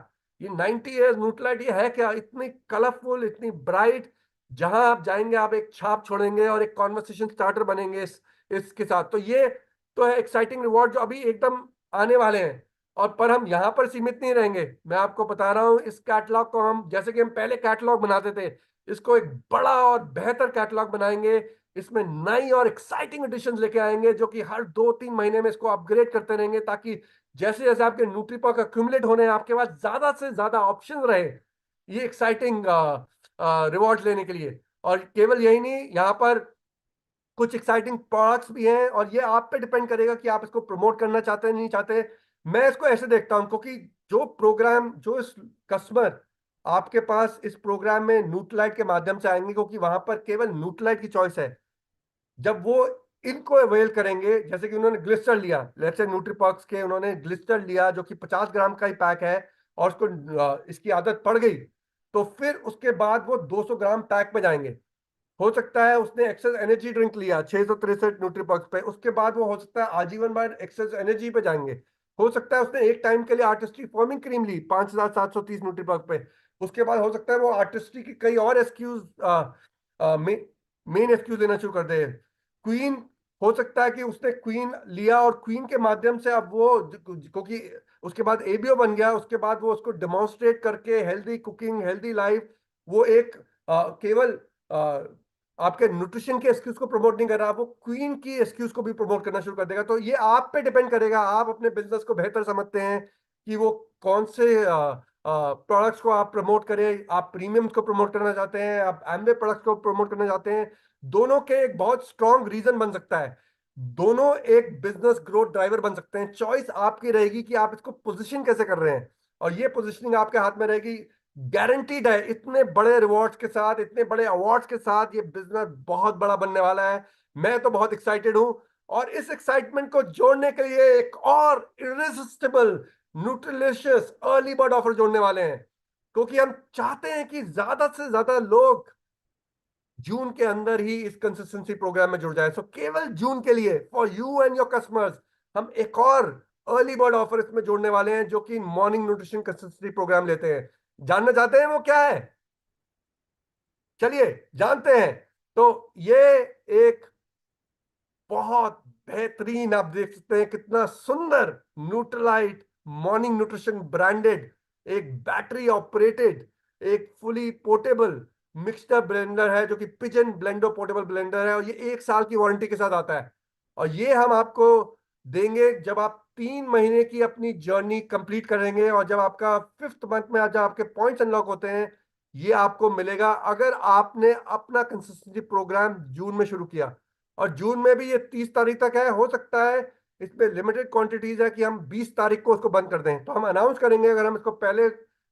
ये 90 इयर्स न्यूट्रलाइट ये है क्या, इतनी कलरफुल, इतनी ब्राइट। जहां आप जाएंगे आप एक छाप छोड़ेंगे और एक कॉन्वर्सेशन स्टार्टर बनेंगे इसके साथ। तो ये तो है एक्साइटिंग रिवॉर्ड जो अभी एकदम आने वाले हैं। और पर हम यहाँ पर सीमित नहीं रहेंगे, मैं आपको बता रहा हूँ, इस कैटलॉग को हम, जैसे कि हम पहले कैटलॉग बनाते थे, इसको एक बड़ा और बेहतर कैटलॉग बनाएंगे। इसमें नई और एक्साइटिंग एडिशन लेके आएंगे, जो कि हर 2-3 महीने में इसको अपग्रेड करते रहेंगे, ताकि जैसे जैसे आपके न्यूट्रीपर्क अक्यूमुलेट होने हैं आपके पास ज्यादा से ज्यादा ऑप्शन रहे ये एक्साइटिंग रिवॉर्ड लेने के लिए। और केवल यही नहीं, यहाँ पर कुछ एक्साइटिंग प्रोडक्ट्स भी हैं, और ये आप पे डिपेंड करेगा कि आप इसको प्रमोट करना चाहते हैं नहीं चाहते। मैं इसको ऐसे देखता हूं, क्योंकि जो प्रोग्राम, जो इस कस्टमर आपके पास इस प्रोग्राम में न्यूट्रलाइट के माध्यम से आएंगे, क्योंकि वहां पर केवल न्यूट्रलाइट की चॉइस है। जब वो इनको अवेल करेंगे, जैसे कि उन्होंने ग्लिस्टर लिया, लेट्स से न्यूट्रीपॉक्स के उन्होंने ग्लिस्टर लिया जो कि 50 ग्राम का ही पैक है, और उसको इसकी आदत पड़ गई, तो फिर उसके बाद वो 200 ग्राम पैक में जाएंगे। हो सकता है उसने एक्सेस एनर्जी ड्रिंक लिया 663 न्यूट्रीपॉक्स पे, उसके बाद वो हो सकता है आजीवन बार एक्सेस एनर्जी पे जाएंगे। हो सकता है उसने एक टाइम के लिए आर्टिस्ट्री फॉर्मिंग क्रीम ली 5730 न्यूट्रीपॉक्स पे, उसके बाद हो सकता है वो आर्टिस्ट्री की कई और एसक्यूज, मेन एसक्यूज लेना शुरू कर दे। क्वीन, हो सकता है कि उसने क्वीन लिया और क्वीन के माध्यम से अब वो, क्योंकि उसके बाद एबीओ बन गया, उसके बाद वो उसको डेमोन्स्ट्रेट करके हेल्दी कुकिंग, हेल्दी लाइफ, वो एक केवल आपके न्यूट्रिशन के एक्सक्यूज को प्रमोट नहीं कर रहा, वो क्वीन की एक्सक्यूज को भी प्रमोट करना शुरू कर देगा। तो ये आप पे डिपेंड करेगा, आप अपने बिजनेस को बेहतर समझते हैं कि वो कौन से प्रोडक्ट्स को आप प्रमोट करें। आप प्रीमियम को प्रमोट करना चाहते हैं, आप एमवे प्रोडक्ट्स को प्रमोट करना चाहते हैं। दोनों के एक बहुत स्ट्रॉन्ग रीजन बन सकता है, दोनों एक बिजनेस ग्रोथ ड्राइवर बन सकते हैं। चॉइस आपकी रहेगी कि आप इसको पोजिशन कैसे कर रहे हैं, और ये पोजिशनिंग आपके हाथ में रहेगी। गारंटीड है, इतने बड़े रिवॉर्ड्स के साथ, इतने बड़े अवार्ड्स के साथ ये बिजनेस बहुत बड़ा बनने वाला है। मैं तो बहुत एक्साइटेड हूं, और इस एक्साइटमेंट को जोड़ने के लिए एक और इरिसिस्टिबल न्यूट्रिलिशियस अर्ली बर्ड ऑफर जोड़ने वाले हैं, क्योंकि हम चाहते हैं कि ज्यादा से ज्यादा लोग जून के अंदर ही इस कंसिस्टेंसी प्रोग्राम में जुड़ जाए। सो केवल जून के लिए, for you and your customers, हम एक और अर्ली बर्ड ऑफर इसमें जोड़ने वाले हैं, जो कि मॉर्निंग न्यूट्रिशन कंसिस्टेंसी प्रोग्राम लेते हैं। जानना चाहते हैं वो क्या है? चलिए जानते हैं। तो ये एक बहुत बेहतरीन, आप देख सकते हैं कितना सुंदर न्यूट्रलाइट मॉर्निंग न्यूट्रिशन ब्रांडेड, एक बैटरी ऑपरेटेड, एक फुली पोर्टेबल मिक्सर ब्लेंडर है, जो कि पिजन ब्लेंडो पोर्टेबल ब्लेंडर है, और ये 1 साल की वारंटी के साथ आता है। और ये हम आपको देंगे जब आप 3 महीने की अपनी जर्नी कंप्लीट करेंगे, और जब आपका 5th मंथ में आज आपके पॉइंट्स अनलॉक होते हैं, ये आपको मिलेगा अगर आपने अपना कंसिस्टेंसी प्रोग्राम जून में शुरू किया। और जून में भी ये 30 तारीख तक है, हो सकता है इसमें लिमिटेड क्वांटिटीज है कि हम 20 तारीख को उसको बंद कर दें, तो हम अनाउंस करेंगे अगर हम इसको पहले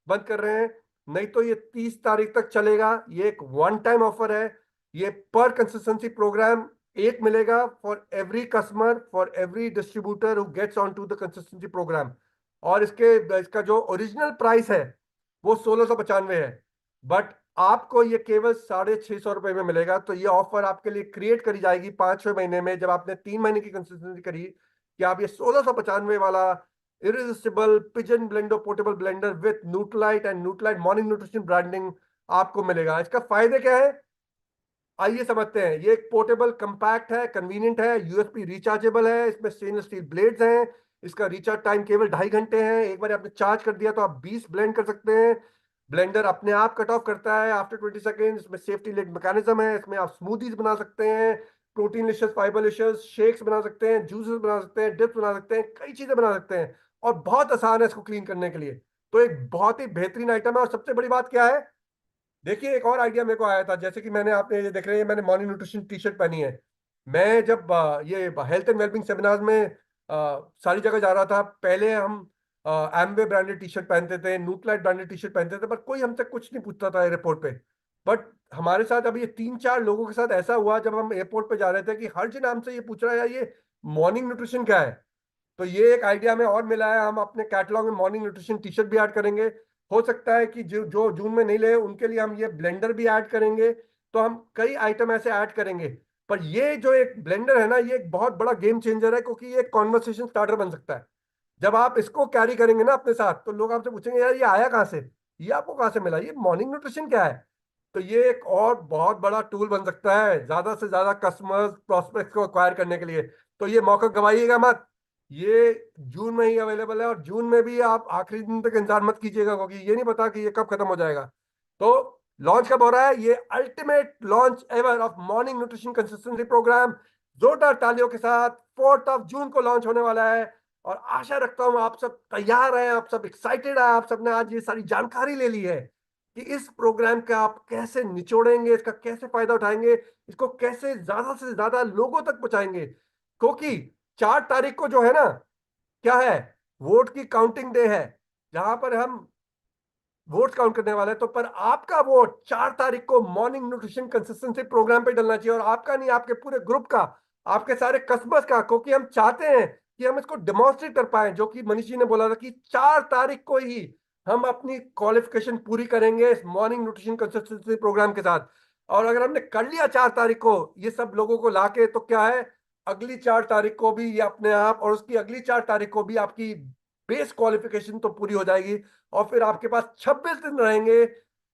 बंद कर रहे हैं। नहीं तो ये 30 तारीख तक चलेगा, ये एक वन टाइम ऑफर है। ये पर कंसिस्टेंसी प्रोग्राम एक मिलेगा for every customer, for every distributor who gets on to the consistency programme. और इसका जो ओरिजिनल प्राइस है वो 1695 है, बट आपको ये केवल 650 रुपए में मिलेगा। तो ये ऑफर आपके लिए क्रिएट करी जाएगी 5-6 महीने में, जब आपने 3 महीने की कंसिस्टेंसी करी, कि आप ये 1695 वाला irresistible Pigeon Blendo portable blender with Nutralite and Nutralite morning nutrition branding आपको मिलेगा। इसका फायदे क्या है, आइए समझते हैं। ये एक पोर्टेबल कंपैक्ट है, कन्वीनियंट है, यूएसबी रिचार्जेबल है, इसमें स्टेनलेस स्टील ब्लेड्स हैं, इसका रिचार्ज टाइम केवल 2.5 घंटे है। एक बार आपने चार्ज कर दिया तो आप 20 ब्लेंड कर सकते हैं। ब्लेंडर अपने आप कट ऑफ करता है आफ्टर 20 सेकेंड। इसमें सेफ्टी लिड मैकेनिज्म है, इसमें आप स्मूदीज बना सकते हैं, protein Licious, fibre Licious shakes बना सकते हैं, जूसेस बना सकते हैं, डिप्स बना सकते हैं, कई चीजें बना सकते हैं, और बहुत आसान है इसको क्लीन करने के लिए। तो एक बहुत ही बेहतरीन आइटम है। और सबसे बड़ी बात क्या है, देखिए एक और आइडिया मेरे को आया था, जैसे कि मैंने, आपने ये देख रहे हैं, मैंने मॉर्निंग न्यूट्रिशन टी शर्ट पहनी है। मैं जब ये हेल्थ एंड वेलबिंग सेमिनार में सारी जगह जा रहा था, पहले हम एमवे ब्रांडेड टी शर्ट पहनते थे, न्यूट्रालाइट ब्रांडेड टी शर्ट पहनते थे, पर कोई हमसे कुछ नहीं पूछता था एयरपोर्ट पे। बट हमारे साथ अभी ये 3-4 लोगों के साथ ऐसा हुआ, जब हम एयरपोर्ट पे जा रहे थे, कि हर जन हमसे ये पूछ रहा है, यार ये मॉर्निंग न्यूट्रिशन क्या है। तो ये एक आइडिया में और मिला है, हम अपने कैटलॉग में मॉर्निंग न्यूट्रिशन टी शर्ट भी ऐड करेंगे। हो सकता है कि जो जो जून में नहीं ले उनके लिए हम ये ब्लेंडर भी ऐड करेंगे। तो हम कई आइटम ऐसे ऐड करेंगे। पर ये जो एक ब्लेंडर है ना, ये एक बहुत बड़ा गेम चेंजर है, क्योंकि ये एक कॉन्वर्सेशन स्टार्टर बन सकता है। जब आप इसको कैरी करेंगे ना अपने साथ, तो लोग आपसे पूछेंगे, यार ये आया कहाँ से, ये आपको कहाँ से मिला, ये मॉर्निंग न्यूट्रिशन क्या है। तो ये एक और बहुत बड़ा टूल बन सकता है ज्यादा से ज्यादा कस्टमर्स प्रोस्पेक्ट्स को अक्वायर करने के लिए। तो ये मौका गवाइएगा मत। ये जून में ही अवेलेबल है, और जून में भी आप आखिरी दिन तक इंतजार मत कीजिएगा, क्योंकि ये नहीं पता कि ये कब खत्म हो जाएगा। तो लॉन्च कब हो रहा है, ये ultimate launch ever of morning nutrition consistency programme, जोरदार तालियों के साथ 4 जून को लॉन्च होने वाला है। और आशा रखता हूं आप सब तैयार हैं, आप सब एक्साइटेड हैं, आप सबने आज ये सारी जानकारी ले ली है कि इस प्रोग्राम का आप कैसे निचोड़ेंगे, इसका कैसे फायदा उठाएंगे, इसको कैसे ज्यादा से ज्यादा लोगों तक पहुंचाएंगे। क्योंकि 4 तारीख को जो है ना, क्या है, वोट की काउंटिंग डे है, जहां पर हम वोट काउंट करने वाले हैं। तो पर आपका वोट 4 तारीख को मॉर्निंग न्यूट्रिशन कंसिस्टेंसी प्रोग्राम पे डलना चाहिए, और आपका नहीं, आपके पूरे ग्रुप का, आपके सारे कस्बस का, क्योंकि हम चाहते हैं कि हम इसको डेमोन्स्ट्रेट कर पाए, जो कि मनीष जी ने बोला था कि 4 तारीख को ही हम अपनी क्वालिफिकेशन पूरी करेंगे इस मॉर्निंग न्यूट्रिशन कंसिस्टेंसी प्रोग्राम के साथ। और अगर हमने कर लिया 4 तारीख को ये सब लोगों को लाके, तो क्या है, अगली 4 तारीख को भी ये अपने आप, और उसकी अगली 4 तारीख को भी आपकी बेस क्वालिफिकेशन तो पूरी हो जाएगी। और फिर आपके पास 26 दिन रहेंगे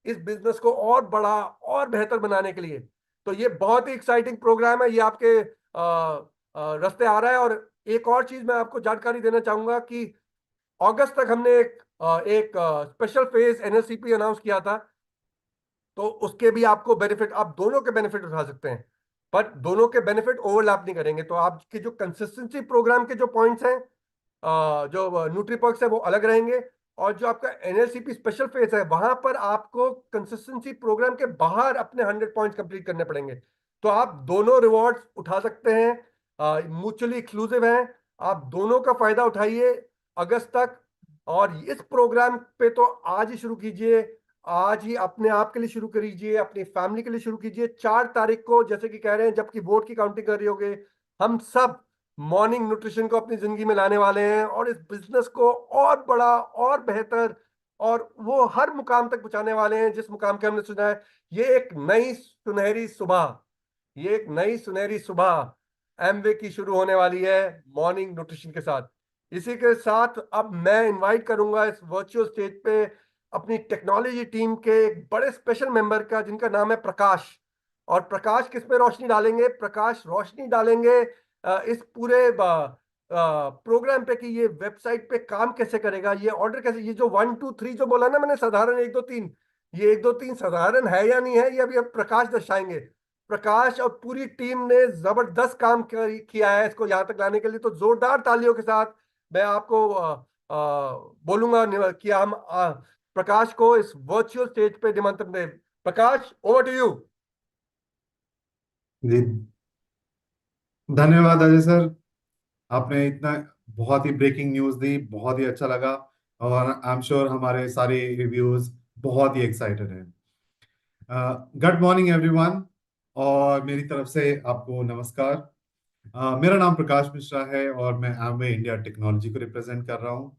इस बिजनेस को और बड़ा और बेहतर बनाने के लिए। तो ये बहुत ही एक्साइटिंग प्रोग्राम है, ये आपके रास्ते आ रहा है। और एक और चीज मैं आपको जानकारी देना चाहूंगा कि अगस्त तक हमने एक स्पेशल फेज एनएलसीपी अनाउंस किया था। तो उसके भी आपको बेनिफिट, आप दोनों के बेनिफिट उठा सकते हैं, पर दोनों के बेनिफिट ओवरलैप नहीं करेंगे। तो आपके जो कंसिस्टेंसी प्रोग्राम के जो पॉइंट्स हैं, जो न्यूट्रीपर्क्स है, वो अलग रहेंगे। और जो आपका एनएलसीपी स्पेशल फेज है, वहां पर आपको कंसिस्टेंसी प्रोग्राम के बाहर अपने 100 पॉइंट्स कंप्लीट करने पड़ेंगे। तो आप दोनों रिवॉर्ड्स उठा सकते हैं, म्यूचुअली एक्सक्लूसिव हैं। आप दोनों का फायदा उठाइए अगस्त तक। और इस प्रोग्राम पे तो आज ही शुरू कीजिए, आज ही अपने आप के लिए शुरू करिए, अपनी फैमिली के लिए शुरू कीजिए। 4 तारीख को, जैसे कि कह रहे हैं, जबकि वोट की काउंटिंग कर रही होगे, हम सब मॉर्निंग न्यूट्रिशन को अपनी जिंदगी में लाने वाले हैं, और इस बिजनेस को और बड़ा और बेहतर और वो हर मुकाम तक पहुंचाने वाले हैं जिस मुकाम के हमने सुना है। ये एक नई सुनहरी सुबह, ये एक नई सुनहरी सुबह एमवे की शुरू होने वाली है मॉर्निंग न्यूट्रिशन के साथ। इसी के साथ अब मैं इनवाइट करूंगा इस वर्चुअल स्टेज पे अपनी टेक्नोलॉजी टीम के एक बड़े स्पेशल मेंबर का, जिनका नाम है प्रकाश। और प्रकाश किस पे रोशनी डालेंगे, प्रकाश रोशनी डालेंगे इस पूरे प्रोग्राम पे, कि ये वेबसाइट पे काम कैसे करेगा, ये ऑर्डर कैसे, ये जो 1 2 3 जो बोला ना मैंने, साधारण 1 2 3, ये 1 2 3 साधारण है या नहीं है, ये अभी अब प्रकाश दर्शाएंगे। प्रकाश और पूरी टीम ने जबरदस्त काम किया है इसको यहाँ तक लाने के लिए। तो जोरदार तालियों के साथ मैं आपको बोलूंगा कि हम प्रकाश को इस वर्चुअल स्टेज पे निमंत्रण दें। प्रकाश, ओवर टू यू। जी, धन्यवाद अजय सर। आपने इतना बहुत ही ब्रेकिंग न्यूज़ दी, बहुत ही अच्छा लगा। और आई एम श्योर हमारे सारे रिव्यूज बहुत ही एक्साइटेड हैं। गुड मॉर्निंग एवरीवन, और मेरी तरफ से आपको नमस्कार। मेरा नाम प्रकाश मिश्रा है और मैं एमवे इंडिया टेक्नोलॉजी को रिप्रेजेंट कर रहा हूँ।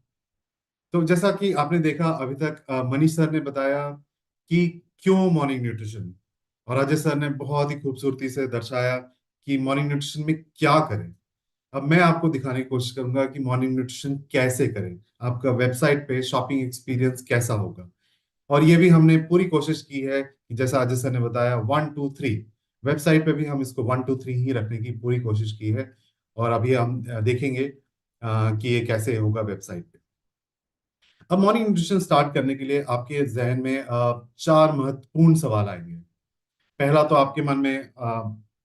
तो जैसा कि आपने देखा अभी तक, मनीष सर ने बताया कि क्यों मॉर्निंग न्यूट्रिशन, और अजय सर ने बहुत ही खूबसूरती से दर्शाया कि मॉर्निंग न्यूट्रिशन में क्या करें। अब मैं आपको दिखाने की कोशिश करूंगा कि मॉर्निंग न्यूट्रिशन कैसे करें, आपका वेबसाइट पे शॉपिंग एक्सपीरियंस कैसा होगा। और ये भी हमने पूरी कोशिश की है कि जैसा अजय सर ने बताया 1 2 3, वेबसाइट पे भी हम इसको 1 2 3 ही रखने की पूरी कोशिश की है। और अभी हम देखेंगे कि ये कैसे होगा वेबसाइट पे। अब मॉर्निंग न्यूट्रिशन स्टार्ट करने के लिए आपके जहन में 4 महत्वपूर्ण सवाल आएंगे। पहला तो आपके मन में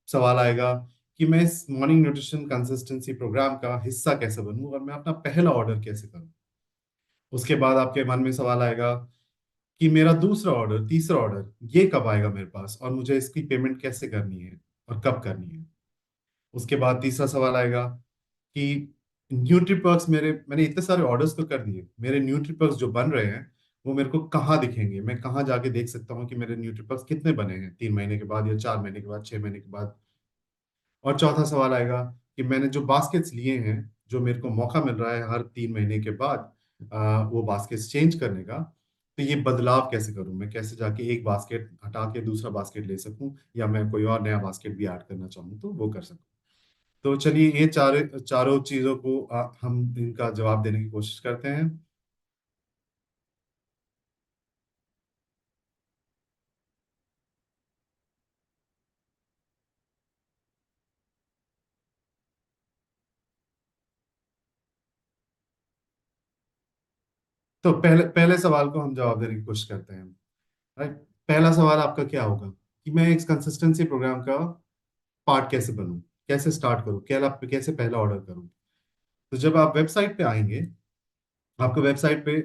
सवाल आएगा कि मैं इस मॉर्निंग न्यूट्रिशन कंसिस्टेंसी प्रोग्राम का हिस्सा कैसे बनूं और मैं अपना पहला ऑर्डर कैसे करूं। उसके बाद आपके मन में सवाल आएगा कि मेरा दूसरा ऑर्डर, तीसरा ऑर्डर ये कब आएगा मेरे पास, और मुझे इसकी पेमेंट कैसे करनी है और कब करनी है। उसके बाद तीसरा सवाल आएगा कि न्यूट्रीपर्क्स, मैंने इतने सारे ऑर्डर्स तो कर दिए, मेरे न्यूट्रीपर्क्स जो बन रहे हैं वो मेरे को कहाँ दिखेंगे, मैं कहाँ जाके देख सकता हूँ कि मेरे न्यूट्रीपर्क्स कितने बने हैं, 3 महीने के बाद या 4 महीने के बाद, 6 महीने के बाद। और चौथा सवाल आएगा कि मैंने जो बास्केट्स लिए हैं, जो मेरे को मौका मिल रहा है हर 3 महीने के बाद वो बास्केट्स चेंज करने का, तो ये बदलाव कैसे करूं, मैं कैसे जाके एक बास्केट हटा के दूसरा बास्केट ले सकूं, या मैं कोई और नया बास्केट भी ऐड करना चाहूँ तो वो कर सकूं। तो चलिए ये चारों चीजों को हम इनका जवाब देने की कोशिश करते हैं। तो पहले पहले सवाल को हम जवाब देने की कोशिश करते हैं। राइट। पहला सवाल आपका क्या होगा कि मैं एक कंसिस्टेंसी प्रोग्राम का पार्ट कैसे बनूं, कैसे स्टार्ट करूं, कैसे पहला ऑर्डर करूं। तो जब आप वेबसाइट पे आएंगे, आपको वेबसाइट पे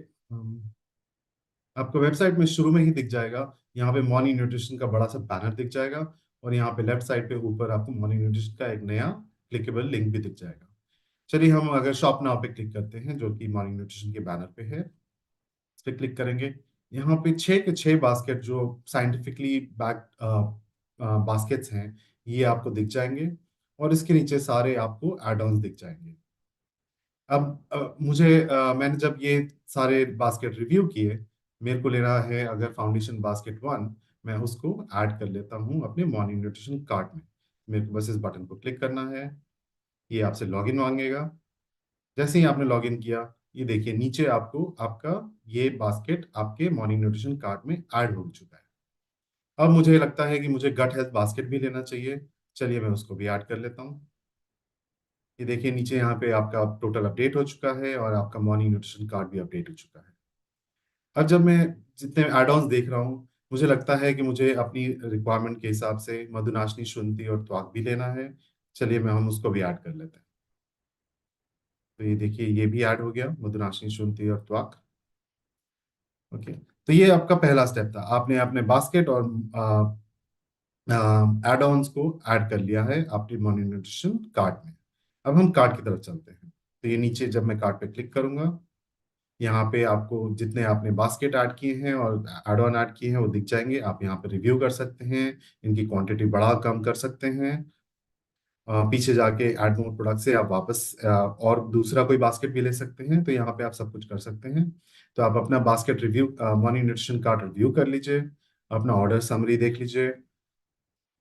आपको वेबसाइट में शुरू में ही दिख जाएगा, यहाँ पे मॉर्निंग न्यूट्रिशन का बड़ा सा बैनर दिख जाएगा, और यहाँ पे लेफ्ट साइड पे ऊपर आपको मॉर्निंग न्यूट्रिशन का एक नया क्लिकेबल लिंक भी दिख जाएगा। चलिए हम अगर शॉप नाउ पे क्लिक करते हैं, जो कि मॉर्निंग न्यूट्रिशन के बैनर पे है, इस पे क्लिक करेंगे। यहाँ पे 6 के 6 बास्केट जो साइंटिफिकली बैक्ड बास्केट्स हैं, ये आपको दिख जाएंगे, और इसके नीचे सारे आपको एड ऑन्स दिख जाएंगे। अब मैंने जब ये सारे बास्केट रिव्यू किए, मेरे को लेना है अगर फाउंडेशन बास्केट 1, मैं उसको ऐड कर लेता हूँ अपने मॉर्निंग न्यूट्रिशन कार्ट में। मेरे को बस इस बटन को क्लिक करना है, ये आपसे लॉगिन मांगेगा। जैसे ही आपने लॉगिन किया, ये देखिए नीचे आपको आपका ये बास्केट आपके मॉर्निंग न्यूट्रिशन कार्ट में ऐड हो चुका है। अब मुझे लगता है कि मुझे गट हेल्थ बास्केट भी लेना चाहिए, चलिए मैं उसको भी ऐड कर लेता हूँ। ये देखिए नीचे यहाँ पे आपका टोटल अपडेट हो चुका है, और आपका मॉर्निंग न्यूट्रिशन कार्ड भी अपडेट हो चुका है। अब जब मैं जितने एड ऑन्स देख रहा हूँ, मुझे लगता है कि मुझे अपनी रिक्वायरमेंट के हिसाब से मधुनाशनी, शुंठी और त्वाक भी लेना है। चलिए मैं हम उसको भी ऐड कर लेते हैं। तो ये देखिए ये भी ऐड हो गया, मधुनाशनी, शुंठी और त्वाक। ओके। तो ये आपका पहला स्टेप था, आपने अपने बास्केट और एड ऑन्स को ऐड कर लिया है आपकी मॉर्निंग न्यूट्रिशन कार्ट में। अब हम कार्ट की तरफ चलते हैं। तो ये नीचे जब मैं कार्ट पे क्लिक करूंगा, यहाँ पे आपको जितने आपने बास्केट ऐड किए हैं और एड ऑन ऐड किए हैं वो दिख जाएंगे। आप यहाँ पे रिव्यू कर सकते हैं, इनकी क्वांटिटी बढ़ा कम कर सकते हैं। पीछे जाके ऐड मोर प्रोडक्ट से आप वापस और दूसरा कोई बास्केट भी ले सकते हैं, तो यहाँ पे आप सब कुछ कर सकते हैं। तो आप अपना basket review, morning nutrition cart review कर लीजिए, अपना ऑर्डर समरी देख लीजिए,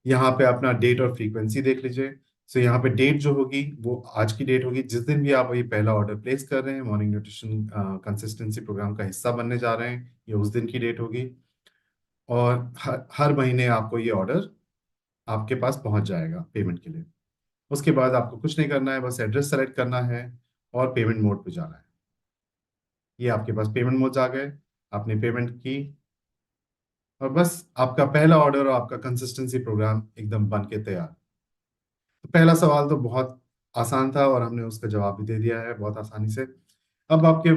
यहाँ पे अपना डेट और फ्रीक्वेंसी देख लीजिए। सो यहाँ पे डेट जो होगी वो आज की डेट होगी, जिस दिन भी आप ये पहला ऑर्डर प्लेस कर रहे हैं, मॉर्निंग न्यूट्रिशन कंसिस्टेंसी प्रोग्राम का हिस्सा बनने जा रहे हैं, ये उस दिन की डेट होगी। और हर महीने आपको ये ऑर्डर आपके पास पहुंच जाएगा पेमेंट के लिए। उसके बाद आपको कुछ नहीं करना है, बस एड्रेस सेलेक्ट करना है और पेमेंट मोड पे जाना है। ये आपके पास पेमेंट मोड आ गए, आपने पेमेंट की, और बस आपका पहला ऑर्डर और आपका कंसिस्टेंसी प्रोग्राम एकदम बन के तैयार। तो पहला सवाल तो बहुत आसान था, और हमने उसका जवाब भी दे दिया है बहुत आसानी से। अब आपके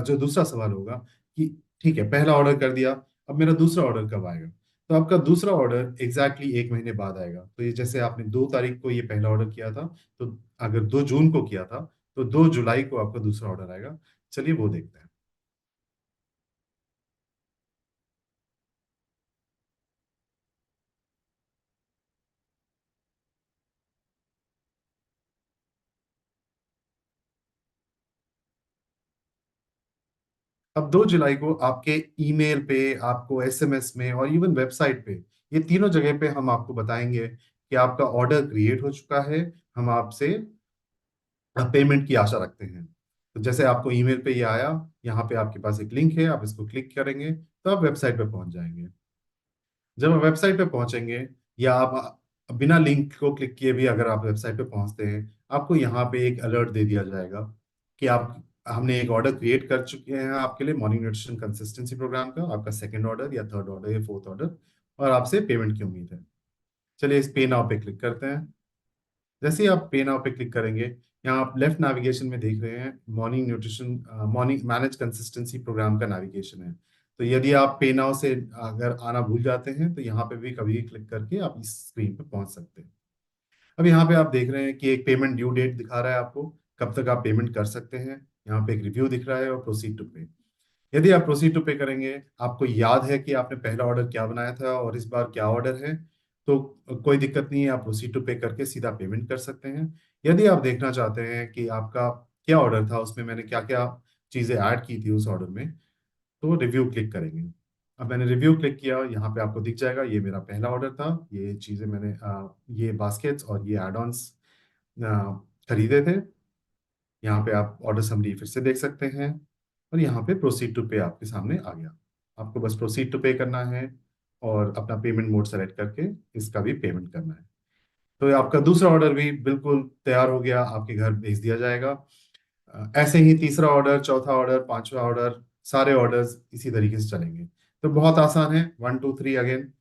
जो दूसरा सवाल होगा कि ठीक है पहला ऑर्डर कर दिया, अब मेरा दूसरा ऑर्डर कब आएगा। तो आपका दूसरा ऑर्डर एग्जैक्टली 1 महीने बाद आएगा। तो ये जैसे आपने 2 तारीख को ये पहला ऑर्डर किया था, तो अगर 2 जून को किया था, तो 2 जुलाई को आपका दूसरा ऑर्डर आएगा। चलिए वो देखते हैं। अब 2 जुलाई को आपके ईमेल पे, आपको एसएमएस में, और इवन वेबसाइट पे, ये तीनों जगह पे हम आपको बताएंगे कि आपका ऑर्डर क्रिएट हो चुका है। हम आपसे पेमेंट की आशा रखते हैं। तो जैसे आपको ईमेल पे ये आया, यहाँ पे आपके पास एक लिंक है, आप इसको क्लिक करेंगे तो आप वेबसाइट पे पहुंच जाएंगे। जब आप वेबसाइट पे पहुंचेंगे, या आप बिना लिंक को क्लिक किए भी अगर आप वेबसाइट पे पहुंचते हैं, आपको यहाँ पे एक अलर्ट दे दिया जाएगा कि आप हमने एक ऑर्डर क्रिएट कर चुके हैं आपके लिए मॉर्निंग न्यूट्रिशन कंसिस्टेंसी प्रोग्राम का, आपका सेकंड ऑर्डर या थर्ड ऑर्डर या फोर्थ ऑर्डर, और आपसे पेमेंट की उम्मीद है। चलिए इस पे नाउ पे क्लिक करते हैं। जैसे ही आप पे नाउ पे क्लिक करेंगे, यहाँ आप लेफ्ट नेविगेशन में देख रहे हैं morning nutrition, morning manage consistency programme का नेविगेशन है। तो यदि आप पे नाउ से अगर आना भूल जाते हैं तो यहाँ पे भी कभी क्लिक करके आप इस स्क्रीन पे पहुंच सकते हैं। अब यहाँ पे आप देख रहे हैं कि एक पेमेंट ड्यू डेट दिखा रहा है आपको, कब तक आप पेमेंट कर सकते हैं। यहाँ पे एक रिव्यू दिख रहा है और प्रोसीड टू पे। यदि आप प्रोसीड टू पे करेंगे, आपको याद है कि आपने पहला ऑर्डर क्या बनाया था और इस बार क्या ऑर्डर है, तो कोई दिक्कत नहीं है, आप प्रोसीड टू पे करके सीधा पेमेंट कर सकते हैं। यदि आप देखना चाहते हैं कि आपका क्या ऑर्डर था, उसमें मैंने क्या क्या चीज़ें ऐड की थी उस ऑर्डर में, तो रिव्यू क्लिक करेंगे। अब मैंने रिव्यू क्लिक किया, यहाँ पे आपको दिख जाएगा ये मेरा पहला ऑर्डर था, ये चीज़ें मैंने ये बास्केट्स और ये एड ऑन्स खरीदे थे। यहाँ पे आप ऑर्डर समरी फिर से देख सकते हैं और यहाँ पे प्रोसीड टू पे आपके सामने आ गया। आपको बस प्रोसीड टू पे करना है और अपना पेमेंट मोड सेलेक्ट करके इसका भी पेमेंट करना है। तो आपका दूसरा ऑर्डर भी बिल्कुल तैयार हो गया, आपके घर भेज दिया जाएगा। ऐसे ही तीसरा ऑर्डर, चौथा ऑर्डर, पांचवा ऑर्डर, सारे ऑर्डर्स इसी तरीके से चलेंगे। तो बहुत आसान है, 1 2 3 अगेन।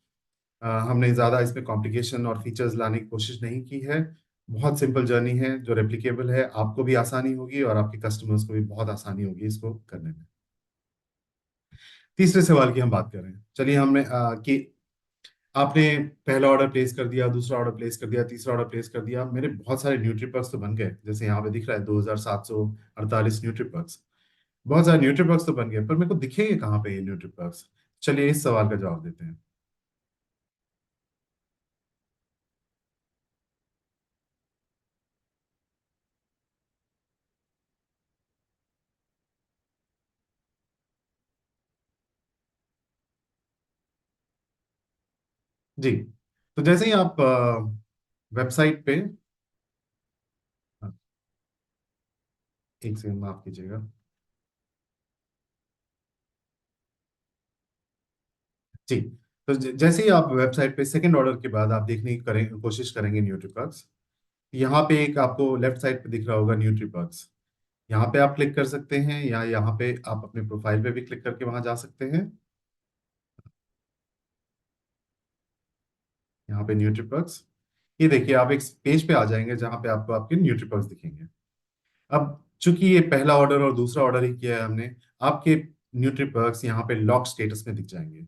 हमने ज़्यादा इसमें कॉम्प्लिकेशन और फीचर्स लाने की कोशिश नहीं की है। बहुत सिंपल जर्नी है जो रेप्लिकेबल है, आपको भी आसानी होगी और आपके कस्टमर्स को भी बहुत आसानी होगी इसको करने में। तीसरे सवाल की हम बात करें, चलिए हमने कि आपने पहला ऑर्डर प्लेस कर दिया, दूसरा ऑर्डर प्लेस कर दिया, तीसरा ऑर्डर प्लेस कर दिया, मेरे बहुत सारे न्यूट्रीपक्स तो बन गए, जैसे यहाँ पे दिख रहा है 2748 न्यूट्रीपक्स। बहुत सारे न्यूट्रीपक्स तो बन गए, पर मेरे को दिखेंगे कहाँ पे ये न्यूट्रीपक्स? चलिए इस सवाल का जवाब देते हैं। जी, तो जैसे ही आप वेबसाइट पे, हाँ, एक सेकंड माफ कीजिएगा। जी, तो जैसे ही आप वेबसाइट पे सेकंड ऑर्डर के बाद आप देखने की कोशिश करेंगे न्यूट्रीपक्स, यहाँ पे एक आपको लेफ्ट साइड पे दिख रहा होगा न्यूट्रीपक्स। यहाँ पे आप क्लिक कर सकते हैं या यहाँ पे आप अपने प्रोफाइल पे भी क्लिक करके वहां जा सकते हैं। यहाँ पे न्यूट्रीपक्स, ये देखिए आप एक पेज पे आ जाएंगे जहाँ पे आपको आपके न्यूट्रीपक्स दिखेंगे। अब चूंकि ये पहला ऑर्डर और दूसरा ऑर्डर ही किया है हमने, आपके न्यूट्रीपक्स यहाँ पे लॉक स्टेटस में दिख जाएंगे।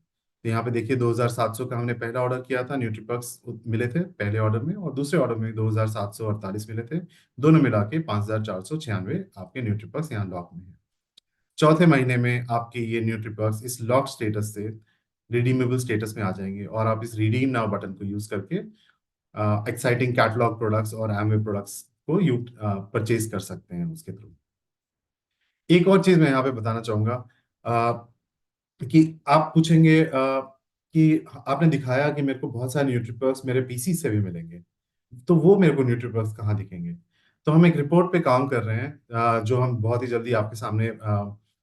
तो यहाँ पे देखिए 2700 का हमने पहला ऑर्डर किया था, न्यूट्रीपक्स मिले थे पहले ऑर्डर में, और दूसरे ऑर्डर में 2748 मिले थे। दोनों मिला के 5496 आपके न्यूट्रीपक्स यहाँ लॉक में है। चौथे महीने में आपके ये न्यूट्रीपक्स इस लॉक स्टेटस से रिडीमेबल स्टेटस में आ जाएंगे और आप इस रिडीम नाउ बटन को यूज करके एक्साइटिंग कैटलॉग प्रोडक्ट्स और एमवे प्रोडक्ट्स को यू परचेज कर सकते हैं उसके थ्रू। एक और चीज मैं यहाँ पे बताना चाहूंगा, कि आप पूछेंगे कि आपने दिखाया कि मेरे को बहुत सारे न्यूट्रीपर्क्स मेरे पीसी से भी मिलेंगे, तो वो मेरे को न्यूट्रीपर्क्स कहाँ दिखेंगे? तो हम एक रिपोर्ट पे काम कर रहे हैं, जो हम बहुत ही जल्दी आपके सामने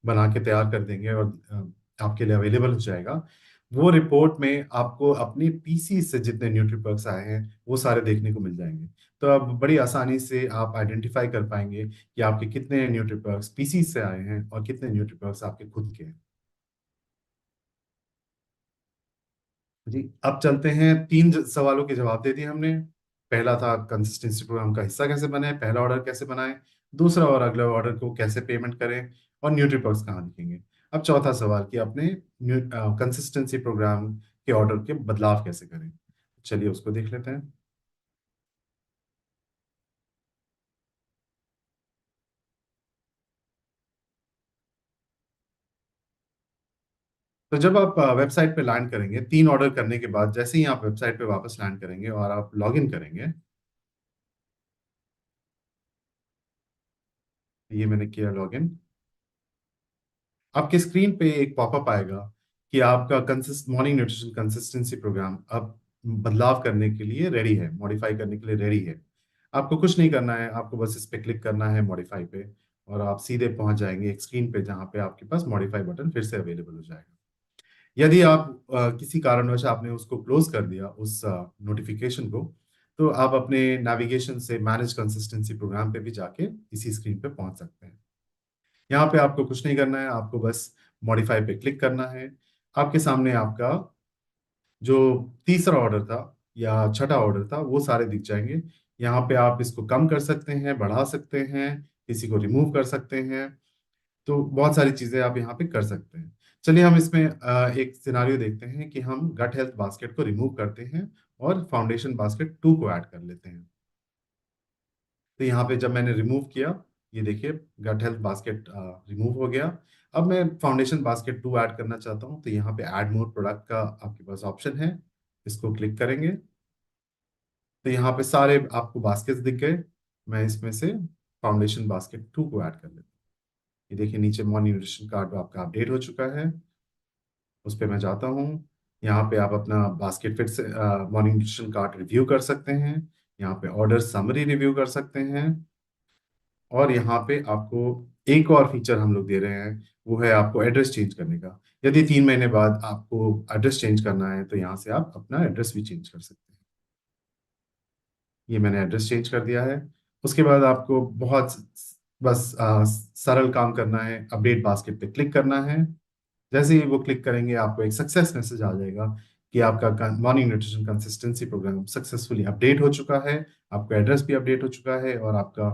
बना के तैयार कर देंगे और आपके लिए अवेलेबल हो जाएगा। वो रिपोर्ट में आपको अपने पीसी से जितने न्यूट्रीपर्क्स आए हैं वो सारे देखने को मिल जाएंगे। तो अब बड़ी आसानी से आप आइडेंटिफाई कर पाएंगे कि आपके कितने न्यूट्रीपर्क्स पीसी से आए हैं और कितने न्यूट्रीपर्क्स आपके खुद के हैं। जी, अब चलते हैं, तीन सवालों के जवाब दे दिए हमने। पहला था कंसिस्टेंसी प्रोग्राम का हिस्सा कैसे बने, पहला ऑर्डर कैसे बनाएं, दूसरा और अगले ऑर्डर को कैसे पेमेंट करें, और न्यूट्रीपर्क्स कहाँ दिखेंगे। अब चौथा सवाल कि अपने कंसिस्टेंसी प्रोग्राम के ऑर्डर के बदलाव कैसे करें। चलिए उसको देख लेते हैं। तो जब आप वेबसाइट पे लैंड करेंगे, तीन ऑर्डर करने के बाद जैसे ही आप वेबसाइट पे वापस लैंड करेंगे और आप लॉग इन करेंगे, ये मैंने किया लॉग इन। आपके स्क्रीन पे एक पॉपअप आएगा कि आपका मॉर्निंग न्यूट्रिशन कंसिस्टेंसी प्रोग्राम अब बदलाव करने के लिए रेडी है, मॉडिफाई करने के लिए रेडी है। आपको कुछ नहीं करना है, आपको बस इस पे क्लिक करना है मॉडिफाई पे, और आप सीधे पहुंच जाएंगे एक स्क्रीन पे जहां पे आपके पास मॉडिफाई बटन फिर से अवेलेबल हो जाएगा। यदि आप किसी कारणवश आपने उसको क्लोज कर दिया उस नोटिफिकेशन को, तो आप अपने नेविगेशन से मैनेज कंसिस्टेंसी प्रोग्राम पे भी जाके इसी स्क्रीन पे पहुंच सकते हैं। यहाँ पे आपको कुछ नहीं करना है, आपको बस मॉडिफाई पे क्लिक करना है। आपके सामने आपका जो तीसरा ऑर्डर था या छठा ऑर्डर था वो सारे दिख जाएंगे। यहाँ पे आप इसको कम कर सकते हैं, बढ़ा सकते हैं, किसी को रिमूव कर सकते हैं। तो बहुत सारी चीजें आप यहाँ पे कर सकते हैं। चलिए हम इसमें एक सिनारियो देखते हैं कि हम गट हेल्थ बास्केट को रिमूव करते हैं और फाउंडेशन बास्केट 2 को ऐड कर लेते हैं। तो यहाँ पे जब मैंने रिमूव किया, ये देखिए गट हेल्थ बास्केट रिमूव हो गया। अब मैं फाउंडेशन बास्केट 2 ऐड करना चाहता हूँ, तो यहाँ पे ऐड मोर प्रोडक्ट का आपके पास ऑप्शन है, इसको क्लिक करेंगे तो यहाँ पे सारे आपको बास्केट्स दिख गए। मैं इसमें से फाउंडेशन बास्केट 2 को ऐड कर लेता हूँ। ये देखिए नीचे मॉर्निंग न्यूट्रिशन कार्ड आपका अपडेट हो चुका है, उस पर मैं जाता हूँ। यहाँ पे आप अपना बास्केट फिट से मॉर्निंग न्यूट्रिशन कार्ड रिव्यू कर सकते हैं, यहाँ पे ऑर्डर समरी रिव्यू कर सकते हैं, और यहाँ पे आपको एक और फीचर हम लोग दे रहे हैं, वो है आपको एड्रेस चेंज करने का। यदि 3 महीने बाद आपको एड्रेस चेंज करना है तो यहाँ से आप अपना एड्रेस भी चेंज कर सकते हैं। ये मैंने एड्रेस चेंज कर दिया है। उसके बाद आपको बहुत बस सरल काम करना है, अपडेट बास्केट पे क्लिक करना है। जैसे ही वो क्लिक करेंगे आपको एक सक्सेस मैसेज आ जाएगा कि आपका morning nutrition consistency programme successfully update हो चुका है, आपका एड्रेस भी अपडेट हो चुका है और आपका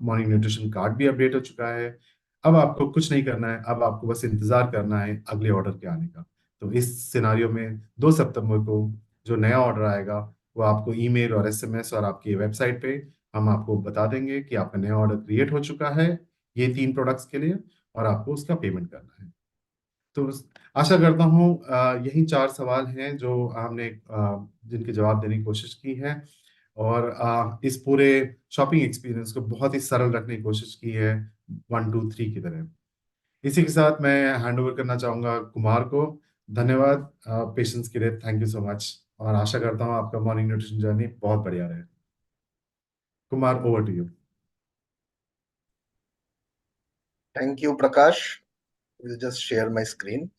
मॉर्निंग न्यूट्रिशन कार्ड भी अपडेट हो चुका है। अब आपको कुछ नहीं करना है, अब आपको बस इंतजार करना है अगले ऑर्डर के आने का। तो इस सिनारियो में 2 सितंबर को जो नया ऑर्डर आएगा वो आपको ईमेल और एसएमएस और आपकी वेबसाइट पे हम आपको बता देंगे कि आपका नया ऑर्डर क्रिएट हो चुका है ये 3 प्रोडक्ट्स के लिए, और आपको उसका पेमेंट करना है। तो आशा करता हूँ यही 4 सवाल हैं जो हमने जिनके जवाब देने की कोशिश की है, और इस पूरे शॉपिंग एक्सपीरियंस को बहुत ही सरल रखने की कोशिश की है 1 2 3 की तरह। इसी के साथ मैं हैंड ओवर करना चाहूंगा कुमार को। धन्यवाद पेशेंस के लिए, थैंक यू सो मच, और आशा करता हूँ आपका मॉर्निंग न्यूट्रिशन जर्नी बहुत बढ़िया रहे। Kumar, over to you. Thank you, Prakash. We'll just share my screen.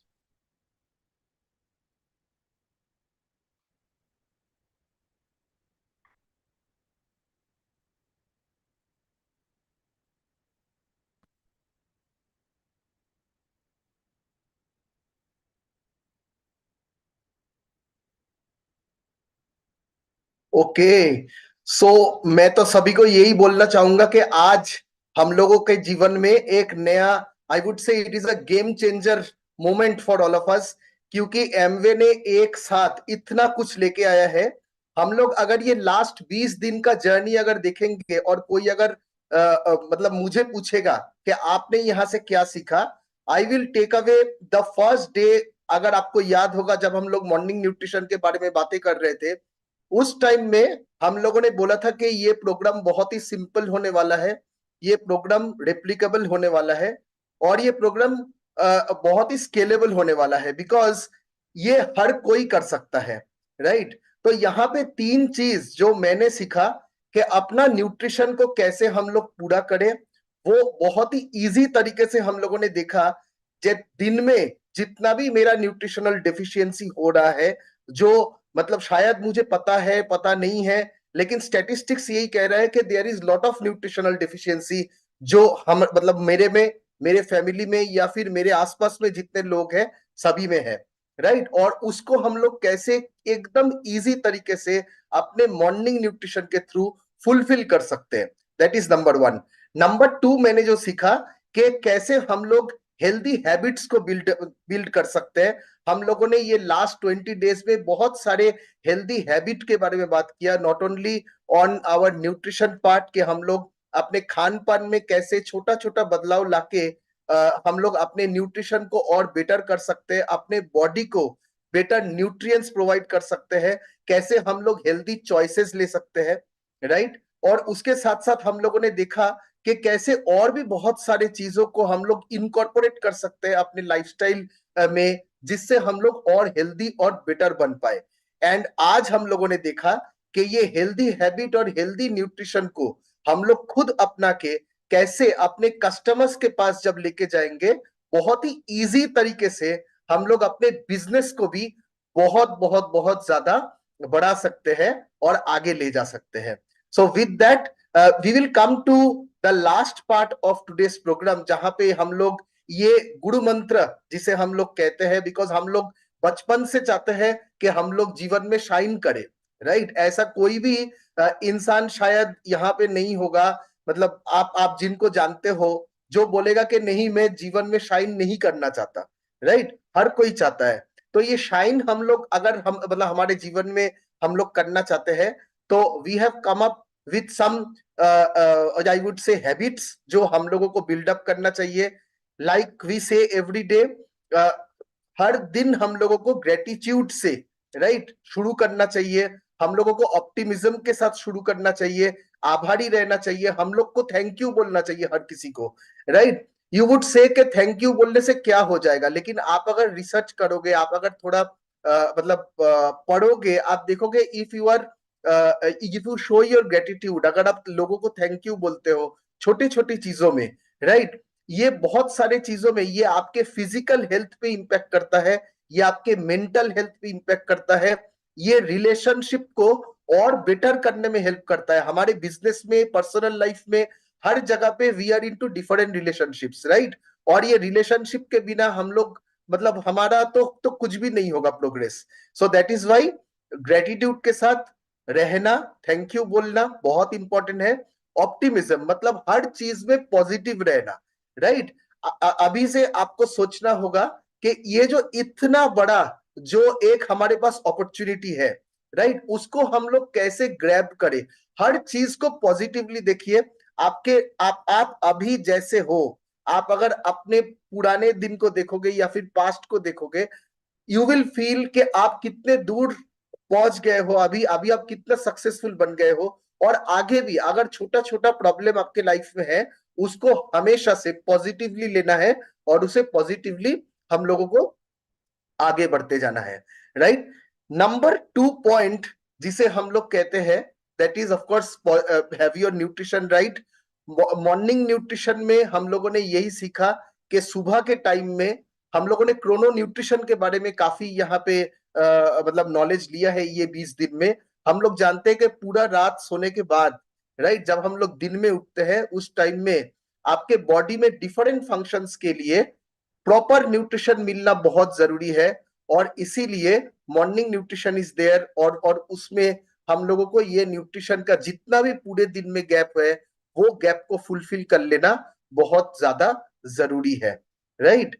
Okay, so मैं तो सभी को यही बोलना चाहूंगा कि आज हम लोगों के जीवन में एक नया, आई वुड से it is a game changer moment for all of us, क्योंकि एमवे ने एक साथ इतना कुछ लेके आया है। हम लोग अगर ये लास्ट 20 दिन का जर्नी अगर देखेंगे और कोई अगर मतलब मुझे पूछेगा कि आपने यहाँ से क्या सीखा, I will take away the first day. अगर आपको याद होगा जब हम लोग मॉर्निंग न्यूट्रिशन के बारे में बातें कर रहे थे, उस टाइम में हम लोगों ने बोला था कि ये प्रोग्राम बहुत ही सिंपल होने वाला है, ये प्रोग्राम रेप्लिकेबल होने वाला है, और ये प्रोग्राम बहुत ही स्केलेबल होने वाला है, बिकॉज ये हर कोई कर सकता है, राइट। तो यहाँ पे 3 चीज जो मैंने सीखा कि अपना न्यूट्रिशन को कैसे हम लोग पूरा करें, वो बहुत ही इजी तरीके से हम लोगों ने देखा। दिन में जितना भी मेरा न्यूट्रिशनल डेफिशिएंसी हो रहा है, जो मतलब शायद मुझे पता है पता नहीं है, लेकिन स्टैटिस्टिक्स यही कह रहा है कि there is lot of nutritional deficiency जो हम मतलब मेरे में, मेरे फैमिली में, या फिर मेरे आसपास में जितने लोग हैं सभी में है, राइट। और उसको हम लोग कैसे एकदम इजी तरीके से अपने मॉर्निंग न्यूट्रिशन के थ्रू फुलफिल कर सकते हैं, दैट इज नंबर 1। नंबर 2 मैंने जो सीखा कि कैसे हम लोग हेल्दी हैबिट्स को बिल्ड कर सकते हैं। हम लोगों ने ये लास्ट 20 डेज में बहुत सारे हेल्दी हैबिट के बारे में बात किया, not only on our nutrition part, के हम लोग अपने खान पान में कैसे छोटा छोटा बदलाव लाके हम लोग अपने न्यूट्रिशन को और बेटर कर सकते हैं, अपने बॉडी को बेटर न्यूट्रिएंट्स प्रोवाइड कर सकते हैं, कैसे हम लोग हेल्दी चॉइसेस ले सकते हैं, राइट। और उसके साथ साथ हम लोगों ने देखा कि कैसे और भी बहुत सारे चीजों को हम लोग इनकॉर्पोरेट कर सकते हैं अपने लाइफस्टाइल में, जिससे हम लोग और हेल्दी और बेटर बन पाए। एंड आज हम लोगों ने देखा कि ये हेल्दी हैबिट और हेल्दी न्यूट्रिशन को हम लोग खुद अपना के कैसे अपने कस्टमर्स के पास जब लेके जाएंगे, बहुत ही इजी तरीके से हम लोग अपने बिजनेस को भी बहुत बहुत बहुत ज्यादा बढ़ा सकते हैं और आगे ले जा सकते हैं। So with that we will come to the last part of today's programme, जहां पे हम लोग ये गुरु मंत्र जिसे हम लोग कहते हैं, बिकॉज हम लोग बचपन से चाहते हैं कि हम लोग जीवन में शाइन करें, राइट। ऐसा कोई भी इंसान शायद यहाँ पे नहीं होगा, मतलब आप जिनको जानते हो, जो बोलेगा कि नहीं मैं जीवन में शाइन नहीं करना चाहता, राइट? हर कोई चाहता है। तो ये शाइन हम लोग अगर हम मतलब हमारे जीवन में हम लोग करना चाहते हैं, तो we have come up with some I would say habits जो हम लोगों को बिल्डअप करना चाहिए। Like we say every day, हर दिन हम लोगों को ग्रेटिट्यूड से राइट शुरू करना चाहिए। हम लोगों को ऑप्टिमिज्म के साथ शुरू करना चाहिए, आभारी रहना चाहिए, हम लोग को थैंक यू बोलना चाहिए हर किसी को, राइट? यू वुड से कि थैंक यू बोलने से क्या हो जाएगा, लेकिन आप अगर रिसर्च करोगे, आप अगर थोड़ा पढ़ोगे, आप देखोगे if you show your gratitude, अगर आप लोगों को थैंक यू बोलते हो छोटी छोटी चीजों में, राइट, ये बहुत सारे चीजों में ये आपके फिजिकल हेल्थ पे इंपैक्ट करता है, ये आपके मेंटल हेल्थ पे इंपैक्ट करता है, ये रिलेशनशिप को और बेटर करने में हेल्प करता है। हमारे बिजनेस में, पर्सनल लाइफ में, हर जगह पे we are into different relationships, right? और ये रिलेशनशिप के बिना हम लोग मतलब हमारा तो कुछ भी नहीं होगा progress. So that is why gratitude के साथ रहना, थैंक यू बोलना बहुत इंपॉर्टेंट है। ऑप्टिमिज्म मतलब हर चीज में पॉजिटिव रहना, राइट? अभी से आपको सोचना होगा कि ये जो इतना बड़ा जो एक हमारे पास अपॉर्चुनिटी है, राइट, उसको हम लोग कैसे ग्रैब करें। हर चीज को पॉजिटिवली देखिए। आप अभी जैसे हो, आप अगर अपने पुराने दिन को देखोगे या फिर पास्ट को देखोगे, यू विल फील कि आप कितने दूर पहुंच गए हो, अभी अभी आप कितना सक्सेसफुल बन गए हो। और आगे भी अगर छोटा छोटा प्रॉब्लम आपके लाइफ में है, उसको हमेशा से पॉजिटिवली लेना है और उसे पॉजिटिवली हम लोगों को आगे बढ़ते जाना है, राइट? नंबर 2 पॉइंट जिसे हम लोग कहते हैं, that is of course have your nutrition right. Morning nutrition में हम लोगों ने यही सीखा कि सुबह के टाइम में हम लोगों ने क्रोनो न्यूट्रिशन के बारे में काफी यहाँ पे मतलब नॉलेज लिया है। ये 20 दिन में हम लोग जानते हैं कि पूरा रात सोने के बाद, राइट, जब हम लोग दिन में उठते हैं उस टाइम में आपके बॉडी में डिफरेंट फंक्शंस के लिए प्रॉपर न्यूट्रिशन मिलना बहुत जरूरी है। और इसीलिए मॉर्निंग न्यूट्रिशन इज देयर, और उसमें हम लोगों को ये न्यूट्रिशन का जितना भी पूरे दिन में गैप है, वो गैप को फुलफिल कर लेना बहुत ज्यादा जरूरी है, राइट?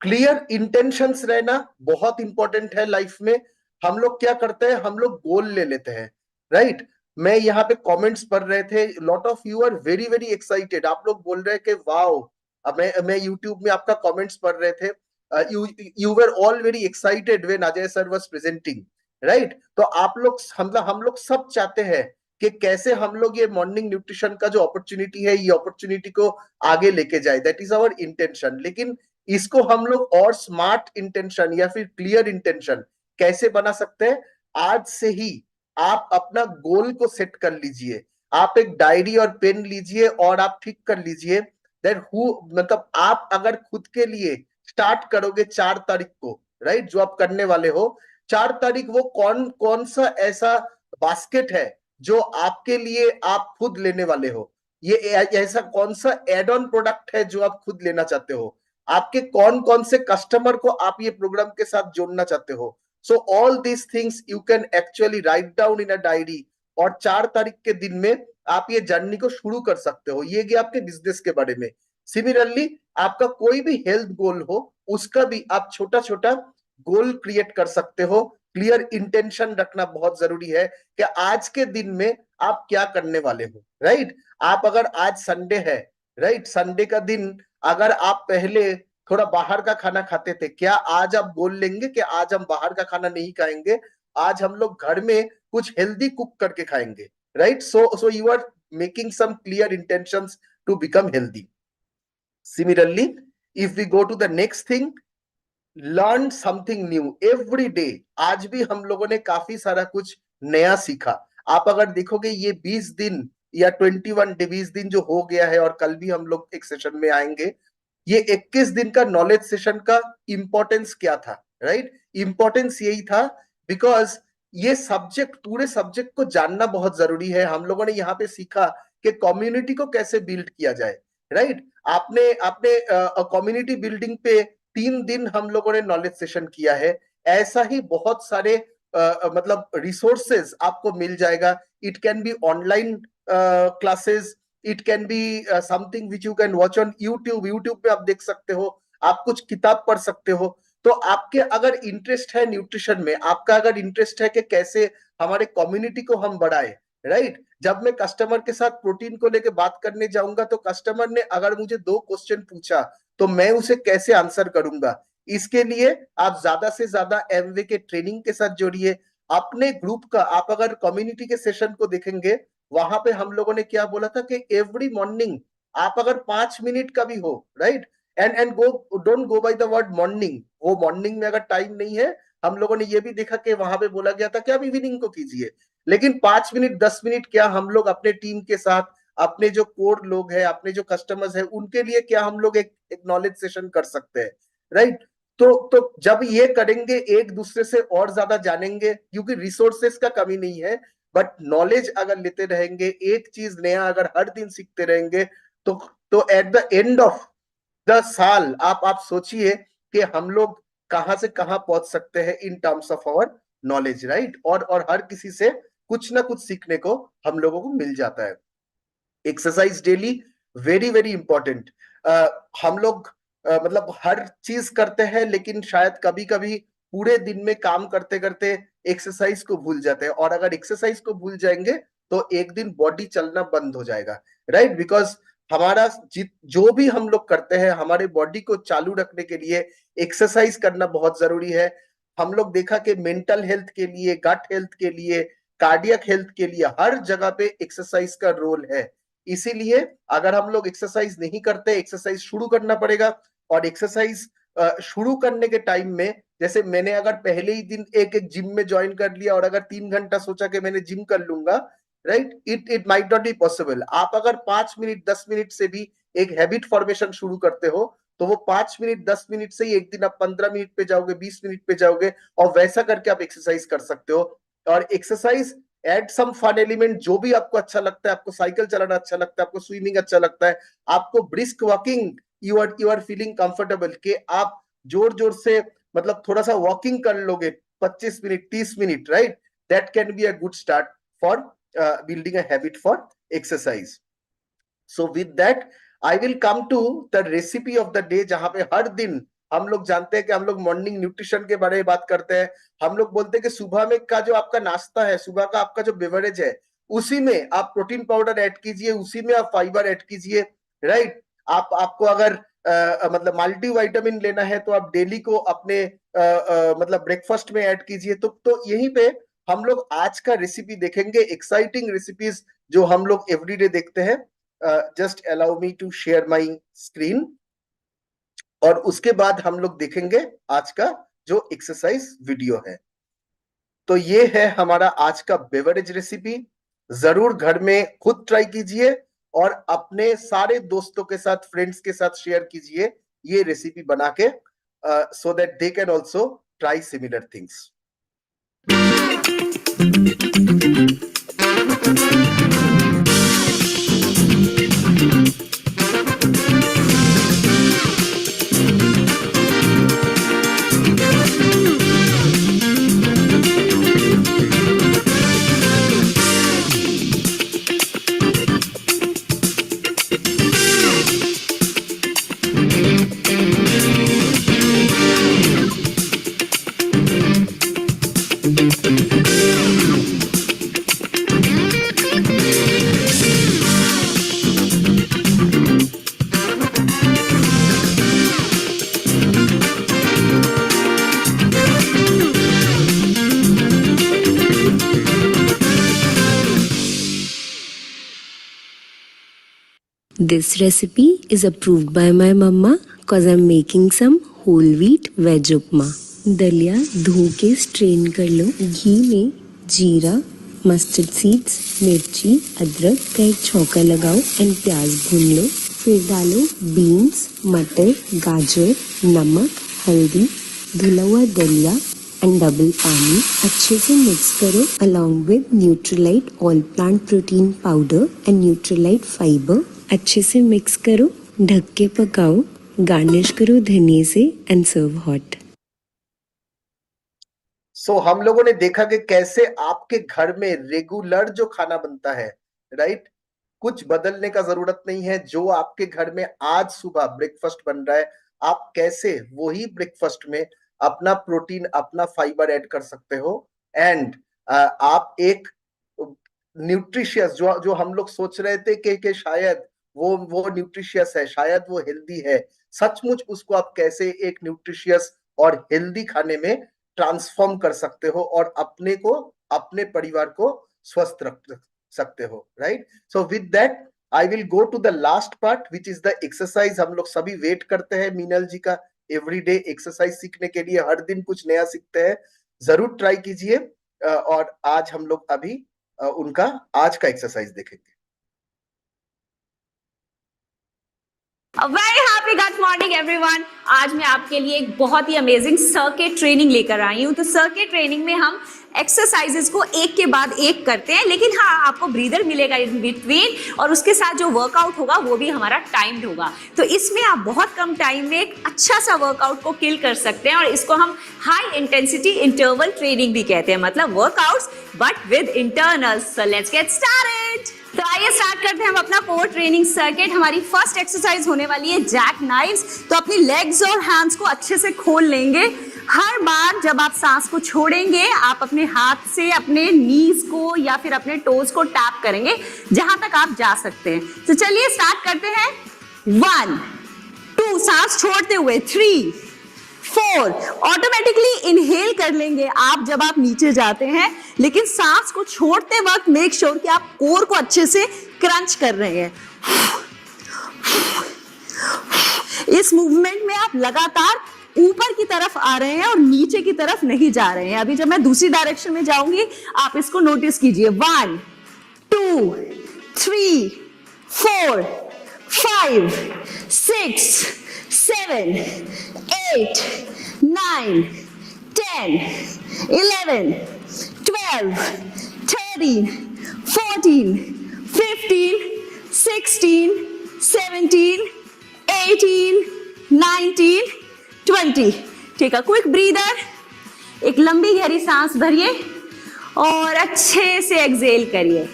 क्लियर इंटेंशंस रहना बहुत इंपॉर्टेंट है लाइफ में। हम लोग क्या करते हैं, हम लोग गोल ले लेते हैं, राइट? मैं यहाँ पे कमेंट्स पढ़ रहे थे, lot of you are very very excited, आप लोग बोल रहे हैं कि वाओ। अब मैं यूट्यूब में आपका कमेंट्स पढ़ रहे थे, you were all very excited when Ajay sir was presenting, right? तो आप लोग हम लोग सब चाहते हैं कि कैसे हम लोग ये मॉर्निंग न्यूट्रिशन का जो अपॉर्चुनिटी है, ये अपॉर्चुनिटी को आगे लेके जाए, दैट इज आवर इंटेंशन। लेकिन इसको हम लोग और स्मार्ट इंटेंशन या फिर क्लियर इंटेंशन कैसे बना सकते हैं? आज से ही आप अपना गोल को सेट कर लीजिए, आप एक डायरी और पेन लीजिए और आप ठीक कर लीजिए दैट मतलब आप अगर खुद के लिए स्टार्ट करोगे 4 तारीख को, राइट, जो आप करने वाले हो 4 तारीख, वो कौन कौन सा ऐसा बास्केट है जो आपके लिए आप खुद लेने वाले हो, ये ऐसा कौन सा एड ऑन प्रोडक्ट है जो आप खुद लेना चाहते हो, आपके कौन कौन से कस्टमर को आप ये प्रोग्राम के साथ जोड़ना चाहते हो। So all these things you can actually write down in a diary, और 4 तारीख के दिन में आप ये जर्नी को शुरू कर सकते हो। ये गया आपके बिजनेस के बारे में। सिमिलरली आपका कोई भी हेल्थ गोल हो, उसका भी आप छोटा छोटा गोल क्रिएट कर सकते हो। क्लियर इंटेंशन रखना बहुत जरूरी है कि आज के दिन में आप क्या करने वाले हो, राइट? आप अगर आज संडे है, राइट, संडे का दिन अगर आप पहले थोड़ा बाहर का खाना खाते थे, क्या आज आप बोल लेंगे कि आज हम बाहर का खाना नहीं खाएंगे, आज हम लोग घर में कुछ हेल्दी कुक करके खाएंगे, right? So you are making some clear intentions to become healthy. Similarly, if we go to the next thing, learn something new every day। आज भी हम लोगों ने काफी सारा कुछ नया सीखा। आप अगर देखोगे ये 20 दिन या 21 डे 20 दिन जो हो गया है, और कल भी हम लोग एक सेशन में आएंगे, ये 21 दिन का नॉलेज सेशन का इंपॉर्टेंस क्या था, राइट? इंपॉर्टेंस यही था बिकॉज ये सब्जेक्ट, पूरे सब्जेक्ट को जानना बहुत जरूरी है। हम लोगों ने यहाँ पे सीखा कि कम्युनिटी को कैसे बिल्ड किया जाए, राइट? आपने आपने कम्युनिटी बिल्डिंग पे 3 दिन हम लोगों ने नॉलेज सेशन किया है। ऐसा ही बहुत सारे मतलब रिसोर्सेज आपको मिल जाएगा। it can be online classes, it can be something which you can watch on YouTube पे आप देख सकते हो, आप कुछ किताब पढ़ सकते हो। तो आपके अगर इंटरेस्ट है न्यूट्रिशन में, आपका अगर इंटरेस्ट है कि कैसे हमारे कम्युनिटी को हम बढ़ाए, राइट? जब मैं कस्टमर के साथ प्रोटीन को लेके बात करने जाऊंगा तो कस्टमर ने अगर मुझे 2 क्वेश्चन पूछा तो मैं उसे कैसे आंसर करूंगा, इसके लिए आप ज्यादा से ज्यादा एमवे के ट्रेनिंग के साथ जोड़िए। अपने ग्रुप का, आप अगर कम्युनिटी के सेशन को देखेंगे, वहां पे हम लोगों ने क्या बोला था कि एवरी मॉर्निंग आप अगर 5 मिनट का भी हो, right, and go, don't go by the word morning, वो मॉर्निंग में अगर टाइम नहीं है, हम लोगों ने ये भी देखा कि वहां पे बोला गया था कि आप इवनिंग को कीजिए, लेकिन 5 मिनट 10 मिनट क्या हम लोग अपने टीम के साथ, अपने जो कोर लोग हैं, अपने जो कस्टमर्स हैं, उनके लिए क्या हम लोग एक नॉलेज सेशन कर सकते हैं, राइट? तो जब ये करेंगे एक दूसरे से और ज्यादा जानेंगे, क्योंकि रिसोर्सेस का कमी नहीं है, बट नॉलेज अगर लेते रहेंगे, एक चीज नया अगर हर दिन सीखते रहेंगे, तो at the end of the साल आप सोचिए कि हम लोग कहां से कहां पहुंच सकते हैं in terms of our knowledge, right? और हर किसी से कुछ ना कुछ सीखने को हम लोगों को मिल जाता है। Exercise daily, very very important. हम लोग मतलब हर चीज करते हैं, लेकिन शायद कभी कभी पूरे दिन में काम करते करते एक्सरसाइज को भूल जाते हैं, और अगर एक्सरसाइज को भूल जाएंगे तो एक दिन बॉडी चलना बंद हो जाएगा, राइट? बिकॉज हमारा जो भी हम लोग करते हैं, हमारे बॉडी को चालू रखने के लिए एक्सरसाइज करना बहुत जरूरी है। हम लोग देखा कि मेंटल हेल्थ के लिए, गट हेल्थ के लिए, कार्डियक हेल्थ के लिए हर जगह पे एक्सरसाइज का रोल है। इसीलिए अगर हम लोग एक्सरसाइज नहीं करते, एक्सरसाइज शुरू करना पड़ेगा। और एक्सरसाइज शुरू करने के टाइम में, जैसे मैंने अगर पहले ही दिन एक जिम में ज्वाइन कर लिया और अगर 3 घंटा सोचा कि मैंने जिम कर लूंगा, right, it might not be possible. आप अगर 5 मिनट 10 मिनट से भी एक हैबिट फॉर्मेशन शुरू करते हो, तो वो 5 मिनट 10 मिनट से ही एक दिन आप 15 मिनट पे जाओगे, 20 मिनट पे जाओगे, और वैसा करके आप एक्सरसाइज कर सकते हो। और exercise add some fun element, जो भी आपको अच्छा लगता है, आपको साइकिल चलाना अच्छा लगता है, आपको स्विमिंग अच्छा लगता है, आपको brisk walking, you are feeling comfortable कि आप जोर जोर से मतलब थोड़ा सा वॉकिंग कर लोगे 25 minute 30 minute, right? That can be a good start for building a habit for exercise. So with that I will come to the recipe of the day, जहां पे हर दिन हम लोग जानते हैं कि हम लोग मॉर्निंग न्यूट्रिशन के बारे में बात करते हैं। हम लोग बोलते हैं कि सुबह में का जो आपका नाश्ता है, सुबह का आपका जो बेवरेज है, उसी में आप प्रोटीन पाउडर ऐड कीजिए, उसी में आप फाइबर ऐड कीजिए, राइट? आपको अगर मतलब मल्टी विटामिन लेना है तो आप डेली को अपने मतलब ब्रेकफास्ट में ऐड कीजिए। तो यहीं पे हम लोग आज का रेसिपी देखेंगे, एक्साइटिंग रेसिपीज जो हम लोग एवरीडे देखते हैं। Just allow me to share my screen, और उसके बाद हम लोग देखेंगे आज का जो एक्सरसाइज वीडियो है। तो ये है हमारा आज का बेवरेज रेसिपी। जरूर घर में खुद ट्राई कीजिए और अपने सारे दोस्तों के साथ, फ्रेंड्स के साथ शेयर कीजिए ये रेसिपी बना के, so that they can also try similar things. This recipe is approved by my mama cause I'm making some whole wheat veg उपमा। दलिया धो के स्ट्रेन कर लो, घी में जीरा, मस्टर्ड सीड्स, मिर्ची, अदरक का एक छौंका लगाओ एंड प्याज भून लो। फिर डालो बीन्स, मटर, गाजर, नमक, हल्दी, धुला हुआ दलिया एंड डबल पानी। अच्छे से मिक्स करो along with Nutrilite all plant protein powder and Nutrilite fibre. अच्छे से मिक्स करो, ढक के पकाओ, गार्निश करो धनिया से एंड सर्व हॉट। सो हम लोगों ने देखा कि कैसे आपके घर में रेगुलर जो खाना बनता है, राइट, कुछ बदलने का जरूरत नहीं है। जो आपके घर में आज सुबह ब्रेकफास्ट बन रहा है, आप कैसे वही ब्रेकफास्ट में अपना प्रोटीन, अपना फाइबर ऐड कर सकते हो, एंड आप एक न्यूट्रिशियस, जो हम लोग सोच रहे थे कि शायद वो न्यूट्रिशियस है, शायद वो हेल्दी है, सचमुच उसको आप कैसे एक न्यूट्रिशियस और हेल्दी खाने में ट्रांसफॉर्म कर सकते हो और अपने को, अपने परिवार को स्वस्थ रख सकते हो, right. So with that I will go to the last part which is the exercise. हम लोग सभी वेट करते हैं मीनल जी का एवरीडे एक्सरसाइज सीखने के लिए, हर दिन कुछ नया सीखते हैं, जरूर ट्राई कीजिए। और आज हम लोग अभी उनका आज का एक्सरसाइज देखेंगे। Very happy good morning everyone. आज मैं आपके लिए एक बहुत ही अमेजिंग सर्किट ट्रेनिंग लेकर आई हूँ। तो सर्किट ट्रेनिंग में हम एक्सरसाइजेस को एक के बाद एक करते हैं, लेकिन हाँ, आपको ब्रीदर मिलेगा इन बिटवीन, और उसके साथ जो वर्कआउट होगा वो भी हमारा टाइम्ड होगा। तो इसमें आप बहुत कम टाइम में एक अच्छा सा वर्कआउट को किल कर सकते हैं, और इसको हम हाई इंटेंसिटी इंटरवल ट्रेनिंग भी कहते हैं, मतलब workouts but with internals. So let's get started. तो आइए स्टार्ट करते हैं हम अपना कोर ट्रेनिंग सर्किट। हमारी फर्स्ट एक्सरसाइज होने वाली है जैक नाइव्स। तो अपनी लेग्स और हैंड्स को अच्छे से खोल लेंगे। हर बार जब आप सांस को छोड़ेंगे, आप अपने हाथ से अपने नीज को या फिर अपने टोज को टैप करेंगे जहां तक आप जा सकते हैं। तो चलिए स्टार्ट करते हैं। 1 2 सांस छोड़ते हुए, 3 4 ऑटोमेटिकली इनहेल कर लेंगे आप जब आप नीचे जाते हैं, लेकिन सांस को छोड़ते वक्त मेक श्योर कि आप कोर को अच्छे से क्रंच कर रहे हैं। इस मूवमेंट में आप लगातार ऊपर की तरफ आ रहे हैं और नीचे की तरफ नहीं जा रहे हैं। अभी जब मैं दूसरी डायरेक्शन में जाऊंगी, आप इसको नोटिस कीजिए। 1 2 3 4 5 6 7 8 9 10 11 12 13 14 15 16 17 18 19 20। ठीक है, क्विक ब्रीदर। एक लंबी गहरी सांस भरिए और अच्छे से एक्सहेल करिए।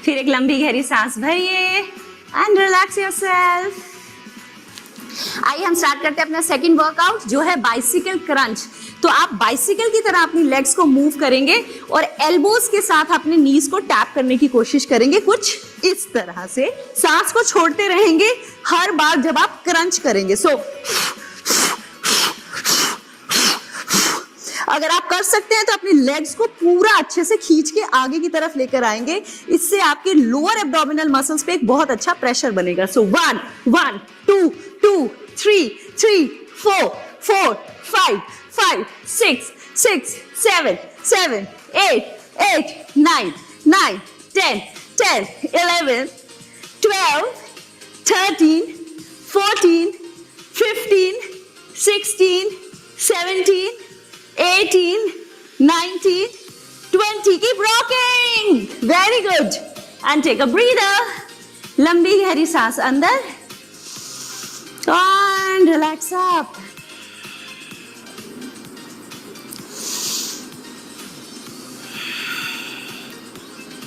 फिर एक लंबी गहरी सांस भरिए एंड रिलैक्स योरसेल्फ। आइए हम स्टार्ट करते हैं अपना सेकंड वर्कआउट, जो है बाइसिकल क्रंच। तो आप बाइसिकल की तरह अपनी लेग्स को मूव करेंगे और एल्बोज के साथ अपने नीज को टैप करने की कोशिश करेंगे, कुछ इस तरह से। सांस को छोड़ते रहेंगे हर बार जब आप क्रंच करेंगे। सो अगर आप कर सकते हैं तो अपनी लेग्स को पूरा अच्छे से खींच के आगे की तरफ लेकर आएंगे। इससे आपके लोअर एब्डोमिनल मसल्स पे एक बहुत अच्छा प्रेशर बनेगा। सो 1 1 2 2 3 3 4 4 5 5 6 6 7 7 8 8 9 9 10 10 11 12 13 14 15 16 17 18 19 20। Keep rocking. Very good. And take a breather. लंबी गहरी सांस अंदर and relax up.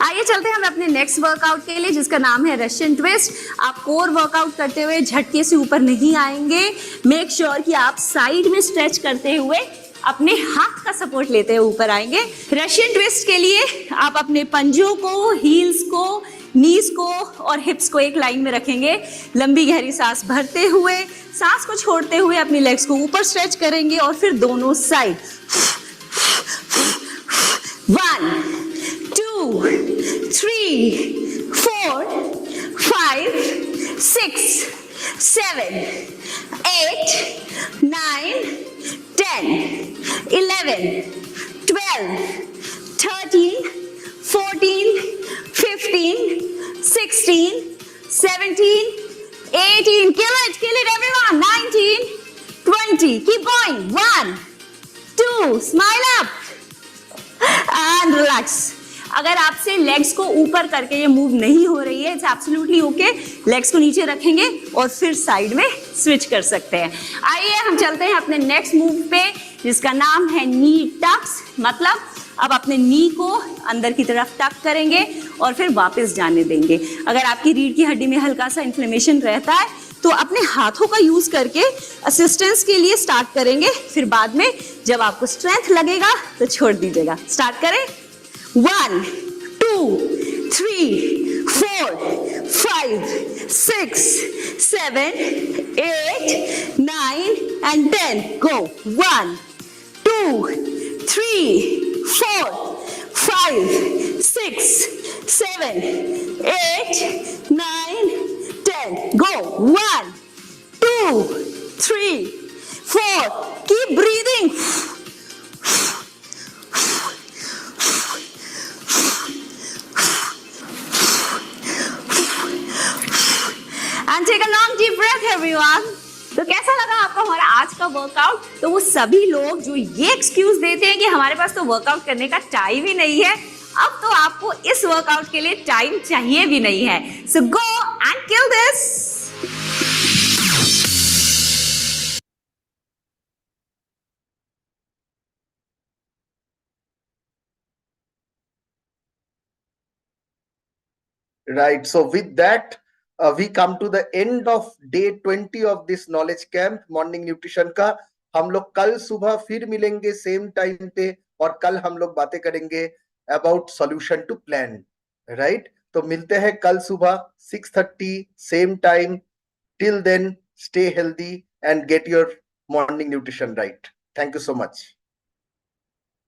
आइए चलते हैं हम अपने नेक्स्ट वर्कआउट के लिए, जिसका नाम है रशियन ट्विस्ट। आप कोर वर्कआउट करते हुए झटके से ऊपर नहीं आएंगे। मेक श्योर कि आप साइड में स्ट्रेच करते हुए अपने हाथ का सपोर्ट लेते हुए ऊपर आएंगे। रशियन ट्विस्ट के लिए आप अपने पंजों को, हील्स को, नीज को और हिप्स को एक लाइन में रखेंगे। लंबी गहरी सांस भरते हुए, सांस को छोड़ते हुए अपनी लेग्स को ऊपर स्ट्रेच करेंगे और फिर दोनों side. 1 2 3 4 5 6 7 8 9 10 11 12 13 14 15 16 17 18, kill it everyone, 19 20, keep going, 1 2, smile up and relax. अगर आपसे लेग्स को ऊपर करके ये मूव नहीं हो रही है, इट्स एब्सोल्युटली ओके। लेग्स को नीचे रखेंगे और फिर साइड में स्विच कर सकते हैं। आइए हम चलते हैं अपने नेक्स्ट मूव पे, जिसका नाम है नी टक्स। मतलब अब अपने नी को अंदर की तरफ टक करेंगे और फिर वापस जाने देंगे। अगर आपकी रीढ़ की हड्डी में हल्का सा इन्फ्लेमेशन रहता है तो अपने हाथों का यूज करके असिस्टेंस के लिए स्टार्ट करेंगे, फिर बाद में जब आपको स्ट्रेंथ लगेगा तो छोड़ दीजिएगा। स्टार्ट करें। 1 2 3 4 5 6 7 8 9 and 10 go। 1 2 3 4 5 6 7 8 9 10 go। 1 2 3 4 keep breathing। And take a long deep breath everyone। तो कैसा लगा आपको हमारा आज का वर्कआउट? तो वो सभी लोग जो ये एक्सक्यूज देते हैं कि हमारे पास तो वर्कआउट करने का टाइम ही नहीं है, अब तो आपको इस वर्कआउट के लिए टाइम चाहिए भी नहीं है। So go and kill this. Right. So with that, we come to the end of day 20 of this knowledge camp morning nutrition का। हम लोग कल सुबह फिर मिलेंगे सेम टाइम पे और कल हम लोग बातें करेंगे about solution to plan. Right, तो मिलते हैं कल सुबह 6:30 same time. Till then stay healthy and get your morning nutrition right. Thank you so much.